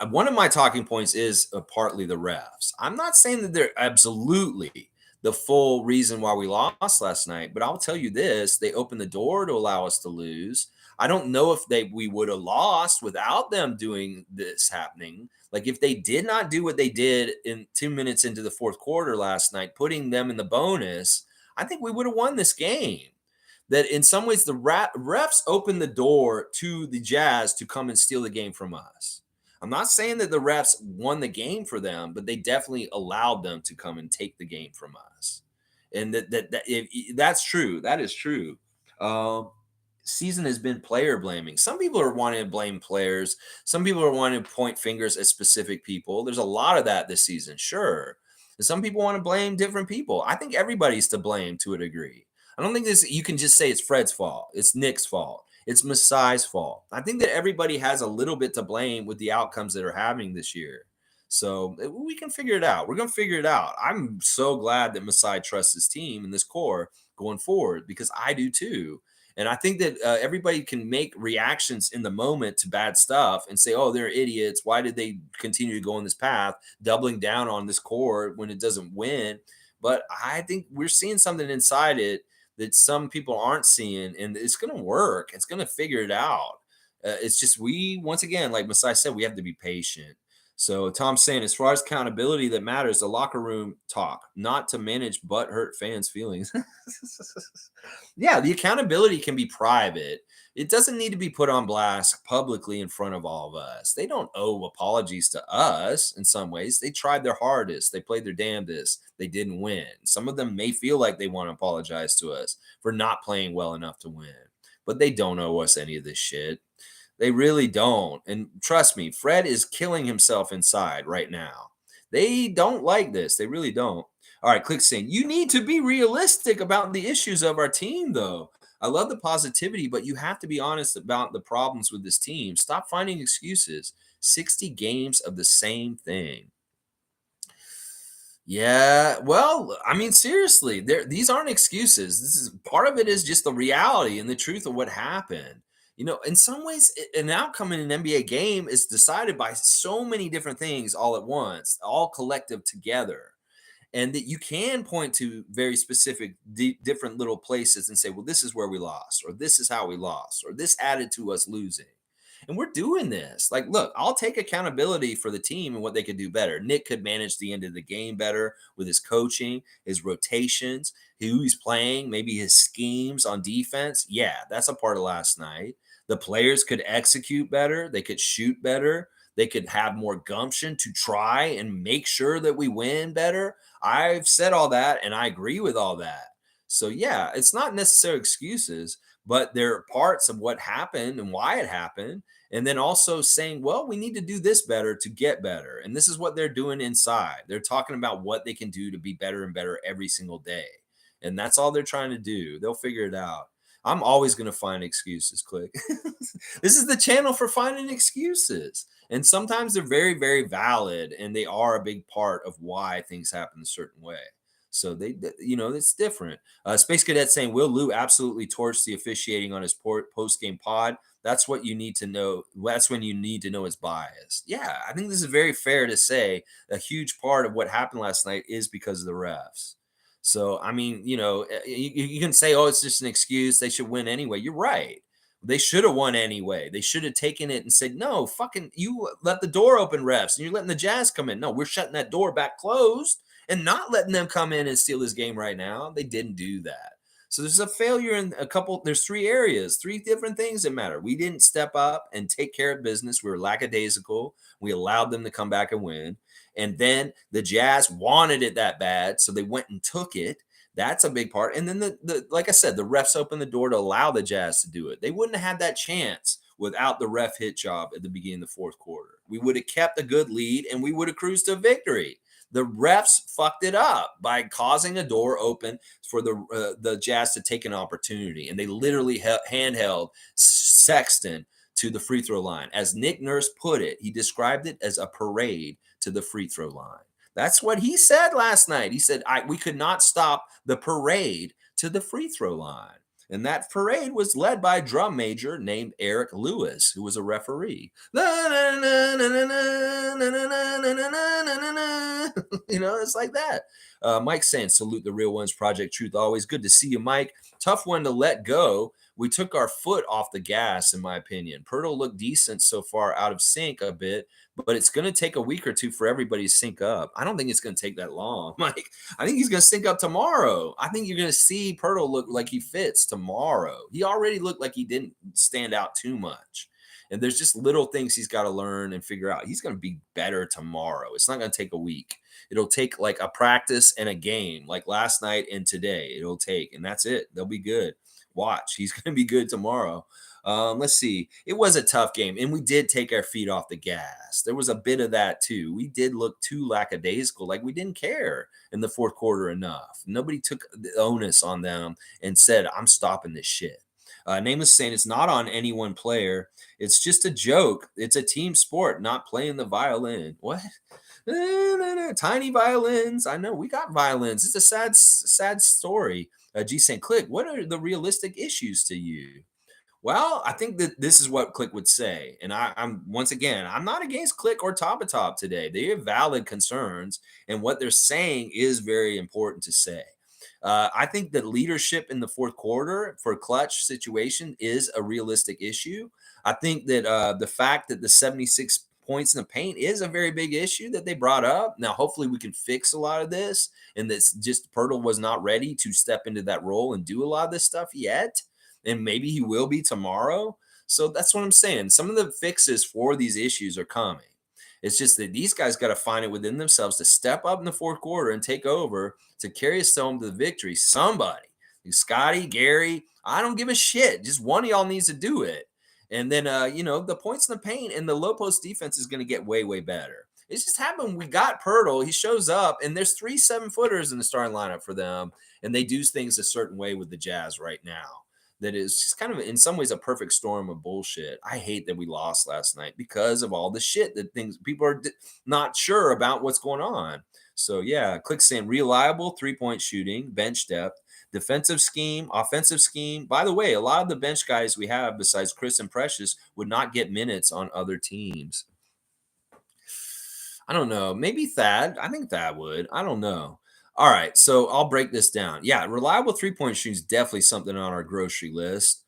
One of my talking points is partly the refs. I'm not saying that they're absolutely the full reason why we lost last night, but I'll tell you this: they opened the door to allow us to lose. I don't know if we would have lost without them doing this happening. Like if they did not do what they did in 2 minutes into the fourth quarter last night, putting them in the bonus, I think we would have won this game. That in some ways the refs opened the door to the Jazz to come and steal the game from us. I'm not saying that the refs won the game for them, but they definitely allowed them to come and take the game from us. And that's true. That is true. Season has been player blaming. Some people are wanting to blame players. Some people are wanting to point fingers at specific people. There's a lot of that this season, sure. And some people want to blame different people. I think everybody's to blame to a degree. I don't think you can just say it's Fred's fault. It's Nick's fault. It's Masai's fault. I think that everybody has a little bit to blame with the outcomes that are happening this year. So we can figure it out. We're going to figure it out. I'm so glad that Masai trusts his team and this core going forward because I do too. And I think that everybody can make reactions in the moment to bad stuff and say, oh, they're idiots. Why did they continue to go on this path, doubling down on this core when it doesn't win? But I think we're seeing something inside it that some people aren't seeing, and it's going to work. It's going to figure it out. It's just once again, like Masai said, we have to be patient. So Tom's saying, as far as accountability that matters, the locker room talk, not to manage butthurt fans' feelings. Yeah, the accountability can be private. It doesn't need to be put on blast publicly in front of all of us. They don't owe apologies to us in some ways. They tried their hardest. They played their damnedest. They didn't win. Some of them may feel like they want to apologize to us for not playing well enough to win, but they don't owe us any of this shit. They really don't. And trust me, Fred is killing himself inside right now. They don't like this. They really don't. All right, Click saying, you need to be realistic about the issues of our team, though. I love the positivity, but you have to be honest about the problems with this team. Stop finding excuses. 60 games of the same thing. Yeah, well, I mean, seriously, these aren't excuses. This is part of it is just the reality and the truth of what happened. In some ways, an outcome in an NBA game is decided by so many different things all at once, all collective together, and that you can point to very specific, different little places and say, well, this is where we lost, or this is how we lost, or this added to us losing. And we're doing this. Like, look, I'll take accountability for the team and what they could do better. Nick could manage the end of the game better with his coaching, his rotations, who he's playing, maybe his schemes on defense. Yeah, that's a part of last night. The players could execute better. They could shoot better. They could have more gumption to try and make sure that we win better. I've said all that and I agree with all that. So, yeah, it's not necessarily excuses, but there are parts of what happened and why it happened. And then also saying, well, we need to do this better to get better. And this is what they're doing inside. They're talking about what they can do to be better and better every single day. And that's all they're trying to do. They'll figure it out. I'm always going to find excuses, Click. This is the channel for finding excuses. And sometimes they're very, very valid. And they are a big part of why things happen a certain way. So it's different. Space Cadet saying, Will Lou absolutely torched the officiating on his post-game pod? That's what you need to know. That's when you need to know it's biased. Yeah, I think this is very fair to say a huge part of what happened last night is because of the refs. So, I mean, you can say, oh, it's just an excuse. They should win anyway. You're right. They should have won anyway. They should have taken it and said, no, fucking, you let the door open, refs, and you're letting the Jazz come in. No, we're shutting that door back closed and not letting them come in and steal this game right now. They didn't do that. So there's a failure in there's 3 areas, 3 different things that matter. We didn't step up and take care of business. We were lackadaisical. We allowed them to come back and win. And then the Jazz wanted it that bad, so they went and took it. That's a big part. And then the like I said, the refs opened the door to allow the Jazz to do it. They wouldn't have had that chance without the ref hit job at the beginning of the fourth quarter. We would have kept a good lead and we would have cruised to victory. The refs fucked it up by causing a door open for the Jazz to take an opportunity. And they literally handheld Sexton to the free throw line. As Nick Nurse put it, he described it as a parade to the free throw line. That's what he said last night. He said, we could not stop the parade to the free throw line. And that parade was led by a drum major named Eric Lewis, who was a referee. It's like that. Mike saying, salute the real ones, Project Truth always. Good to see you, Mike. Tough one to let go. We took our foot off the gas, in my opinion. Pirtle looked decent so far, out of sync a bit, but it's going to take a week or two for everybody to sync up. I don't think it's going to take that long, Mike. I think he's going to sync up tomorrow. I think you're going to see Pirtle look like he fits tomorrow. He already looked like he didn't stand out too much. And there's just little things he's got to learn and figure out. He's going to be better tomorrow. It's not going to take a week. It'll take like a practice and a game, like last night and today. It'll take, and that's it. They'll be good. Watch. He's going to be good tomorrow. Let's see. It was a tough game, and we did take our feet off the gas. There was a bit of that, too. We did look too lackadaisical, like we didn't care in the fourth quarter enough. Nobody took the onus on them and said, I'm stopping this shit. Nameless saying it's not on any one player. It's just a joke. It's a team sport, not playing the violin. What? No. Tiny violins. I know we got violins. It's a sad story. G saying, Click, what are the realistic issues to you? Well, I think that this is what Click would say. And I'm once again, I'm not against Click or Top today. They have valid concerns, and what they're saying is very important to say. I think that leadership in the fourth quarter for clutch situation is a realistic issue. I think that the fact that the 76 points in the paint is a very big issue that they brought up. Now, hopefully we can fix a lot of this, and this just Pirtle was not ready to step into that role and do a lot of this stuff yet, and maybe he will be tomorrow. So that's what I'm saying. Some of the fixes for these issues are coming. It's just that these guys got to find it within themselves to step up in the fourth quarter and take over to carry us home to the victory. Somebody, Scottie, Gary, I don't give a shit. Just one of y'all needs to do it. And then, the points in the paint and the low post defense is going to get way, way better. It's just happened. We got Pirtle. He shows up, and there's 3 7-footers in the starting lineup for them, and they do things a certain way with the Jazz right now. That is just kind of, in some ways, a perfect storm of bullshit. I hate that we lost last night because of all the shit that things people are not sure about what's going on. So yeah, Click saying reliable 3-point shooting, bench depth, defensive scheme, offensive scheme. By the way, a lot of the bench guys we have besides Chris and Precious would not get minutes on other teams. I don't know. Maybe Thad. I think Thad would. I don't know. All right, so I'll break this down. Yeah, reliable 3-point shooting is definitely something on our grocery list.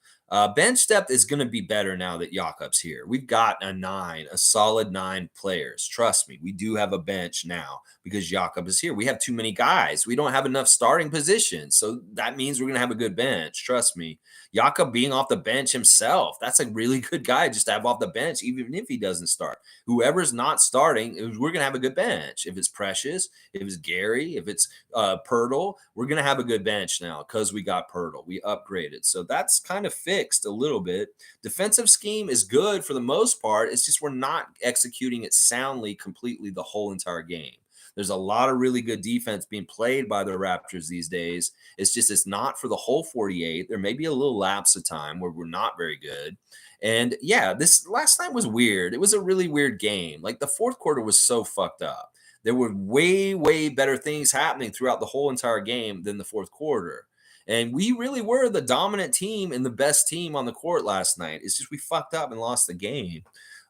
Bench depth is going to be better now that Jakob's here. We've got a solid 9 players. Trust me, we do have a bench now because Jakob is here. We have too many guys. We don't have enough starting positions. So that means we're going to have a good bench. Trust me. Jakob being off the bench himself, that's a really good guy just to have off the bench, even if he doesn't start. Whoever's not starting, we're going to have a good bench. If it's Precious, if it's Gary, if it's Pirtle, we're going to have a good bench now because we got Pirtle. We upgraded. So that's kind of fixed a little bit. Defensive scheme is good for the most part. It's just we're not executing it soundly completely the whole entire game. There's a lot of really good defense being played by the Raptors these days. It's not for the whole 48. There may be a little lapse of time where we're not very good. And yeah, this last night was weird. It was a really weird game. Like the fourth quarter was so fucked up. There were way, way better things happening throughout the whole entire game than the fourth quarter. And we really were the dominant team and the best team on the court last night. It's just we fucked up and lost the game.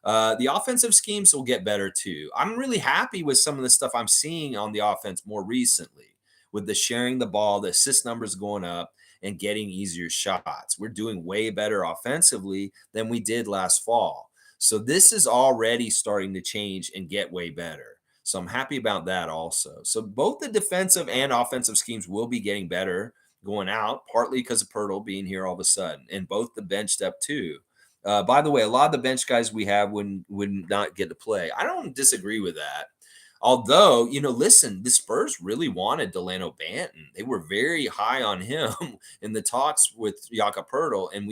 The offensive schemes will get better too. I'm really happy with some of the stuff I'm seeing on the offense more recently with the sharing the ball, the assist numbers going up, and getting easier shots. We're doing way better offensively than we did last fall. So this is already starting to change and get way better. So I'm happy about that also. So both the defensive and offensive schemes will be getting better going out, partly because of Pirtle being here all of a sudden, and both the bench depth too. By the way, a lot of the bench guys we have would not get to play. I don't disagree with that. Although, listen, the Spurs really wanted Delano Banton. They were very high on him in the talks with Jakob Pirtle, and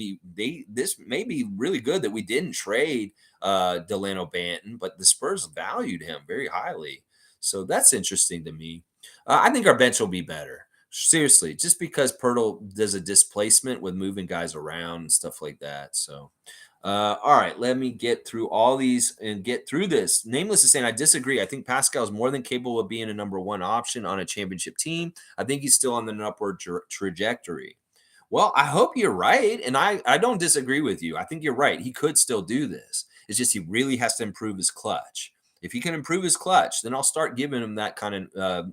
this may be really good that we didn't trade Delano Banton, but the Spurs valued him very highly. So that's interesting to me. I think our bench will be better. Seriously, just because Pirtle does a displacement with moving guys around and stuff like that. So, all right, let me get through all these and get through this. Nameless is saying, I disagree. I think Pascal is more than capable of being a number 1 option on a championship team. I think he's still on an upward trajectory. Well, I hope you're right. And I don't disagree with you. I think you're right. He could still do this. It's just he really has to improve his clutch. If he can improve his clutch, then I'll start giving him that kind of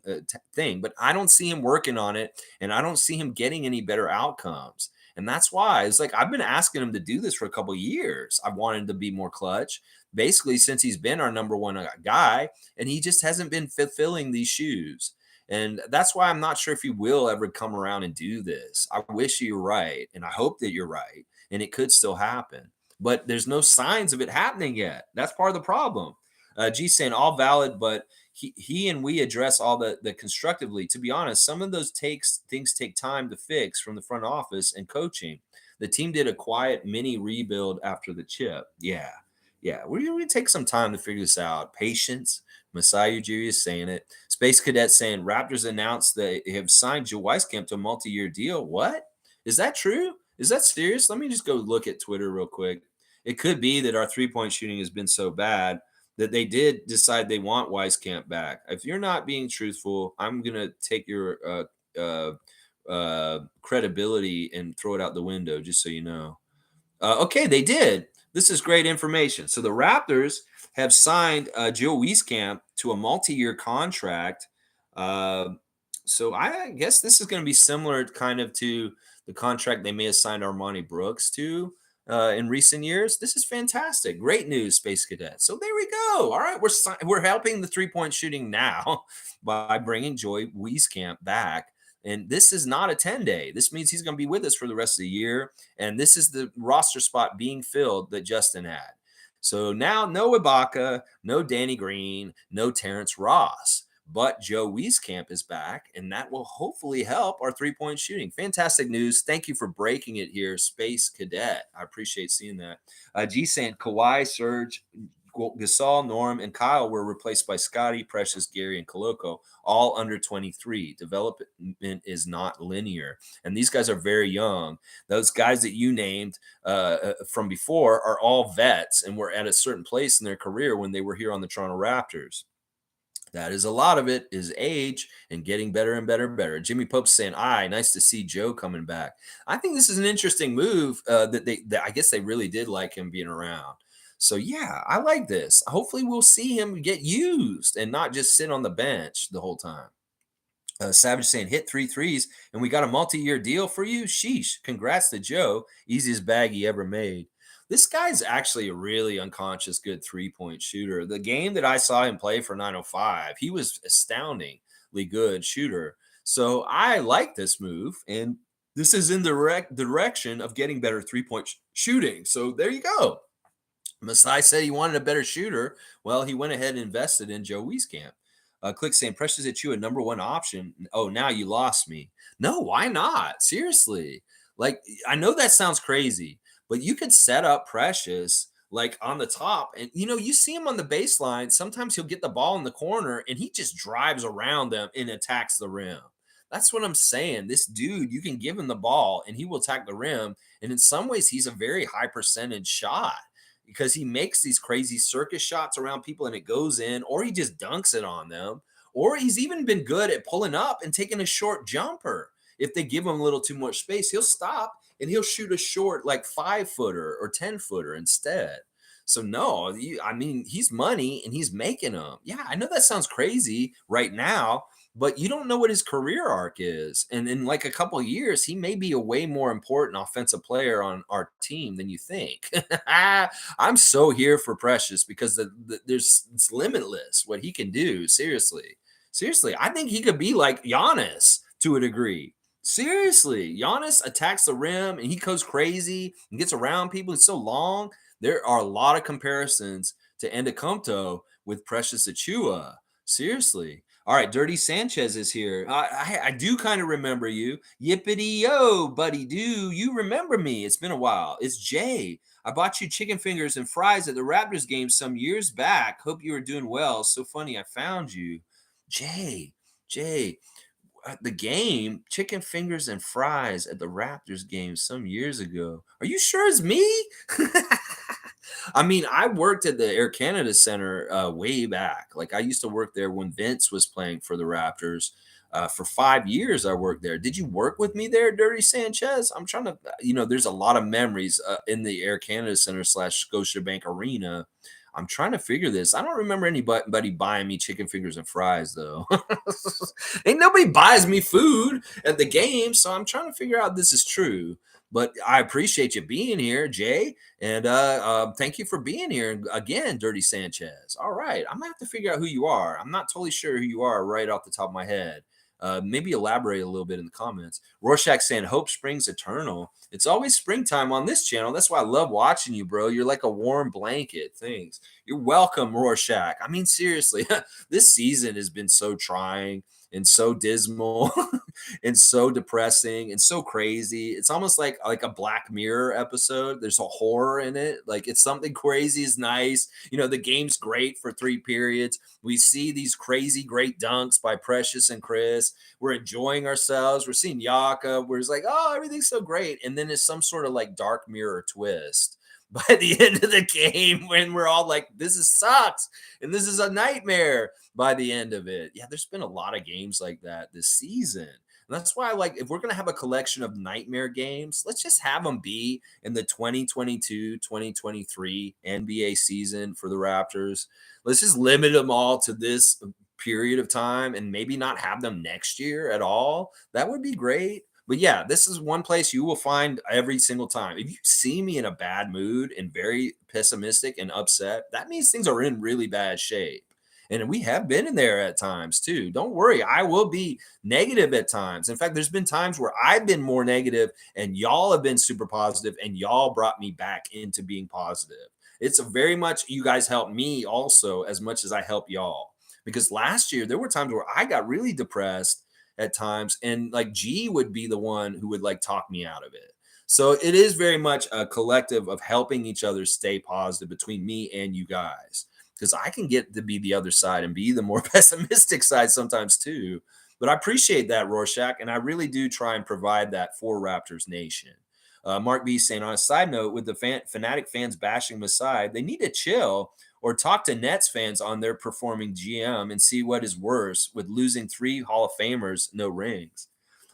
thing. But I don't see him working on it, and I don't see him getting any better outcomes. And that's why it's like I've been asking him to do this for a couple of years. I wanted him to be more clutch, basically since he's been our number 1 guy, and he just hasn't been fulfilling these shoes. And that's why I'm not sure if he will ever come around and do this. I wish you're right, and I hope that you're right, and it could still happen. But there's no signs of it happening yet. That's part of the problem. G saying all valid, but he and we address all the constructively. To be honest, some of those things take time to fix from the front office and coaching. The team did a quiet mini rebuild after the chip. Yeah. We're going to take some time to figure this out. Patience. Messiah Ujiri is saying it. Space Cadet saying Raptors announced they have signed Joe Weiskamp to a multi-year deal. What? Is that true? Is that serious? Let me just go look at Twitter real quick. It could be that our 3-point shooting has been so bad that they did decide they want Weiskamp back. If you're not being truthful, I'm going to take your credibility and throw it out the window, just so you know. Okay, they did. This is great information. So the Raptors have signed Joe Weiskamp to a multi-year contract. So I guess this is going to be similar kind of to the contract they may have signed Armani Brooks to. in recent years. This is fantastic. Great news, Space Cadet. So there we go. All right, we're helping the 3-point shooting now by bringing Joey Weiskamp back. And this is not a 10-day. This means he's going to be with us for the rest of the year. And this is the roster spot being filled that Justin had. So now no Ibaka, no Danny Green, no Terrence Ross. But Joe Wieskamp is back, and that will hopefully help our 3-point shooting. Fantastic news. Thank you for breaking it here, Space Cadet. I appreciate seeing that. G saying Kawhi, Serge, Gasol, Norm, and Kyle were replaced by Scottie, Precious, Gary, and Koloko, all under 23. Development is not linear. And these guys are very young. Those guys that you named from before are all vets and were at a certain place in their career when they were here on the Toronto Raptors. That is a lot of it is age and getting better and better and better. Jimmy Pope's saying, nice to see Joe coming back. I think this is an interesting move that I guess they really did like him being around. So, yeah, I like this. Hopefully we'll see him get used and not just sit on the bench the whole time. Savage saying, hit 3 threes, and we got a multi-year deal for you? Sheesh. Congrats to Joe. Easiest bag he ever made. This guy's actually a really unconscious good 3-point shooter. The game that I saw him play for 905, he was astoundingly good shooter. So I like this move, and this is in the direction of getting better 3-point shooting. So there you go. Masai said he wanted a better shooter. Well, he went ahead and invested in Joe Wieskamp. Click saying, Precious Achiuwa, number one option. Oh, now you lost me. No, why not? Seriously. Like, I know that sounds crazy, but you could set up Precious like on the top. And, you see him on the baseline. Sometimes he'll get the ball in the corner and he just drives around them and attacks the rim. That's what I'm saying. This dude, you can give him the ball and he will attack the rim. And in some ways, he's a very high percentage shot, because he makes these crazy circus shots around people and it goes in, or he just dunks it on them, or he's even been good at pulling up and taking a short jumper. If they give him a little too much space, he'll stop and he'll shoot a short like 5-footer or 10-footer instead. So no, he's money and he's making them. Yeah, I know that sounds crazy right now, but you don't know what his career arc is. And in like a couple of years, he may be a way more important offensive player on our team than you think. I'm so here for Precious because it's limitless what he can do. Seriously. I think he could be like Giannis to a degree. Seriously, Giannis attacks the rim and he goes crazy and gets around people. It's so long. There are a lot of comparisons to Antetokounmpo with Precious Achiuwa. Seriously. All right, Dirty Sanchez is here. I do kind of remember you. Yippity-yo, buddy, do you remember me? It's been a while. It's Jay. I bought you chicken fingers and fries at the Raptors game some years back. Hope you were doing well. So funny I found you. Jay, at the game, chicken fingers and fries at the Raptors game some years ago. Are you sure it's me? I worked at the Air Canada Center way back. Like, I used to work there when Vince was playing for the Raptors. For 5 years, I worked there. Did you work with me there, Dirty Sanchez? I'm trying to, there's a lot of memories in the Air Canada Center / Scotiabank Arena. I'm trying to figure this. I don't remember anybody buying me chicken fingers and fries, though. Ain't nobody buys me food at the game, so I'm trying to figure out if this is true. But I appreciate you being here, Jay, and thank you for being here again, Dirty Sanchez. All right, I'm gonna have to figure out who you are. I'm not totally sure who you are right off the top of my head. Maybe elaborate a little bit in the comments. Rorschach saying, hope springs eternal. It's always springtime on this channel. That's why I love watching you, bro. You're like a warm blanket. Thanks. You're welcome, Rorschach. Seriously, this season has been so trying and so dismal and so depressing and so crazy. It's almost like a Black Mirror episode. There's a horror in it. Like, it's something crazy is nice. The game's great for 3 periods. We see these crazy great dunks by Precious and Chris. We're enjoying ourselves. We're seeing Yaka. We're just like, oh, everything's so great. And then it's some sort of like Dark Mirror twist by the end of the game when we're all like, this sucks and this is a nightmare by the end of it. Yeah, there's been a lot of games like that this season. And that's why, if we're going to have a collection of nightmare games, let's just have them be in the 2022-2023 NBA season for the Raptors. Let's just limit them all to this period of time and maybe not have them next year at all. That would be great. But yeah, this is one place you will find every single time. If you see me in a bad mood and very pessimistic and upset, that means things are in really bad shape. And we have been in there at times too. Don't worry, I will be negative at times. In fact, there's been times where I've been more negative and y'all have been super positive and y'all brought me back into being positive. It's a very much you guys help me also as much as I help y'all. Because last year there were times where I got really depressed at times, and like G would be the one who would like talk me out of it. So it is very much a collective of helping each other stay positive between me and you guys, because I can get to be the other side and be the more pessimistic side sometimes too. But I appreciate that, Rorschach, and I really do try and provide that for Raptors Nation. Mark B saying, on a side note, with the fanatic fans bashing Masai, they need to chill or talk to Nets fans on their performing GM and see what is worse with losing 3 Hall of Famers, no rings.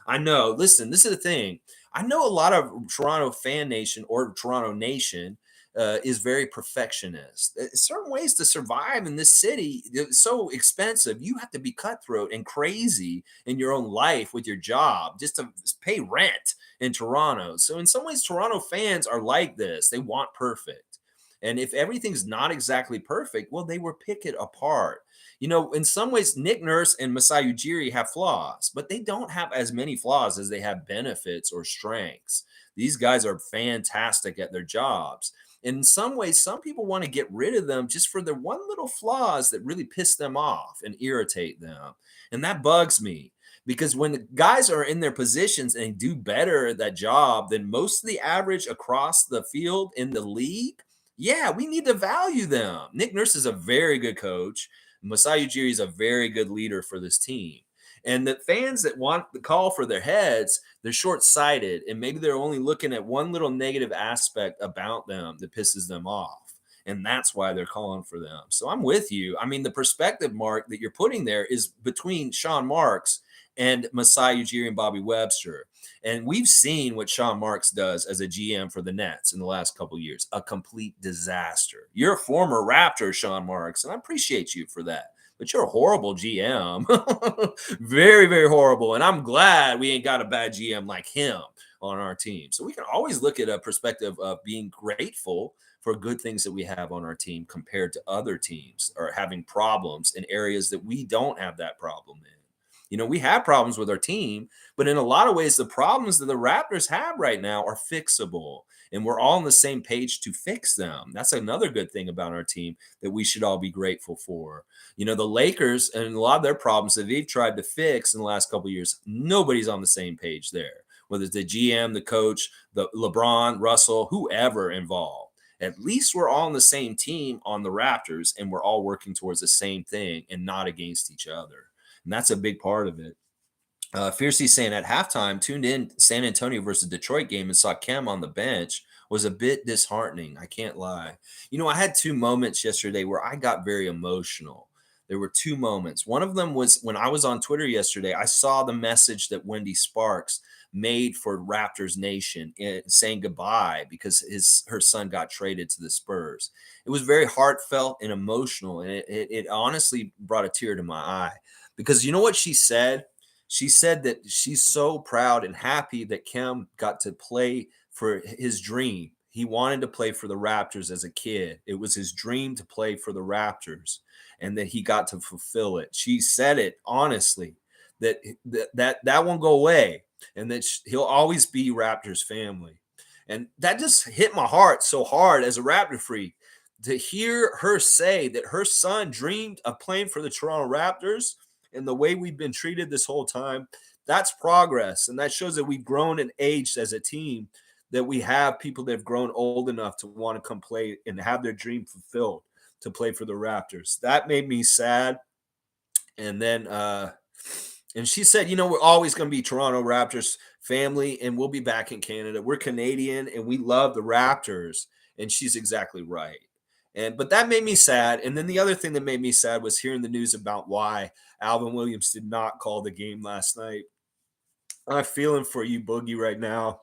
I know. Listen, this is the thing. I know a lot of Toronto fan nation or Toronto nation is very perfectionist. Certain ways to survive in this city is so expensive. You have to be cutthroat and crazy in your own life with your job just to pay rent in Toronto. So in some ways, Toronto fans are like this. They want perfect. And if everything's not exactly perfect, well, they will pick it apart. You know, in some ways, Nick Nurse and Masai Ujiri have flaws, but they don't have as many flaws as they have benefits or strengths. These guys are fantastic at their jobs. In some ways, some people want to get rid of them just for the one little flaws that really piss them off and irritate them. And that bugs me because when the guys are in their positions and do better at that job than most of the average across the field in the league, yeah, we need to value them. Nick Nurse is a very good coach. Masai Ujiri is a very good leader for this team. And the fans that want the call for their heads, they're short-sighted, and maybe they're only looking at one little negative aspect about them that pisses them off. And that's why they're calling for them. So I'm with you. I mean, the perspective, Mark, that you're putting there is between Sean Marks and Masai Ujiri and Bobby Webster. And we've seen what Sean Marks does as a GM for the Nets in the last couple of years, a complete disaster. You're a former Raptor, Sean Marks, and I appreciate you for that. But you're a horrible GM. Very, very horrible. And I'm glad we ain't got a bad GM like him on our team. So we can always look at a perspective of being grateful for good things that we have on our team compared to other teams or having problems in areas that we don't have that problem in. You know, we have problems with our team, but in a lot of ways, the problems that the Raptors have right now are fixable, and we're all on the same page to fix them. That's another good thing about our team that we should all be grateful for. You know, the Lakers and a lot of their problems that they've tried to fix in the last couple of years, nobody's on the same page there, whether it's the GM, the coach, the LeBron, Russell, whoever involved. At least we're all on the same team on the Raptors, and we're all working towards the same thing and not against each other. And that's a big part of it. Fiercely saying at halftime, tuned in San Antonio versus Detroit game and saw Khem on the bench was a bit disheartening. I can't lie. You know, I had 2 moments yesterday where I got very emotional. There were 2 moments. One of them was when I was on Twitter yesterday. I saw the message that Wendy Sparks made for Raptors Nation saying goodbye because her son got traded to the Spurs. It was very heartfelt and emotional, and it honestly brought a tear to my eye. Because you know what she said? She said that she's so proud and happy that Khem got to play for his dream. He wanted to play for the Raptors as a kid. It was his dream to play for the Raptors, and that he got to fulfill it. She said it honestly, that won't go away, and that he'll always be Raptors family. And that just hit my heart so hard as a Raptor freak to hear her say that her son dreamed of playing for the Toronto Raptors. And the way we've been treated this whole time, that's progress. And that shows that we've grown and aged as a team, that we have people that have grown old enough to want to come play and have their dream fulfilled to play for the Raptors. That made me sad. And then, and she said, you know, we're always going to be Toronto Raptors family, and we'll be back in Canada. We're Canadian, and we love the Raptors. And she's exactly right. But that made me sad. And then the other thing that made me sad was hearing the news about why Alvin Williams did not call the game last night. I'm feeling for you, Boogie, right now.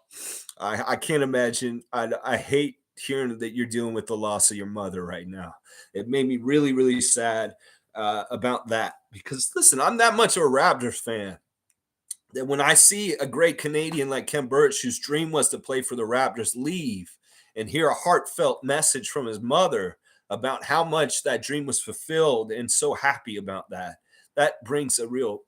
I can't imagine. I hate hearing that you're dealing with the loss of your mother right now. It made me really, really sad about that. Because, listen, I'm that much of a Raptors fan. that when I see a great Canadian like Khem, whose dream was to play for the Raptors, leave and hear a heartfelt message from his mother about how much that dream was fulfilled and so happy about that, that brings a real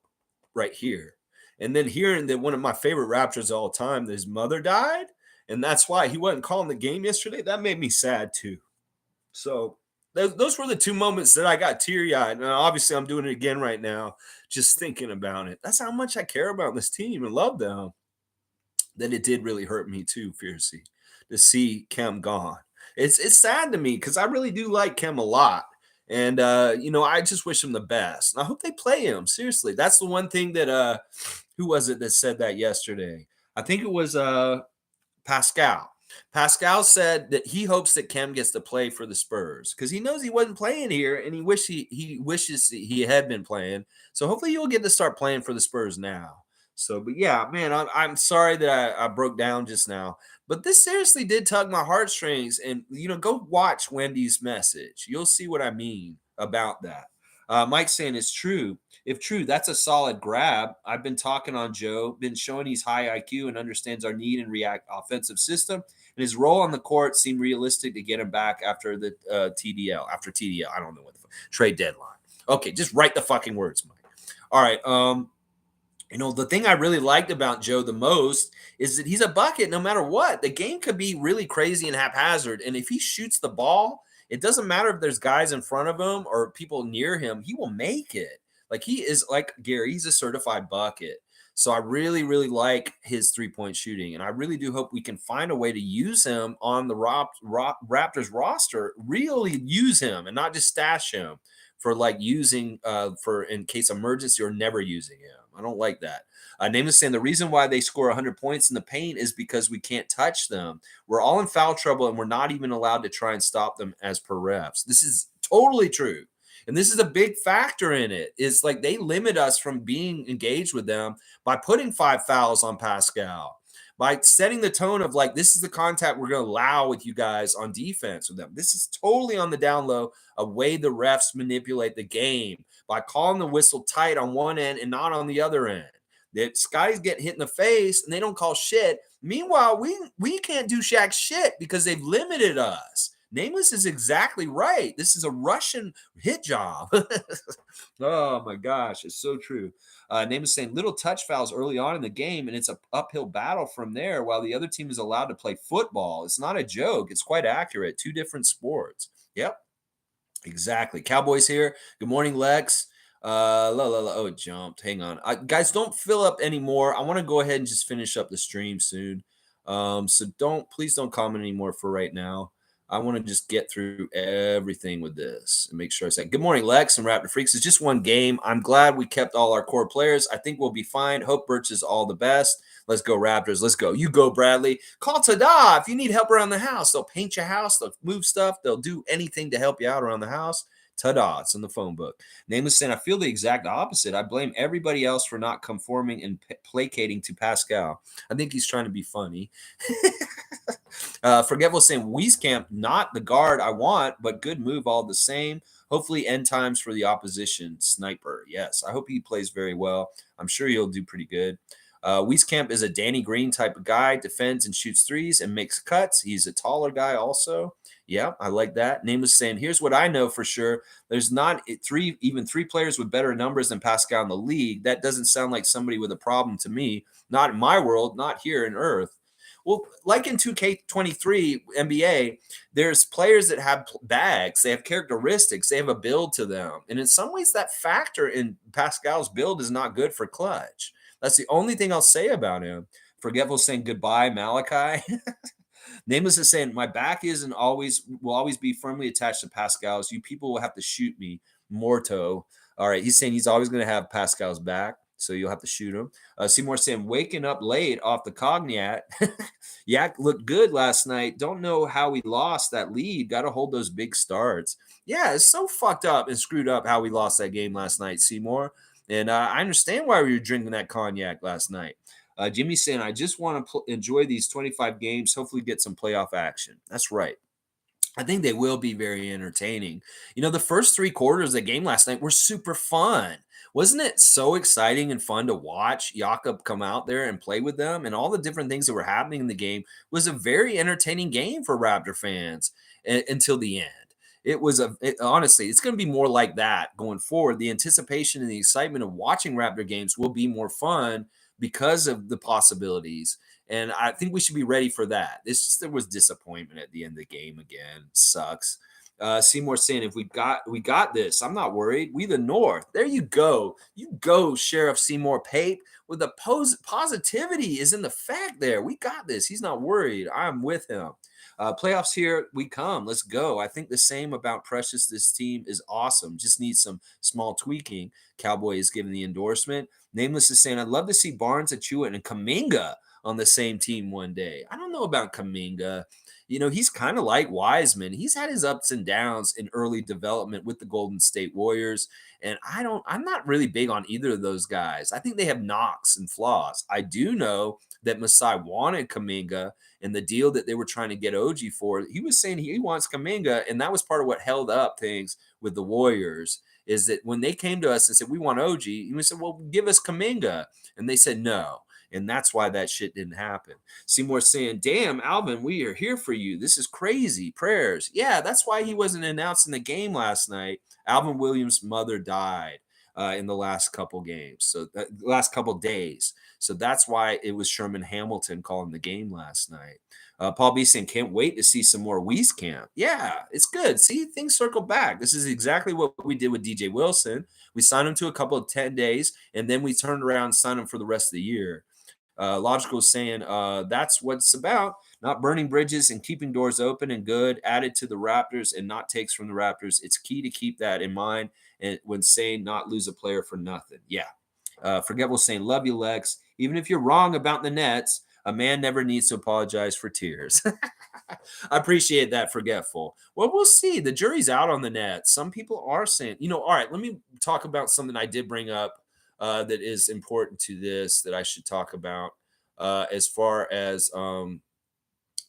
right here. And then hearing that one of my favorite Raptors of all time, that his mother died, and that's why he wasn't calling the game yesterday, that made me sad too. So those were the two moments that I got teary-eyed. And obviously I'm doing it again right now, just thinking about it. That's how much I care about this team and love them. Then it did really hurt me too, fiercely, to see Khem gone. It's sad to me because I really do like Khem a lot. And I just wish him the best. And I hope they play him. Seriously. That's the one thing that who was it that said that yesterday? I think it was Pascal. Pascal said that he hopes that Khem gets to play for the Spurs because he knows he wasn't playing here, and he wishes he had been playing. So hopefully you'll get to start playing for the Spurs now. So, but yeah, man, I'm sorry that I broke down just now, but this seriously did tug my heartstrings. And go watch Wendy's message. You'll see what I mean about that. Mike saying it's true. If true, that's a solid grab. I've been talking on Joe, been showing he's high IQ and understands our need and react offensive system. And his role on the court seemed realistic to get him back after the TDL. After TDL, I don't know what the trade deadline. Okay, just write the fucking words, Mike. All right. The thing I really liked about Joe the most is that he's a bucket no matter what. The game could be really crazy and haphazard. And if he shoots the ball, it doesn't matter if there's guys in front of him or people near him, he will make it. Like he is like Gary, he's a certified bucket. So I really, really like his three-point shooting. And I really do hope we can find a way to use him on the Raptors roster, really use him and not just stash him for like using for in case emergency or never using him. I don't like that. Name is saying the reason why they score 100 points in the paint is because we can't touch them. We're all in foul trouble and we're not even allowed to try and stop them as per refs. This is totally true. And this is a big factor in it. Is like they limit us from being engaged with them by putting 5 fouls on Pascal, by setting the tone of like, this is the contact we're going to allow with you guys on defense with them. This is totally on the down low, a way the refs manipulate the game by calling the whistle tight on one end and not on the other end. That Scottie's getting hit in the face and they don't call shit. Meanwhile, we can't do Shaq shit because they've limited us. Nameless is exactly right. This is a Russian hit job. Oh my gosh, it's so true. Nameless saying little touch fouls early on in the game, and it's an uphill battle from there while the other team is allowed to play football. It's not a joke. It's quite accurate. Two different sports. Yep, exactly. Cowboys here. Good morning, Lex. Oh, it jumped. Hang on. Guys, don't fill up anymore. I want to go ahead and just finish up the stream soon. So please don't comment anymore for right now. I want to just get through everything with this and make sure I say good morning, Lex and Raptor Freaks. It's just one game. I'm glad we kept all our core players. I think we'll be fine. Hope Birch is all the best. Let's go, Raptors. Let's go. You go, Bradley. Call Tada if you need help around the house. They'll paint your house. They'll move stuff. They'll do anything to help you out around the house. Ta-da, it's in the phone book. Nameless saying, I feel the exact opposite. I blame everybody else for not conforming and placating to Pascal. I think he's trying to be funny. Forgetful saying, Weiskamp, not the guard I want, but good move all the same. Hopefully end times for the opposition. Sniper, yes. I hope he plays very well. I'm sure he'll do pretty good. Weiskamp is a Danny Green type of guy, defends and shoots threes and makes cuts. He's a taller guy also. Yeah, I like that. Nameless saying, here's what I know for sure. There's not even three players with better numbers than Pascal in the league. That doesn't sound like somebody with a problem to me. Not in my world, not here in Earth. Well, like in 2K23 NBA, there's players that have bags. They have characteristics. They have a build to them. And in some ways, that factor in Pascal's build is not good for clutch. That's the only thing I'll say about him. Forgetful saying goodbye, Malachi. Nameless is saying, my back will always be firmly attached to Pascal's. You people will have to shoot me. Morto. All right. He's saying he's always going to have Pascal's back. So you'll have to shoot him. Seymour saying, waking up late off the cognac. Yak looked good last night. Don't know how we lost that lead. Got to hold those big starts. Yeah, it's so fucked up and screwed up how we lost that game last night, Seymour. And I understand why we were drinking that cognac last night. Jimmy saying, I just want to enjoy these 25 games, hopefully get some playoff action. That's right. I think they will be very entertaining. The first 3 quarters of the game last night were super fun. Wasn't it so exciting and fun to watch Jakob come out there and play with them, and all the different things that were happening in the game was a very entertaining game for Raptor fans until the end. Honestly, it's going to be more like that going forward. The anticipation and the excitement of watching Raptor games will be more fun because of the possibilities. And I think we should be ready for that. There was disappointment at the end of the game again. Sucks. Seymour saying, if we got this, I'm not worried. We the North. There you go. You go, Sheriff Seymour Pape. With the positivity is in the fact there. We got this. He's not worried. I'm with him. Playoffs here we come. Let's go. I think the same about Precious. This team is awesome. Just needs some small tweaking. Cowboy is giving the endorsement. Nameless is saying, I'd love to see Barnes, Achua, and Kaminga on the same team one day. I don't know about Kaminga. He's kind of like Wiseman. He's had his ups and downs in early development with the Golden State Warriors. And I'm not really big on either of those guys. I think they have knocks and flaws. I do know that Masai wanted Kaminga, and the deal that they were trying to get OG for, he was saying he wants Kaminga. And that was part of what held up things with the Warriors, is that when they came to us and said, we want OG, we said, well, give us Kaminga. And they said no. And that's why that shit didn't happen. Seymour saying, damn, Alvin, we are here for you. This is crazy. Prayers. Yeah, that's why he wasn't announced in the game last night. Alvin Williams' mother died in the last couple games. So last couple days. So that's why it was Sherman Hamilton calling the game last night. Paul B saying, can't wait to see some more Weiskamp. Yeah, it's good. See, things circle back. This is exactly what we did with DJ Wilson. We signed him to a couple of 10 days, and then we turned around and signed him for the rest of the year. Logical is saying that's what it's about, not burning bridges and keeping doors open and good, added to the Raptors and not takes from the Raptors. It's key to keep that in mind and when saying not lose a player for nothing. Yeah. Forgetful saying, love you, Lex. Even if you're wrong about the Nets, a man never needs to apologize for tears. I appreciate that, Forgetful. Well, we'll see. The jury's out on the Nets. Some people are saying, all right, let me talk about something I did bring up that is important to this that I should talk about as far as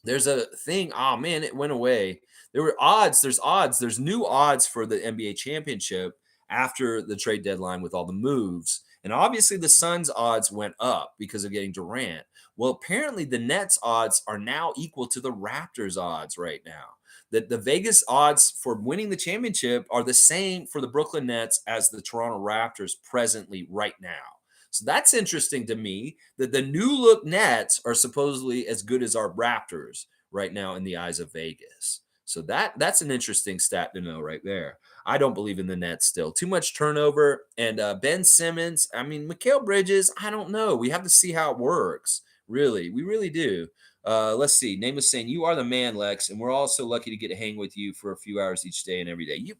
there's a thing. Oh, man, it went away. There were odds. There's odds. There's new odds for the NBA championship after the trade deadline with all the moves. And obviously the Suns' odds went up because of getting Durant. Well, apparently the Nets' odds are now equal to the Raptors' odds right now. The Vegas odds for winning the championship are the same for the Brooklyn Nets as the Toronto Raptors presently right now. So that's interesting to me that the new look Nets are supposedly as good as our Raptors right now in the eyes of Vegas. So that's an interesting stat to know right there. I don't believe in the Nets still. Too much turnover. And Ben Simmons, Mikal Bridges, I don't know. We have to see how it works. Really, we really do. Let's see. Name was saying, you are the man, Lex, and we're all so lucky to get to hang with you for a few hours each day and every day.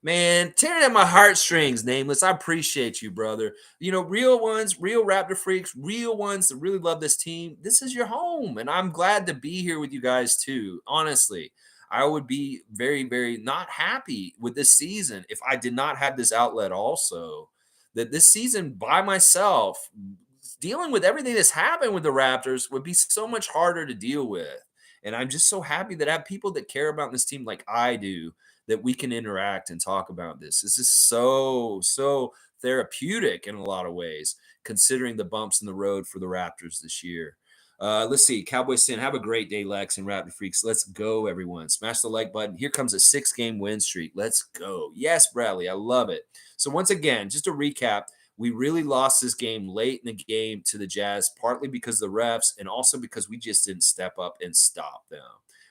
Man, tearing at my heartstrings, Nameless. I appreciate you, brother. Real ones, real Raptor freaks, real ones that really love this team. This is your home, and I'm glad to be here with you guys too. Honestly, I would be very, very not happy with this season if I did not have this outlet also. That this season by myself, dealing with everything that's happened with the Raptors would be so much harder to deal with. And I'm just so happy that I have people that care about this team like I do, that we can interact and talk about this. This is so therapeutic in a lot of ways, considering the bumps in the road for the Raptors this year. Let's see. Cowboys saying, have a great day, Lex and Raptor Freaks. Let's go, everyone. Smash the like button. Here comes a 6-game win streak. Let's go. Yes, Bradley. I love it. So once again, just to recap, we really lost this game late in the game to the Jazz, partly because of the refs and also because we just didn't step up and stop them.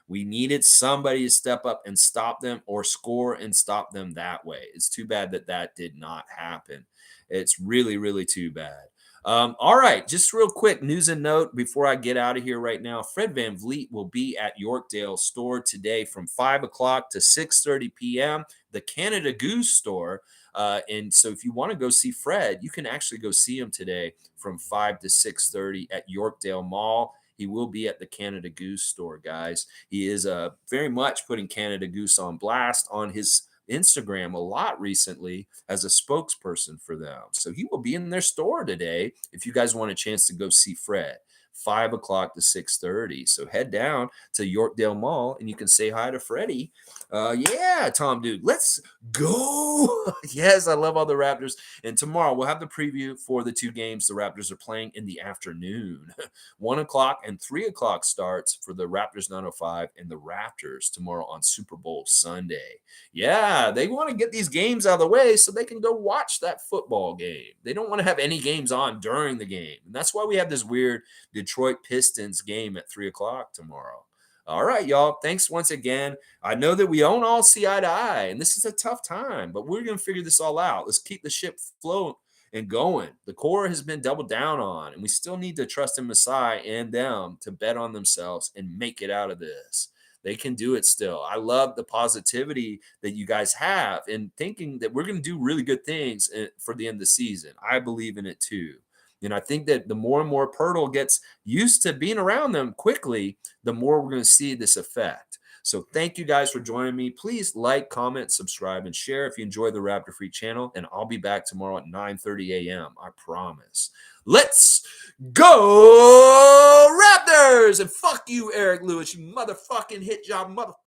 We needed somebody to step up and stop them or score and stop them that way. It's too bad that did not happen. It's really, really too bad. All right, just real quick news and note before I get out of here right now. Fred VanVleet will be at Yorkdale store today from 5 o'clock to 6:30 p.m., the Canada Goose store. And so if you want to go see Fred, you can actually go see him today from 5 to 6:30 at Yorkdale Mall. He will be at the Canada Goose store, guys. He is very much putting Canada Goose on blast on his Instagram a lot recently as a spokesperson for them. So he will be in their store today if you guys want a chance to go see Fred. 5 o'clock to 6:30. So head down to Yorkdale Mall and you can say hi to Freddie. Yeah, Tom, dude, let's go. Yes, I love all the Raptors. And tomorrow we'll have the preview for the 2 games the Raptors are playing in the afternoon. 1 o'clock and 3 o'clock starts for the Raptors 905 and the Raptors tomorrow on Super Bowl Sunday. Yeah, they want to get these games out of the way so they can go watch that football game. They don't want to have any games on during the game. And that's why we have this weird Detroit Pistons game at 3 o'clock tomorrow. All right, y'all. Thanks once again. I know that we don't all see eye to eye, and this is a tough time, but we're going to figure this all out. Let's keep the ship afloat and going. The core has been doubled down on, and we still need to trust in Masai and them to bet on themselves and make it out of this. They can do it still. I love the positivity that you guys have and thinking that we're going to do really good things for the end of the season. I believe in it too. And I think that the more and more Pirtle gets used to being around them quickly, the more we're going to see this effect. So thank you guys for joining me. Please like, comment, subscribe, and share if you enjoy the Raptor Freak channel. And I'll be back tomorrow at 9:30 a.m. I promise. Let's go Raptors! And fuck you, Eric Lewis, you motherfucking hit job mother.